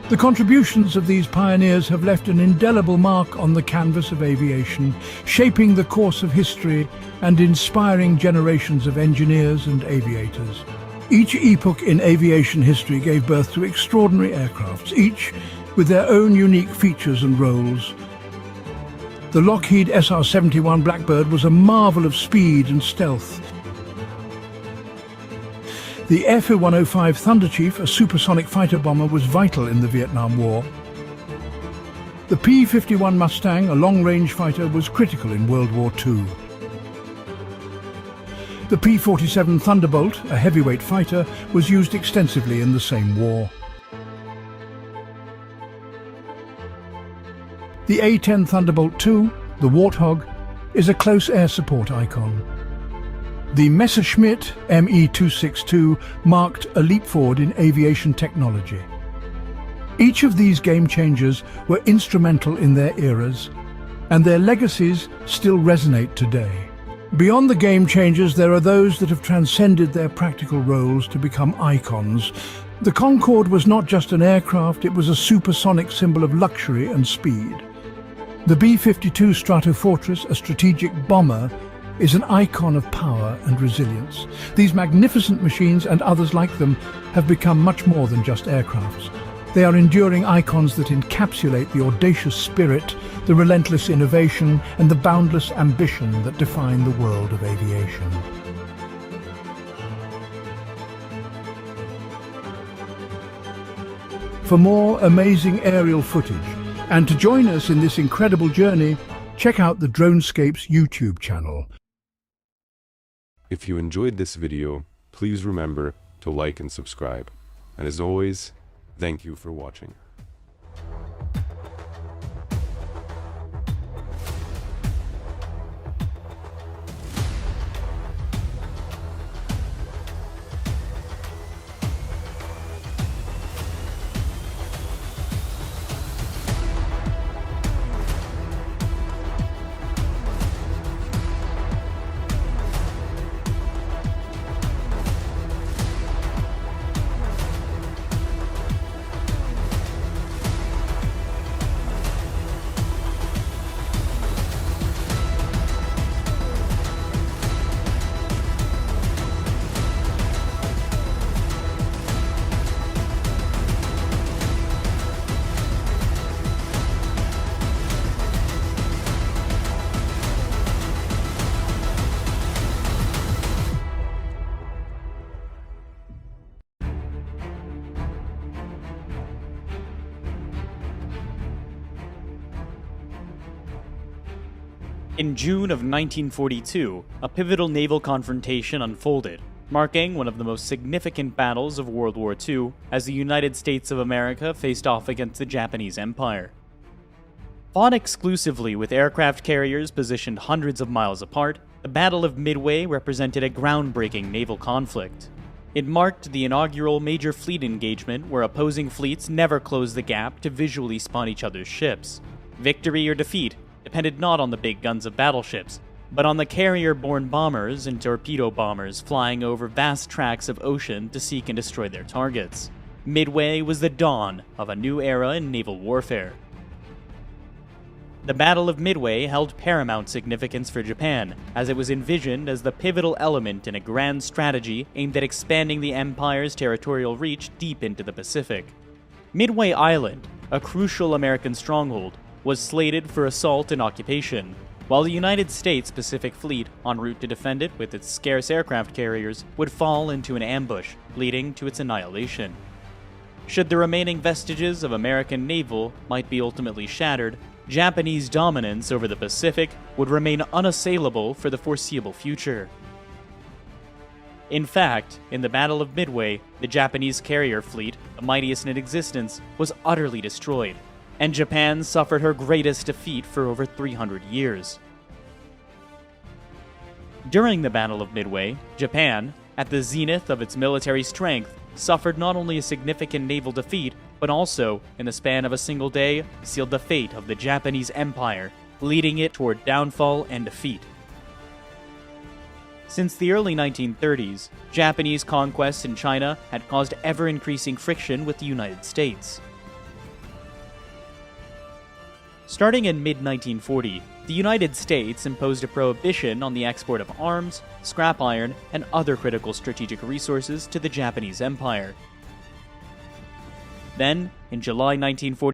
The contributions of these pioneers have left an indelible mark on the canvas of aviation, shaping the course of history and inspiring generations of engineers and aviators. Each epoch in aviation history gave birth to extraordinary aircrafts, each with their own unique features and roles. The Lockheed SR-71 Blackbird was a marvel of speed and stealth. The F-105 Thunderchief, a supersonic fighter bomber, was vital in the Vietnam War. The P-51 Mustang, a long-range fighter, was critical in World War II. The P-47 Thunderbolt, a heavyweight fighter, was used extensively in the same war. The A-10 Thunderbolt II, the Warthog, is a close air support icon. The Messerschmitt Me-262 marked a leap forward in aviation technology. Each of these game changers were instrumental in their eras, and their legacies still resonate today. Beyond the game changers, there are those that have transcended their practical roles to become icons. The Concorde was not just an aircraft, it was a supersonic symbol of luxury and speed. The B-52 Stratofortress, a strategic bomber, is an icon of power and resilience. These magnificent machines and others like them have become much more than just aircrafts. They are enduring icons that encapsulate the audacious spirit, the relentless innovation, and the boundless ambition that define the world of aviation. For more amazing aerial footage, and to join us in this incredible journey, check out the DroneScapes YouTube channel. If you enjoyed this video, please remember to like and subscribe. And as always, thank you for watching. In June of 1942, a pivotal naval confrontation unfolded, marking one of the most significant battles of World War II as the United States of America faced off against the Japanese Empire. Fought exclusively with aircraft carriers positioned hundreds of miles apart, the Battle of Midway represented a groundbreaking naval conflict. It marked the inaugural major fleet engagement where opposing fleets never closed the gap to visually spot each other's ships. Victory or defeat depended not on the big guns of battleships, but on the carrier-borne bombers and torpedo bombers flying over vast tracts of ocean to seek and destroy their targets. Midway was the dawn of a new era in naval warfare. The Battle of Midway held paramount significance for Japan, as it was envisioned as the pivotal element in a grand strategy aimed at expanding the empire's territorial reach deep into the Pacific. Midway Island, a crucial American stronghold, was slated for assault and occupation, while the United States Pacific Fleet, en route to defend it with its scarce aircraft carriers, would fall into an ambush, leading to its annihilation. Should the remaining vestiges of American naval might be ultimately shattered, Japanese dominance over the Pacific would remain unassailable for the foreseeable future. In fact, in the Battle of Midway, the Japanese carrier fleet, the mightiest in existence, was utterly destroyed. and Japan suffered her greatest defeat for over 300 years. During the Battle of Midway, Japan, at the zenith of its military strength, suffered not only a significant naval defeat, but also, in the span of a single day, sealed the fate of the Japanese Empire, leading it toward downfall and defeat. Since the early 1930s, Japanese conquests in China had caused ever-increasing friction with the United States. Starting in mid-1940, the United States imposed a prohibition on the export of arms, scrap iron, and other critical strategic resources to the Japanese Empire. Then, in July 1940,